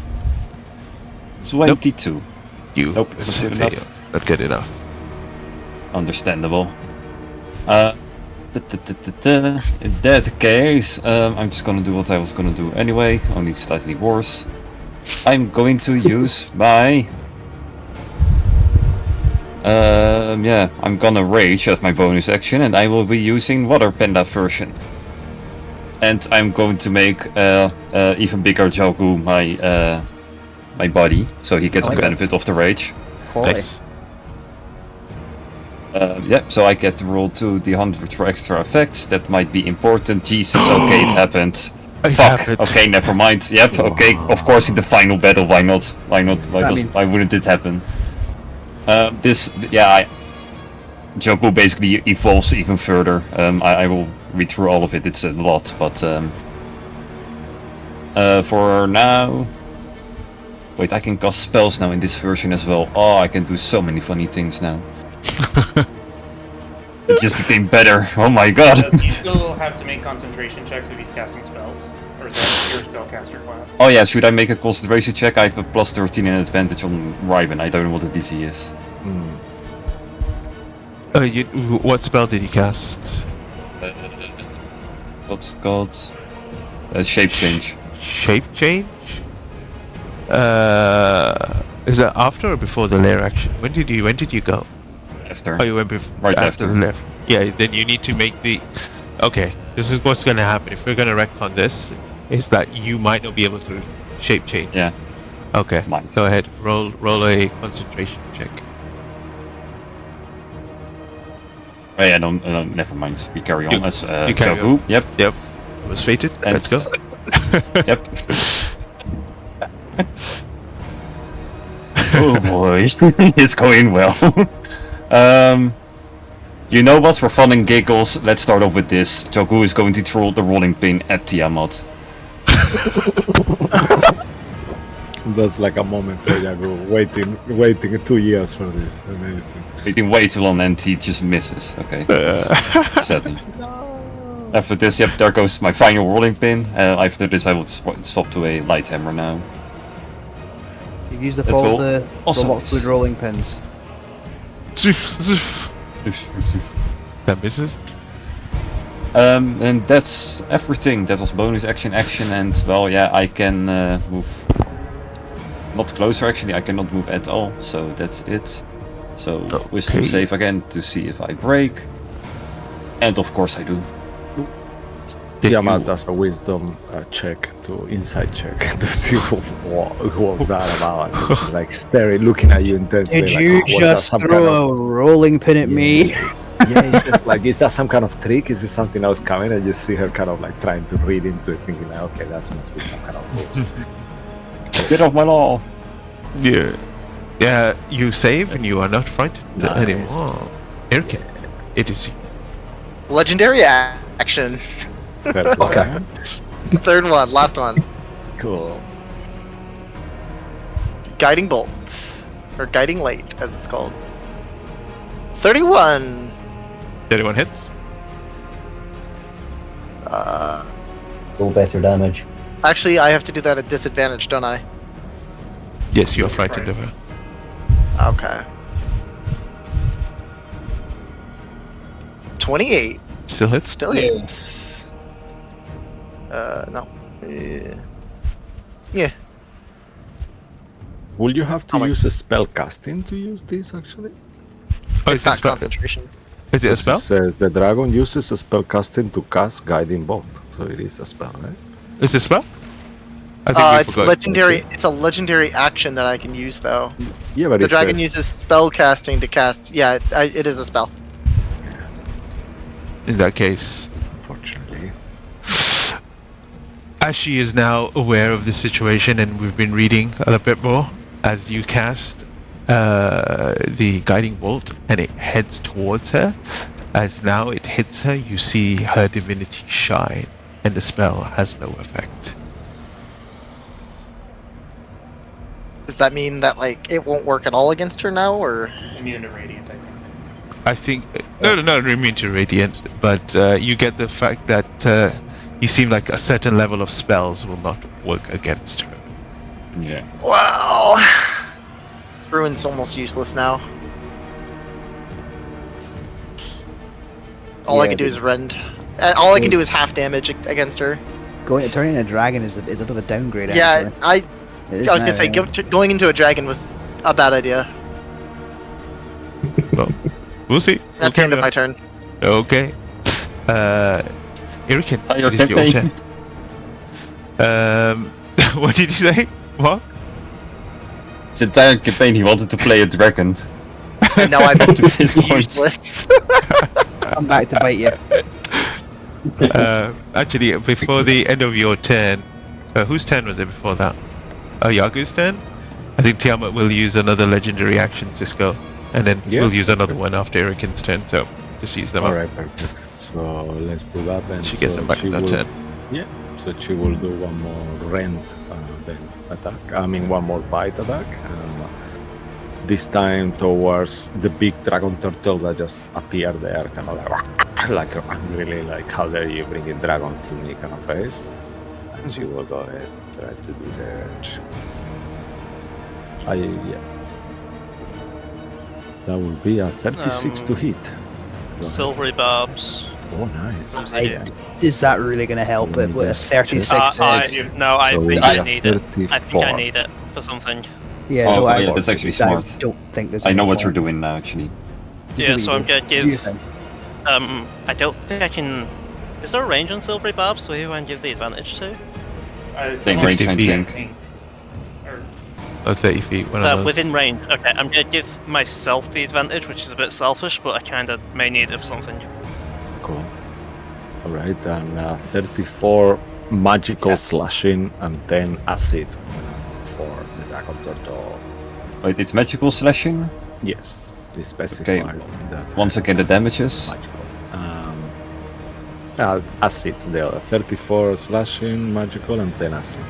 22. You Nope, not good enough. fail. Not good enough. Understandable. In that case, I'm just gonna do what I was gonna do anyway, only slightly worse. I'm going to use my... yeah, I'm gonna rage as my bonus action, and I will be using Water Panda version. And I'm going to make even bigger Jogu my body, so he gets I the like that. benefit of the rage. Quality. Nice. Yeah, so I get to roll 2d100 for extra effects. That might be important. Jesus, okay, it happened. It Fuck. happened. Okay, never mind. Yep. Okay. Of course, in the final battle, why not? Why not? Why wouldn't it happen? Joku basically evolves even further. I will read through all of it. It's a lot, but for now. Wait, I can cast spells now in this version as well. Oh, I can do so many funny things now. It just became better. Oh my god. Does he still have to make concentration checks if he's casting spells? Or is that your spellcaster class? Oh yeah, should I make a concentration check? I have a plus 13 in advantage on Ryben. I don't know what the DC is. Hmm. What spell did you cast? What's it called? Shape change. Shape change? Is that after or before the lair action? When did you go? After. Oh, you went Right after after. the lair. Yeah, then you need to make the. Okay, this is what's gonna happen. If we're gonna retcon this, is that you might not be able to shape change. Yeah. Okay. Might. Go ahead. Roll a concentration check. Oh yeah, no, never mind. We carry on You- as you carry Jabu. Yep. Yep. It was fated. And- Let's go. Yep. Oh boy, it's going well. You know what? For fun and giggles, let's start off with this. Joku is going to throw the rolling pin at Tiamat. That's like a moment for Yagu, waiting 2 years for this. Amazing. Waiting way too long and he just misses. Okay. that's Sadly. After this, yep, there goes my final rolling pin. After this, I will stop to a light hammer now. You've used up That's all all. the Awesome. Lockwood rolling pins. That misses. And that's everything. That was bonus action, and well, yeah, I can move. Not closer, actually. I cannot move at all. So that's it. So wisdom Okay. save again to see if I break. And of course I do. Tiamat does a wisdom check to insight check to see what was that about. And he's like staring, looking at you intensely. Did like, you was that just some throw kind of- a rolling pin at me? Yeah, it's just like, is that some kind of trick? Is it something else coming? And you see her kind of like trying to read into it, thinking like, okay, that must be some kind of boost. Get off my law. Yeah. Yeah. You save and you are not frightened Nice. anymore. Erkin, it is you. Legendary action. Okay. Third one, last one. Cool. Guiding bolt. Or guiding light, as it's called. 31. 31 hits. Roll better damage. Actually, I have to do that at disadvantage, don't I? Yes, you are frightened of her. Okay. 28. Still hits. Still hits. No. Yeah. Will you have to How much? use a spell casting to use this actually? Oh, It's a not spell. concentration. Is it a It spell? says the dragon uses a spell casting to cast guiding bolt, so it is a spell, right? Is it a spell? I think we It's forgot. legendary. It's a legendary action that I can use, though. Yeah, but The it dragon says uses spell casting to cast. Yeah, it is a spell. In that case, unfortunately. as she is now aware of the situation and we've been reading a little bit more, as you cast the guiding bolt and it heads towards her, as now it hits her, you see her divinity shine and the spell has no effect. Does that mean that like it won't work at all against her now, or? Immune to radiant, I think. I think no, immune to radiant, but you get the fact that you seem like a certain level of spells will not work against her. Yeah. Wow. Ruin's almost useless now. All I Yeah, can do the- is rend. All I can do is half damage against her. Turning into a dragon is a bit of a downgrade. Yeah, actually. It is I was now, gonna say yeah. going into a dragon was a bad idea. Well, we'll see. That's the end of my turn. Okay. Erican, Your it is your campaign. turn. What did you say, Mark? His entire campaign he wanted to play a dragon. And now I'm Up to this point. useless. Come back to bite you. Actually, before the end of your turn, whose turn was it before that? Yagu's turn? I think Tiamat will use another legendary action, Cisco, and then Yeah. we'll use another one after Erican's turn, so just use them up. Alright, perfect. So let's do that then. She gets So them back she in that will- turn. Yeah, so she will do one more rend, then attack. I mean, one more bite attack. This time towards the big dragon turtle that just appeared there, kind of like angrily, like how dare you bringing dragons to me, kind of face. And she will go ahead and try to do that. Yeah. That will be a 36 to hit. Go ahead. Silvery barbs. Oh, nice. Is that really going to help it with a 36 I hit? think we I have need it. I think I 34. need it for something. Yeah, Oh, no, yeah, that's actually smart. I don't think there's I know any what you're point. doing now, actually. Yeah, so I'm gonna Do you give. think? I don't think I can. Is there a range on silvery barbs? So who I can give the advantage to? Same 60 range, I feet. think. Or 30 feet, one of those. Within range. Okay, I'm gonna give myself the advantage, which is a bit selfish, but I kind of may need it for something. Cool. Alright, and 34 magical slashing and 10 acid for the attack on turtle. Wait, it's magical slashing? Yes, it specifies that. Once again, the damages. Magical. Acid, the other 34 slashing, magical, and 10 acid.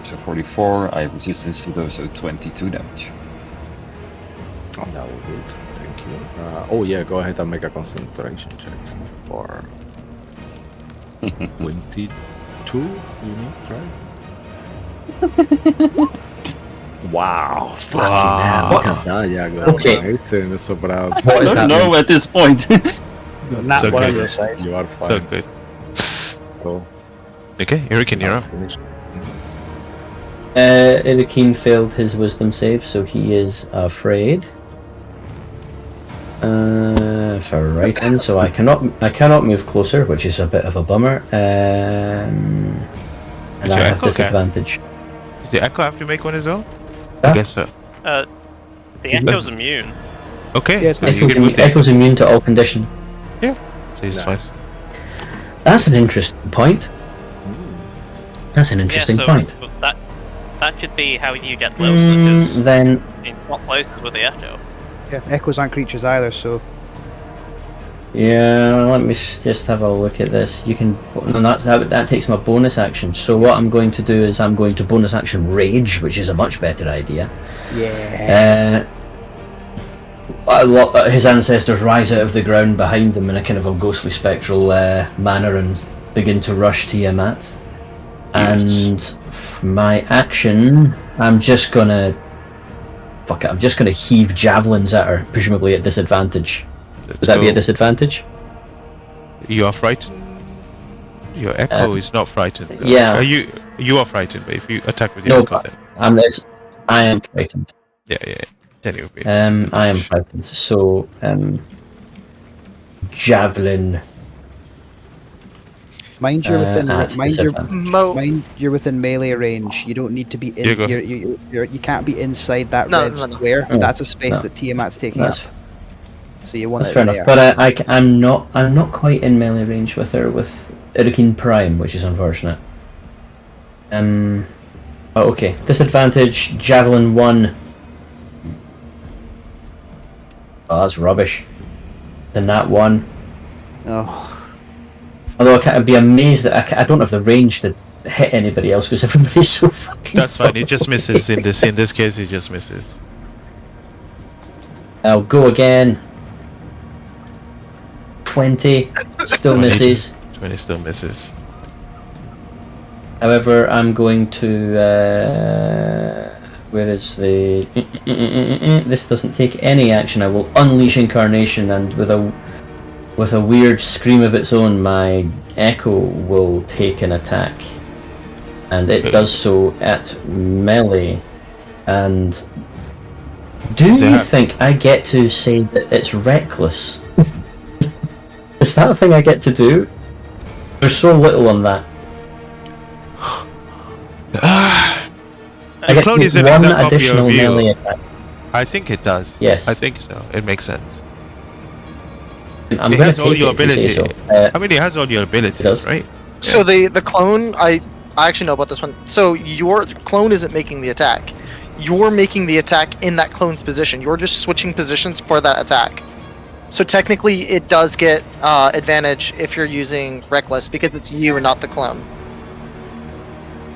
So 44, I have resistance to those, so 22 damage. Oh, that will be it. Thank you. Oh yeah, go ahead and make a concentration check for 22 units, right? Wow! Fucking hell! Look at that, yeah. Okay. So proud. I What is don't know happening? at this point. Not So one good. on your side. You are So fine. good. Cool. Okay, Hurricane, you're up. Finished. Irakeen failed his wisdom save, so he is afraid. For right-hand, so I cannot move closer, which is a bit of a bummer. And Is I your have echo okay? disadvantage. Does the Echo have to make one as well? Huh? I guess so. The Echo's immune. Okay, Yes, so you can move the Echo's immune to all condition. So he's fine. Nice. That's an interesting point. That's an interesting yeah, so point. that could be how you get closer, because Then it's not closer with the Echo. Yeah, echoes aren't creatures either, so yeah, let me just have a look at this. You can, and that takes my bonus action. So what I'm going to do is I'm going to bonus action rage, which is a much better idea. yeah. His ancestors rise out of the ground behind them in a kind of a ghostly spectral manner and begin to rush Tiamat. And my action, I'm just gonna heave javelins at her, presumably at disadvantage. Would that be a disadvantage? You are frightened? Your Echo is not frightened. Though. yeah. You are frightened, but if you attack with your No, Echo, then I am frightened. yeah. Then it would be. I am frightened. So javelin. Mind you're within at disadvantage. mind you're within melee range. You don't need to be in. You go. You can't be inside that No, red no, no. square. No, That's a space no. that Tiamat's taking up. That's, So you want that's it fair there. enough. But I'm not quite in melee range with her with Irakeen Prime, which is unfortunate. Oh, okay. Disadvantage. Javelin 1. Oh, that's rubbish. Then that 1. Oh, Although I'd be amazed that I don't have the range to hit anybody else because everybody's so fucking. That's fine. He far just away. misses in this case. He just misses. I'll go again. 20. Still misses. 20 still misses. However, I'm going to. Where is the? This doesn't take any action. I will unleash Incarnation, and with a weird scream of its own, my Echo will take an attack, and it does so at melee. And do you think I get to say that it's reckless? Is that a thing I get to do? There's so little on that. I get Clone is an one exact copy additional of you. melee attack. I think it does. Yes. I think so. It makes sense. I'm It going has to all take your it if you say ability. so. I mean, it has all your abilities, does. right? So the clone, I actually know about this one. So your clone isn't making the attack. You're making the attack in that clone's position. You're just switching positions for that attack. So technically, it does get advantage if you're using Reckless because it's you and not the clone.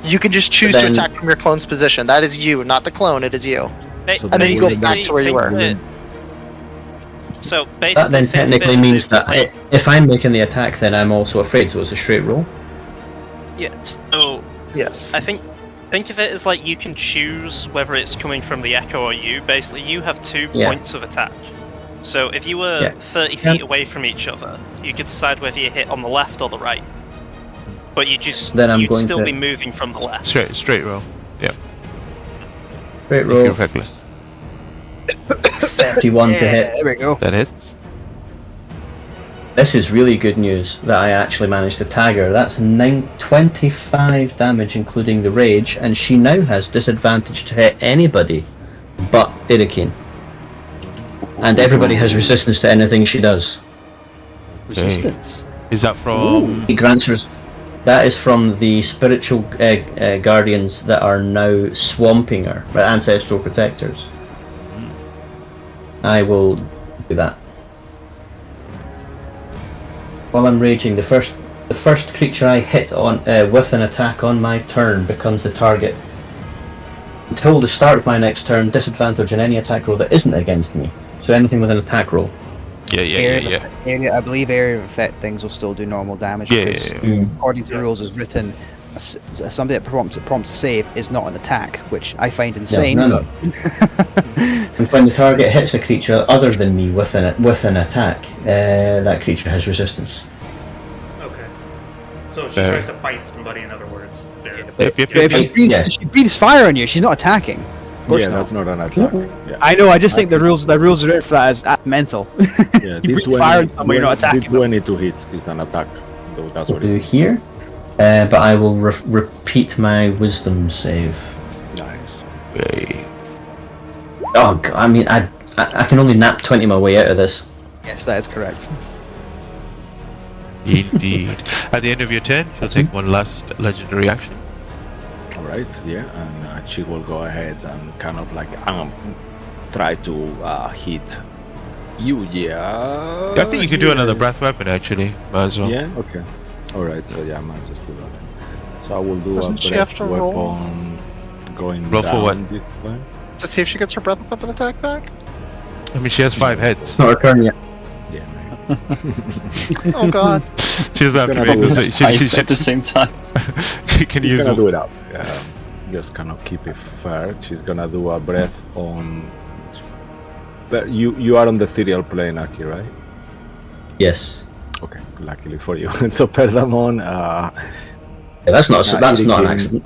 You can just choose to attack from your clone's position. That is you, not the clone. It is you. So And then you go basically- back to where you were. So basically, That then think of technically it as means if, that like, if I'm making the attack, then I'm also afraid, so it's a straight roll. Yeah. So Yes. I think of it as like you can choose whether it's coming from the echo or you. Basically, you have 2 Yeah. points of attack. So if you were Yeah. 30 feet away from each other, you could decide whether you hit on the left or the right. But you'd Then still be moving from the left. Straight roll. Yeah. Straight If you're roll. Verglas. 31 to hit. There we go. That hits. This is really good news that I actually managed to tag her. That's 25 damage, including the rage, and she now has disadvantage to hit anybody but Irakin. And everybody has resistance to anything she does. Resistance. Is that from? He grants her. That is from the spiritual guardians that are now swamping her, the ancestral protectors. I will do that. While I'm raging, the first creature I hit on with an attack on my turn becomes the target. Until the start of my next turn, disadvantage on any attack roll that isn't against me. So anything with an attack roll. Yeah. I believe area of effect things will still do normal damage. Yeah, because according to the rules as written, somebody that prompts a save is not an attack, which I find insane. No. But And when the target hits a creature other than me with an attack, that creature has resistance. Okay. So she tries to bite somebody, in other words. Yep. if she breathes fire on you, she's not attacking. Of course Yeah, not. that's not an attack. Yeah. I know. I just think the rules are written for that as mental. Yeah, You breathe fire on someone, you're not attacking them. D20 to hit is an attack. Though that's what Do it is. here, but I will repeat my wisdom save. Nice. Oh, I mean, I can only nap 20 my way out of this. Yes, that is correct. Indeed. At the end of your turn, you'll take one last legendary action. Alright, yeah, and she will go ahead and kind of like try to hit you, yeah. I think you can do another breath weapon actually. Might as well. Yeah, okay. Alright, so yeah, I might just do that. So I will do Doesn't a she breath have to roll? weapon going Roll for down what? this way. To see if she gets her breath weapon attack back? I mean, she has 5 heads. It's not her turn yet. Yeah, maybe. Oh god. She doesn't have to Gonna make do this. Five at the same time. She can She's use gonna one. do it up. Just kind of keep it fair. She's gonna do a breath on. But you are on the ethereal plane, Aki, right? Yes. Okay, luckily for you. So Perdamon, Yeah, that's not an accident.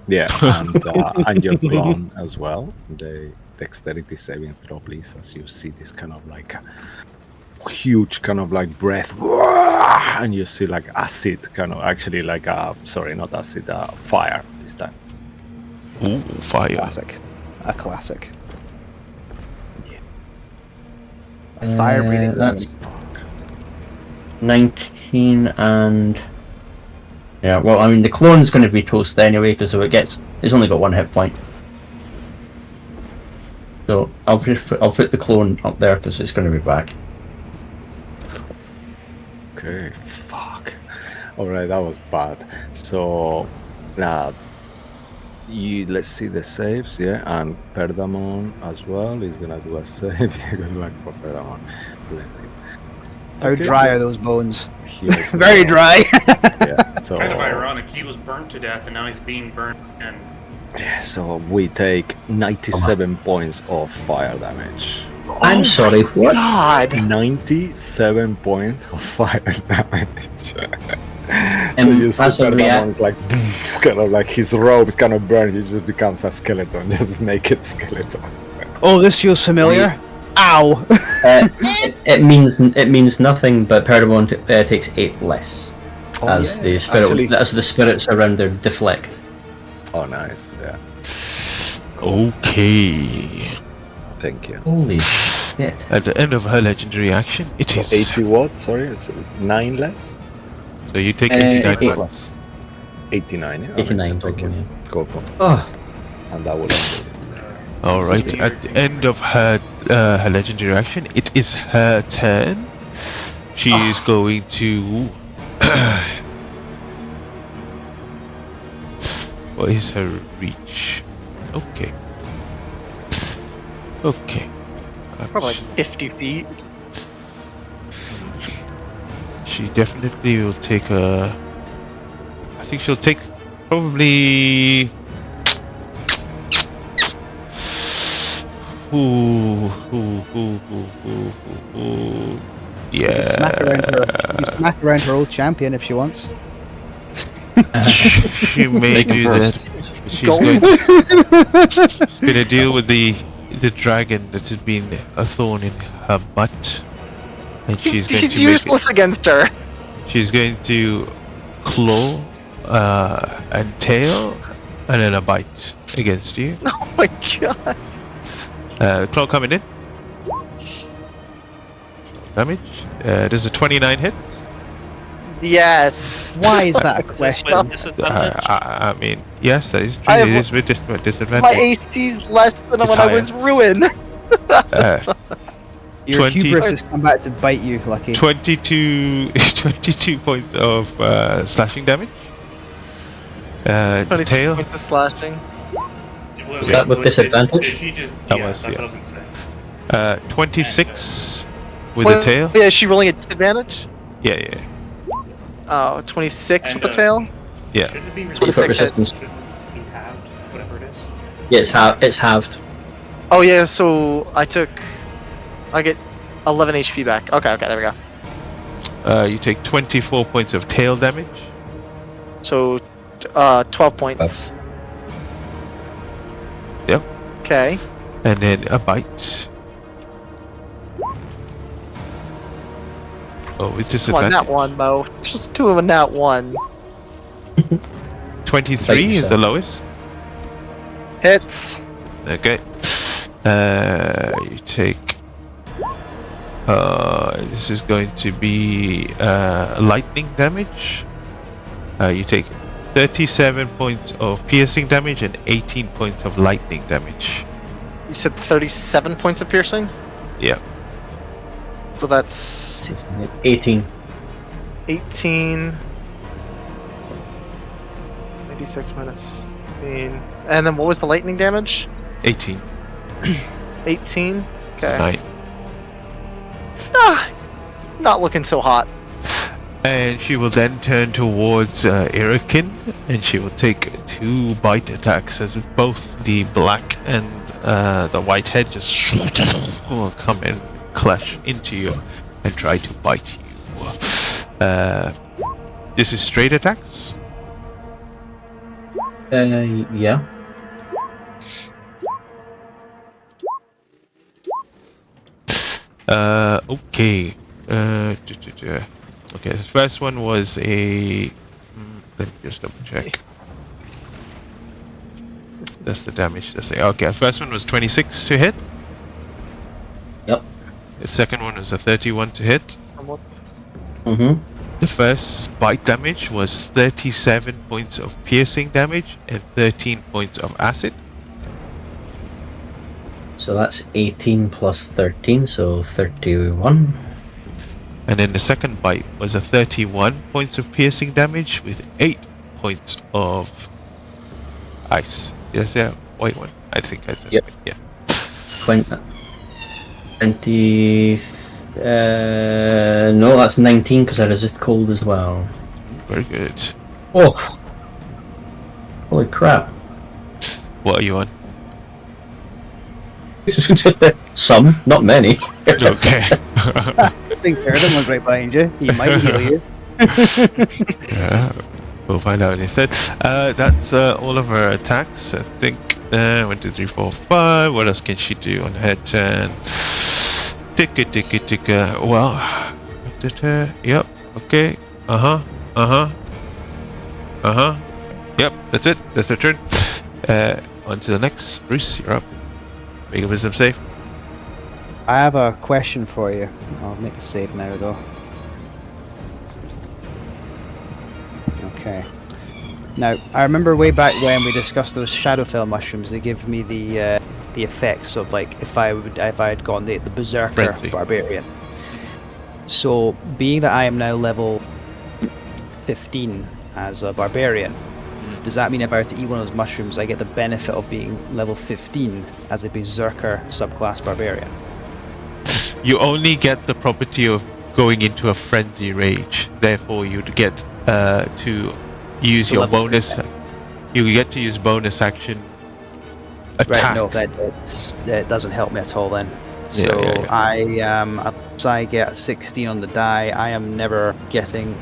yeah, and your clone as well. The dexterity saving throw, please, as you see this kind of like huge kind of like breath, and you see like acid, kind of actually like sorry, not acid, fire this time. Ooh, fire. A classic. Yeah. A fire breathing. That's 19 and yeah. Well, I mean, the clone's going to be toast anyway because it's only got 1 hit point. So I'll put the clone up there because it's going to be back. Okay, fuck. Alright, that was bad. So, let's see the saves, yeah, and Perdamon as well is gonna do a save. Good luck for Perdamon. Let's see. How dry are those bones? Here's Very dry. Yeah, so, Kind of ironic. He was burnt to death, and now he's being burnt. And so we take 97 points of fire damage. I'm sorry, what? God. 97 points of fire damage. And you see as a Perdamon's like kind of like his robe is kind of burned. He just becomes a skeleton, just naked skeleton. Oh, this feels familiar. Ow. It means nothing, but Perdamon takes 8 less as yeah, the spirit actually- as the spirits around there deflect. Oh, nice. Yeah. Okay. Thank you. Holy shit! At the end of her legendary action, it is. 80 what? Sorry, it's 9 less? So you take 89 89 8 points. less. 89, yeah? 89 Thank total, you. Cool. Oh, And that will end it. Alright, at the end of her legendary action, it is her turn. She is going to. What is her reach? Okay. Probably like 50 feet. She definitely will take a think she'll take probably. Ooh. Yeah. Smack around her old champion if she wants. She may Make him do burst. that. She's going to deal with the dragon that has been a thorn in her butt, and she's going He's to useless against her. She's going to claw, and tail, and then a bite against you. Oh my god. Claw coming in. Damage. Does a 29 hit? Yes. Why is that a Is this question? with disadvantage? I mean, yes, that is true. I It have- is with My disadvantage. AC's less than It's when I was ruined. Your 20 hubris has come back to bite you, Lucky. 22 points of slashing damage. The 22 tail. points of slashing. Is that with disadvantage? She just, That yeah, was, that's yeah. what I was gonna say. 26 with Wait, the tail. Yeah, is she rolling at disadvantage? Yeah. Oh, 26 And, with the tail? Yeah. Shouldn't it be 26 resistance. Should it be halved, whatever it is. Yeah, it's halved. Oh yeah, so I get 11 HP back. Okay, there we go. You take 24 points of tail damage. So, 12 points. Yep. Okay. And then a bite. Oh, it's Come on, disadvantage. that one, Mo. Just two of them, that one. 23 Bite is yourself. the lowest. Hits. Okay. You take. This is going to be lightning damage. You take 37 points of piercing damage and 18 points of lightning damage. You said 37 points of piercing? Yeah. So that's 18. 18. 96 minus 15. And then what was the lightning damage? 18. 18? Okay. 9. Ah, not looking so hot. And she will then turn towards Irakin, and she will take 2 bite attacks as both the black and the white head just will come and clash into you and try to bite you. This is straight attacks. Yeah. Okay. Okay, the first one was a. Let me just double check. That's the damage. Okay, the first one was 26 to hit. Yep. The second one was a 31 to hit. Mm-hmm. The first bite damage was 37 points of piercing damage and 13 points of acid. So that's 18 plus 13, so 31. And then the second bite was a 31 points of piercing damage with 8 points of ice. Did I say a white one? I think I said Yep. it, yeah. 20. No, that's 19 because I resist cold as well. Very good. Oh! Holy crap. What are you on? Some, not many. Okay. I think Paradigm was right behind you. He might heal you. Yeah, we'll find out instead. That's all of her attacks. I think 1, 2, 3, 4, 5. What else can she do on her turn? Ticka. Well, yep. Okay. Yep. That's it. That's her turn. On to the next. Bruce, you're up. Make a wisdom save. I have a question for you. I'll make the save now, though. Okay. Now, I remember way back when we discussed those Shadowfell mushrooms. They give me the effects of like if I had gone the Berserker Frenzy. Barbarian. So, being that I am now level 15 as a Barbarian, does that mean if I were to eat one of those mushrooms, I get the benefit of being level 15 as a Berserker subclass Barbarian? You only get the property of going into a frenzy rage. Therefore, you'd get to use To your level bonus. 3. You get to use bonus action attack. Right, no, that doesn't help me at all then. Yeah, So yeah, unless I get a 16 on the die, I am never getting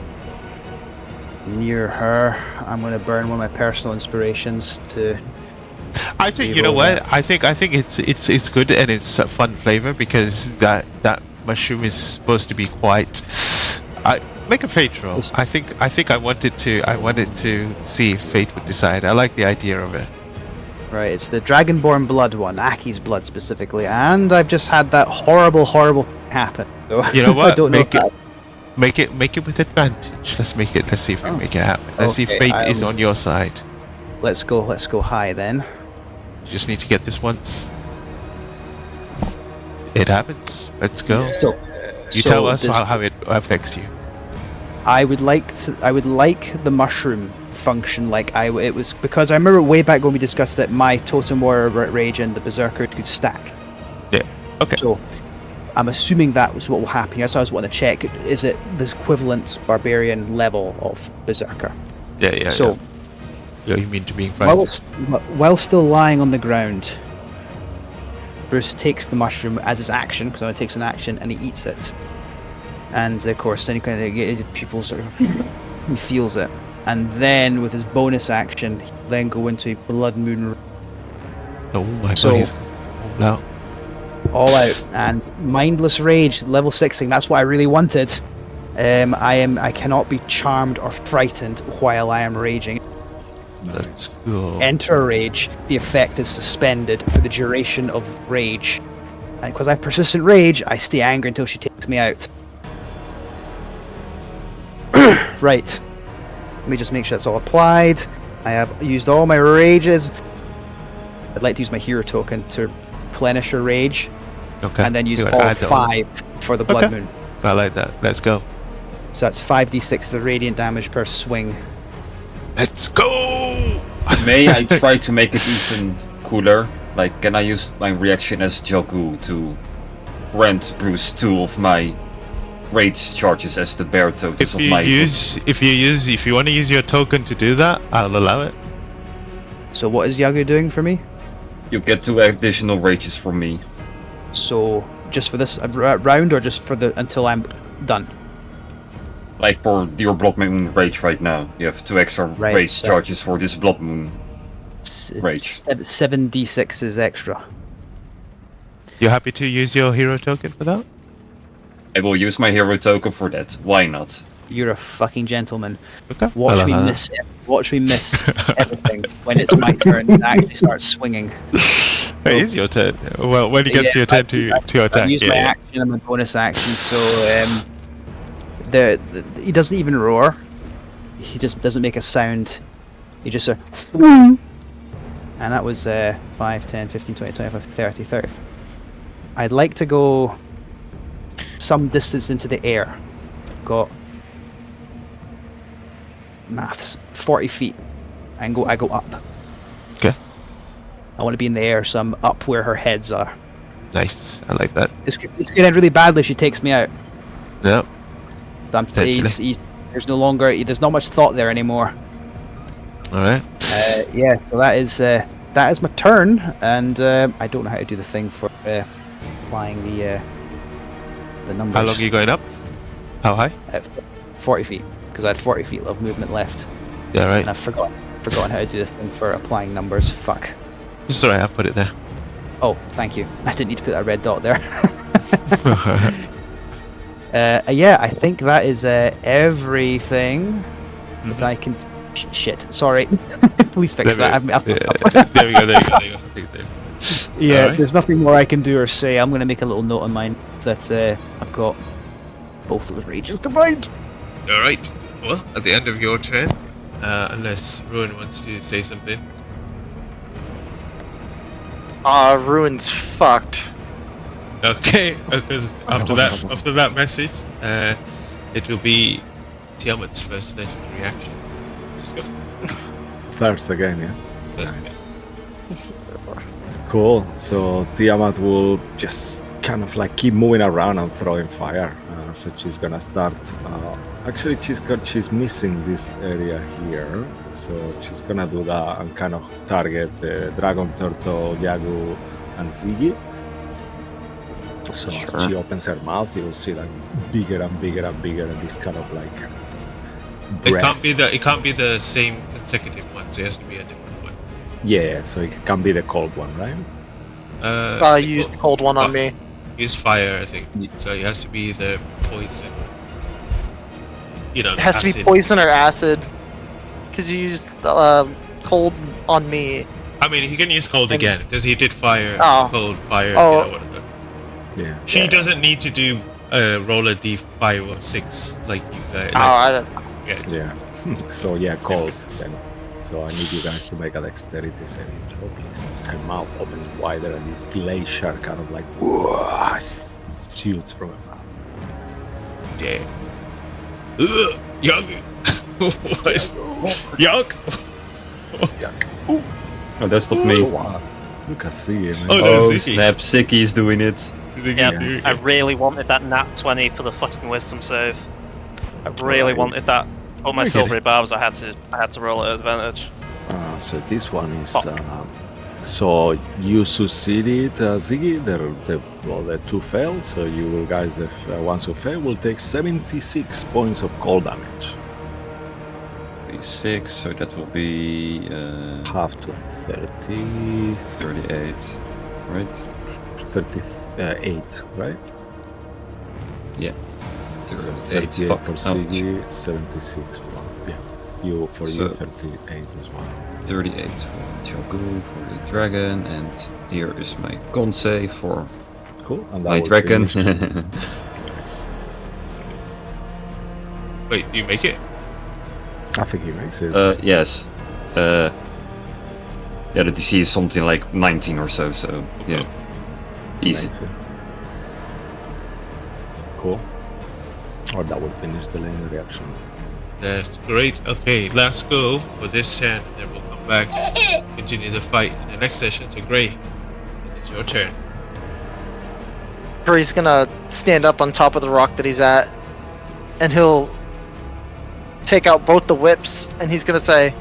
near her. I'm going to burn one of my personal inspirations to. I think you know what? I think it's good and it's a fun flavor because that mushroom is supposed to be quite. I make a fate roll. I think I wanted to see if fate would decide. I like the idea of it. Right, it's the Dragonborn blood one, Aki's blood specifically, and I've just had that horrible happen. So You know what? I don't make know. it, make it with advantage. Let's make it. Let's see if we make it happen. Let's see if Okay, fate is on your side. Let's go high then. You just need to get this once. It happens. Let's go. So, You so tell us this- how it affects you. I would like the mushroom function like it was, because I remember way back when we discussed that my Totem Warrior Rage and the Berserker could stack. Yeah. Okay. So I'm assuming that was what will happen. That's why I was wanting to check. Is it this equivalent barbarian level of Berserker? Yeah. So Yeah, you mean to being frightened? while still lying on the ground, Bruce takes the mushroom as his action, because it takes an action, and he eats it. And of course, then he kind of his pupils sort of he feels it, and then with his bonus action, he then go into Blood Moon Oh my So- god, he's all out. all out and Mindless Rage level 6ing. That's what I really wanted. I cannot be charmed or frightened while I am raging. Let's go. Enter rage. The effect is suspended for the duration of rage, and because I have persistent rage, I stay angry until she takes me out. Right. Let me just make sure that's all applied. I have used all my rages. I'd like to use my hero token to replenish her rage, Okay. and then use You all add that one. 5 for the Blood Okay. Moon. I like that. Let's go. So that's 5d6 of radiant damage per swing. Let's go. May I try to make it even cooler? Like, can I use my reaction as Jogu to grant Bruce 2 of my rage charges as the bear totems If of you my if you want to use your token to do that, I'll allow it. So what is Yagu doing for me? You get 2 additional rages from me. So just for this round, or just for the until I'm done? Like for your Blood Moon rage right now, you have 2 extra Right, rage that's- charges for this Blood Moon. Rage. 7d6 is extra. You happy to use your hero token for that? I will use my hero token for that. Why not? You're a fucking gentleman. Okay. Watch I'll me allow that. miss. Watch me miss everything when it's my turn to actually start swinging. It is your turn. Well, when it gets to your turn to I attack, use my action and my bonus action, so he doesn't even roar. He just doesn't make a sound. He just and that was 5, 10, 15, 20, 25, 30, 30. I'd like to go some distance into the air. Got maths 40 feet, and I go up. Okay. I want to be in the air, so I'm up where her heads are. Nice. I like that. This could end really badly if she takes me out. Yeah. There's no longer. There's not much thought there anymore. All right. Yeah. So that is my turn, and I don't know how to do the thing for applying the numbers. How long are you going up? How high? 40 feet, because I had 40 feet of movement left, Yeah, and right. I've forgotten how to do the thing for applying numbers. Fuck. It's alright. I'll put it there. Oh, thank you. I didn't need to put that red dot there. Yeah, I think that is everything that I can. Shit, sorry. Please fix that. I've There we go. There you go. Yeah, Alright. there's nothing more I can do or say. I'm going to make a little note on mine that I've got both those rages combined. All right. Well, at the end of your turn, unless Ruin wants to say something. Ruin's fucked. Okay, because after that message, it will be Tiamat's first legendary reaction. Just go. First again, yeah. First Nice. Cool. So Tiamat will just kind of like keep moving around and throwing fire. So she's gonna start Actually, she's missing this area here, so she's gonna do that and kind of target Dragon, Turtle, Yagu, and Ziggy. So as she opens her mouth, you will see like bigger and bigger and bigger, and this kind of like breath. It can't be the same consecutive one. So it has to be a different one. Yeah, so it can be the cold one, right? You used the cold one on me. Use fire, I think. So it has to be the poison. You know, It has to be acid. poison or acid. Because you used cold on me. I mean, he can use cold again because he did fire, Oh. cold, fire. Oh. You know, whatever. Yeah. She doesn't need to do roll a d5 or 6 like you guys. Oh, I don't. Yeah. So yeah, cold. Then. So I need you guys to make a dexterity saving throw, please. As her mouth opens wider and this glacier kind of like shoots from her mouth. Yeah. Ugh, yuck. What is yuck? Oh, that's not me. Wow. Look at Ziggy, man. Oh, Oh, Ziggy. snap, Sicky's doing it. Yeah, I really wanted that nat 20 for the fucking wisdom save. I really wanted that. All my I get silvery barbs, I had to roll at advantage. So this one is so you succeeded, Ziggy. The two failed. So you will guys, the ones who fail, will take 76 points of cold damage. 6, so that will be Half to 30, 38, right? 38, right? Yeah. So 38 38 fuck, for ouch. Ziggy, 76 for you 38 as well. 38 for Chogu, for the dragon, and here is my con save for Cool. And that my will dragon. finish. Nice. Wait, do you make it? I think he makes it. Yes. Yeah, the DC is something like 19 or so, so yeah. Easy. Makes it. Cool. Or that will finish the legendary action. That's great. Okay, let's go for this turn, and then we'll come back, continue the fight in the next session. So, Gray, it's your turn. Gray's gonna stand up on top of the rock that he's at, and he'll take out both the whips, and he's gonna say,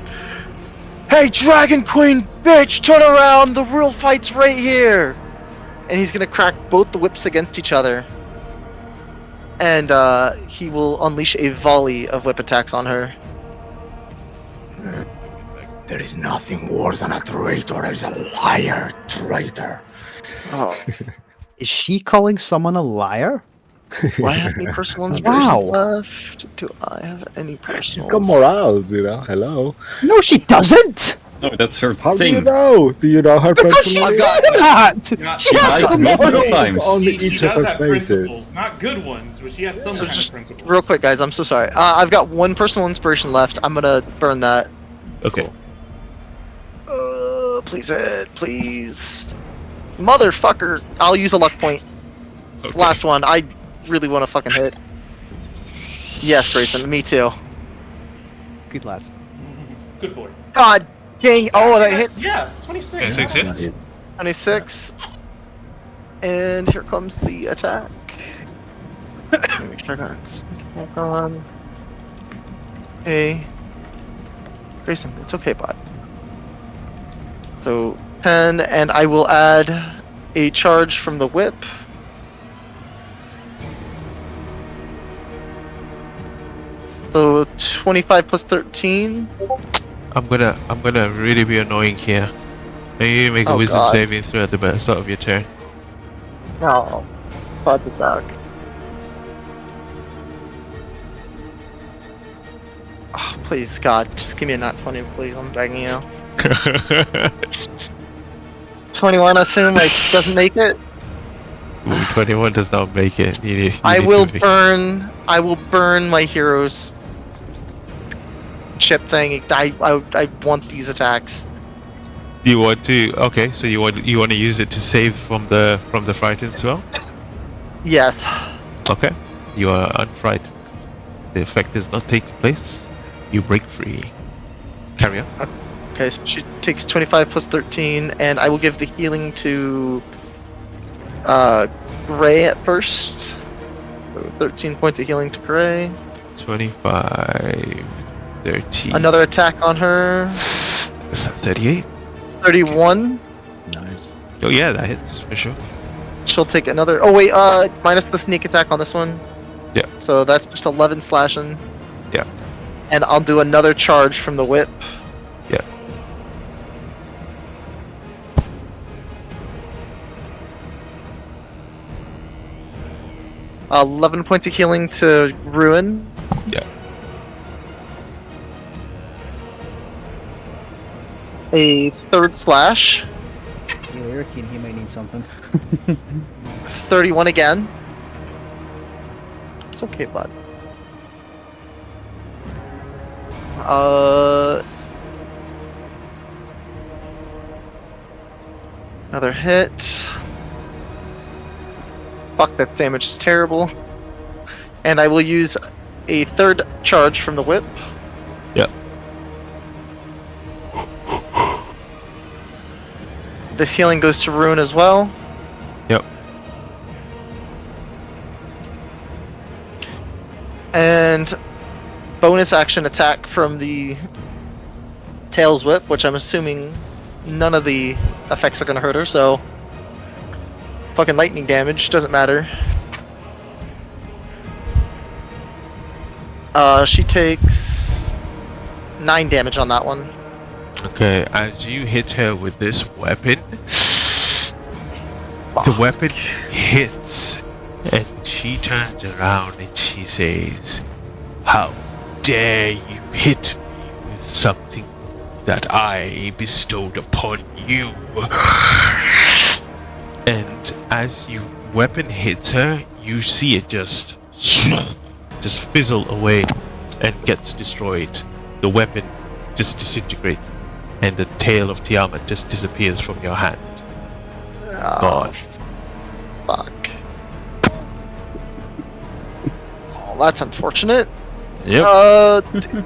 "Hey, Dragon Queen, bitch, turn around! The real fight's right here!" And he's gonna crack both the whips against each other, and he will unleash a volley of whip attacks on her. There is nothing worse than a traitor. There is a liar, traitor. Oh, Is she calling someone a liar? do I have any personal inspirations Wow. left? Do I have any personal? She's got morals, you know. Hello. No, she doesn't! No, that's her How do thing. you know? Do you know her Because she's personal? doing that! Yeah, She she has lied to multiple know! times. Only She each of does her have faces. principles, not good ones, but she has some So kind just of principles. real quick, guys, I'm so sorry. I've got one personal inspiration left. I'm gonna burn that. Okay. Please hit, please. Motherfucker. I'll use a luck point. Okay. Last one. I really want to fucking hit. Yes, Grayson. Me too. Good lad. Good boy. God dang. Oh, that hits. Yeah, 26. Yeah, 6 hits. 26. And here comes the attack. Let me make sure I got it. On. Hey. Grayson, it's okay, bud. So 10, and I will add a charge from the whip. So 25 plus 13. I'm gonna really be annoying here. I need to make a Oh, wisdom God. saving throw at the start of your turn. No. Fudge it back. Oh, please, God, just give me a nat 20, please. I'm begging you. 21, assume like doesn't make it. Ooh, 21 does not make it. You I need will to be- burn my hero's chip thing. I want these attacks. Do you want to? Okay, so you want to use it to save from the frightened as well? Yes. Okay, you are unfrightened. The effect does not take place. You break free. Carry on. Okay, so she takes 25 plus 13, and I will give the healing to Gray at first. So 13 points of healing to Gray. 25, 30. Another attack on her. Is that 38? 31. Nice. Oh yeah, that hits for sure. She'll take another. Oh wait, minus the sneak attack on this one. Yeah. So that's just 11 slashing. Yeah. And I'll do another charge from the whip. Yeah. Uh, 11 points of healing to Ruin. Yeah. A third slash. Yeah, you're keen, he might need something. 31 again. It's okay, bud. Another hit. Fuck, that damage is terrible. And I will use a third charge from the whip. Yep. This healing goes to Ruin as well. Yep. And bonus action attack from the Tails Whip, which I'm assuming none of the effects are going to hurt her, so fucking lightning damage, doesn't matter. She takes 9 damage on that one. Okay, as you hit her with this weapon, the weapon hits, and she turns around and she says, "How dare you hit me with something that I bestowed upon you?" And as your weapon hits her, you see it just fizzle away and gets destroyed. The weapon just disintegrates, and the tail of Tiamat just disappears from your hand. Gone. Fuck. Oh, that's unfortunate. Yep.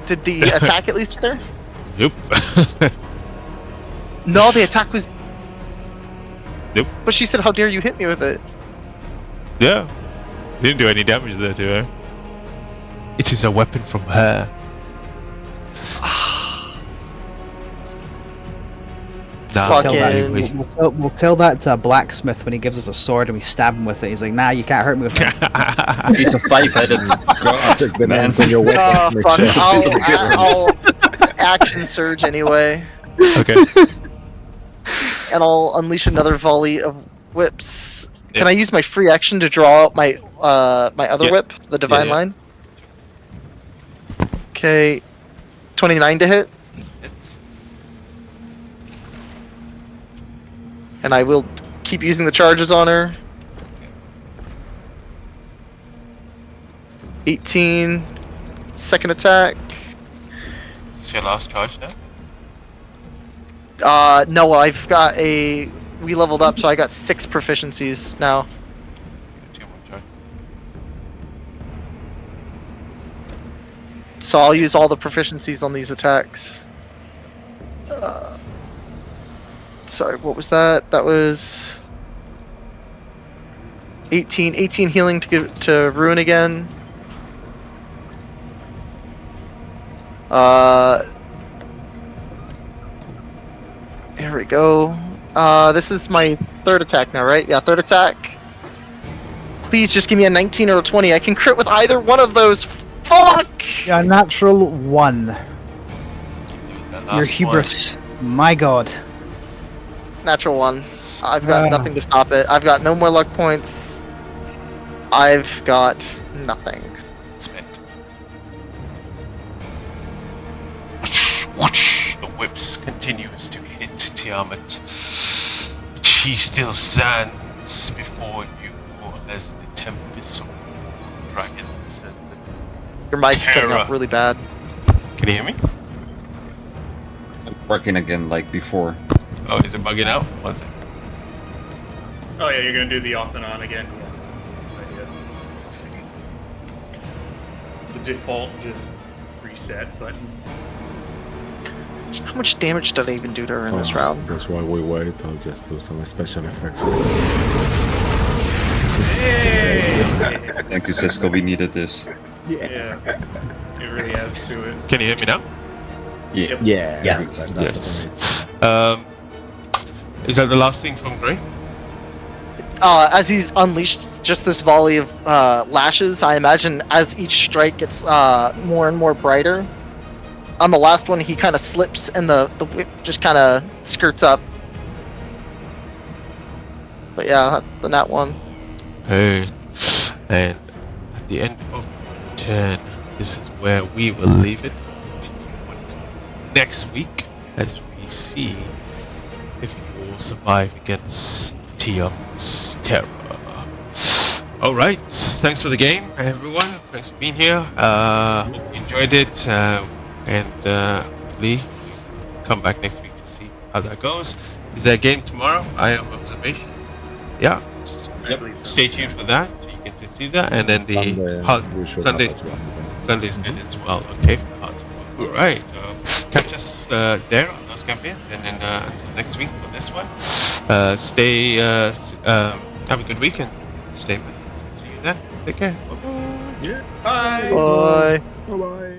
Did the attack at least hit her? Nope. No, the attack was. Nope. But she said, "How dare you hit me with it?" Yeah. Didn't do any damage there to her. It is a weapon from her. Now, Fucking- evaluate. We'll tell that to a blacksmith when he gives us a sword and we stab him with it. He's like, nah, you can't hurt me with that. He's a 5-headed god. Check the Man. names on your weapon. Oh, Make fuck. sure- I'll action surge anyway. Okay. And I'll unleash another volley of whips. Yep. Can I use my free action to draw out my my other Yeah. whip, the divine Yeah. line? Okay, 29 to hit, It's and I will keep using the charges on her. 18, second attack. it's your last charge now. No, I've got we leveled up, so I got 6 proficiencies now. 2 more charge. So I'll use all the proficiencies on these attacks. Sorry, what was that? That was 18 healing to give to Ruin again. Here we go. This is my third attack now, right? Yeah, third attack. Please just give me a 19 or a 20. I can crit with either one of those. Fuck! Yeah, natural 1. The Your last hubris. My god. Natural 1. I've got Ah. nothing to stop it. I've got no more luck points. I've got nothing. one spent. Whoosh, the whips continues to hit Tiamat. She still stands before you as the tempest of dragons and Your mic's cutting Terra. out really bad. Can you hear me? I'm working again like before. Oh, is it bugging out? One second. Oh yeah, you're gonna do the off and on again. Yeah. The default just reset button. How much damage did I even do to her in this round? That's why we wait. I'll just do some special effects. Hey! Thank you, Cisco. We needed this. Yeah, it really adds to it. Can you hear me now? Yeah. Yeah, Yeah. that's Yes. amazing. Is that the last thing from Gray? As he's unleashed just this volley of lashes, I imagine as each strike gets more and more brighter. On the last one, he kind of slips and the whip just kind of skirts up. But yeah, that's the nat one. Hey. And at the end of turn, this is where we will leave it. Next week, as we see if you will survive against Tiamat's terror. Alright, thanks for the game, everyone. Thanks for being here. Hope you enjoyed it. And hopefully, come back next week to see how that goes. Is there a game tomorrow? I have observation. Yeah. I believe so. Stay tuned for that, so you can see that. And then the We should Sunday. have as well. Sunday's good as well. Okay, for the hard. Alright, so catch us there on those campaigns, and then until next week for this one. Stay. Have a good weekend. Stay. See you then. Take care. Bye-bye. Yeah. Bye. Bye. Bye-bye.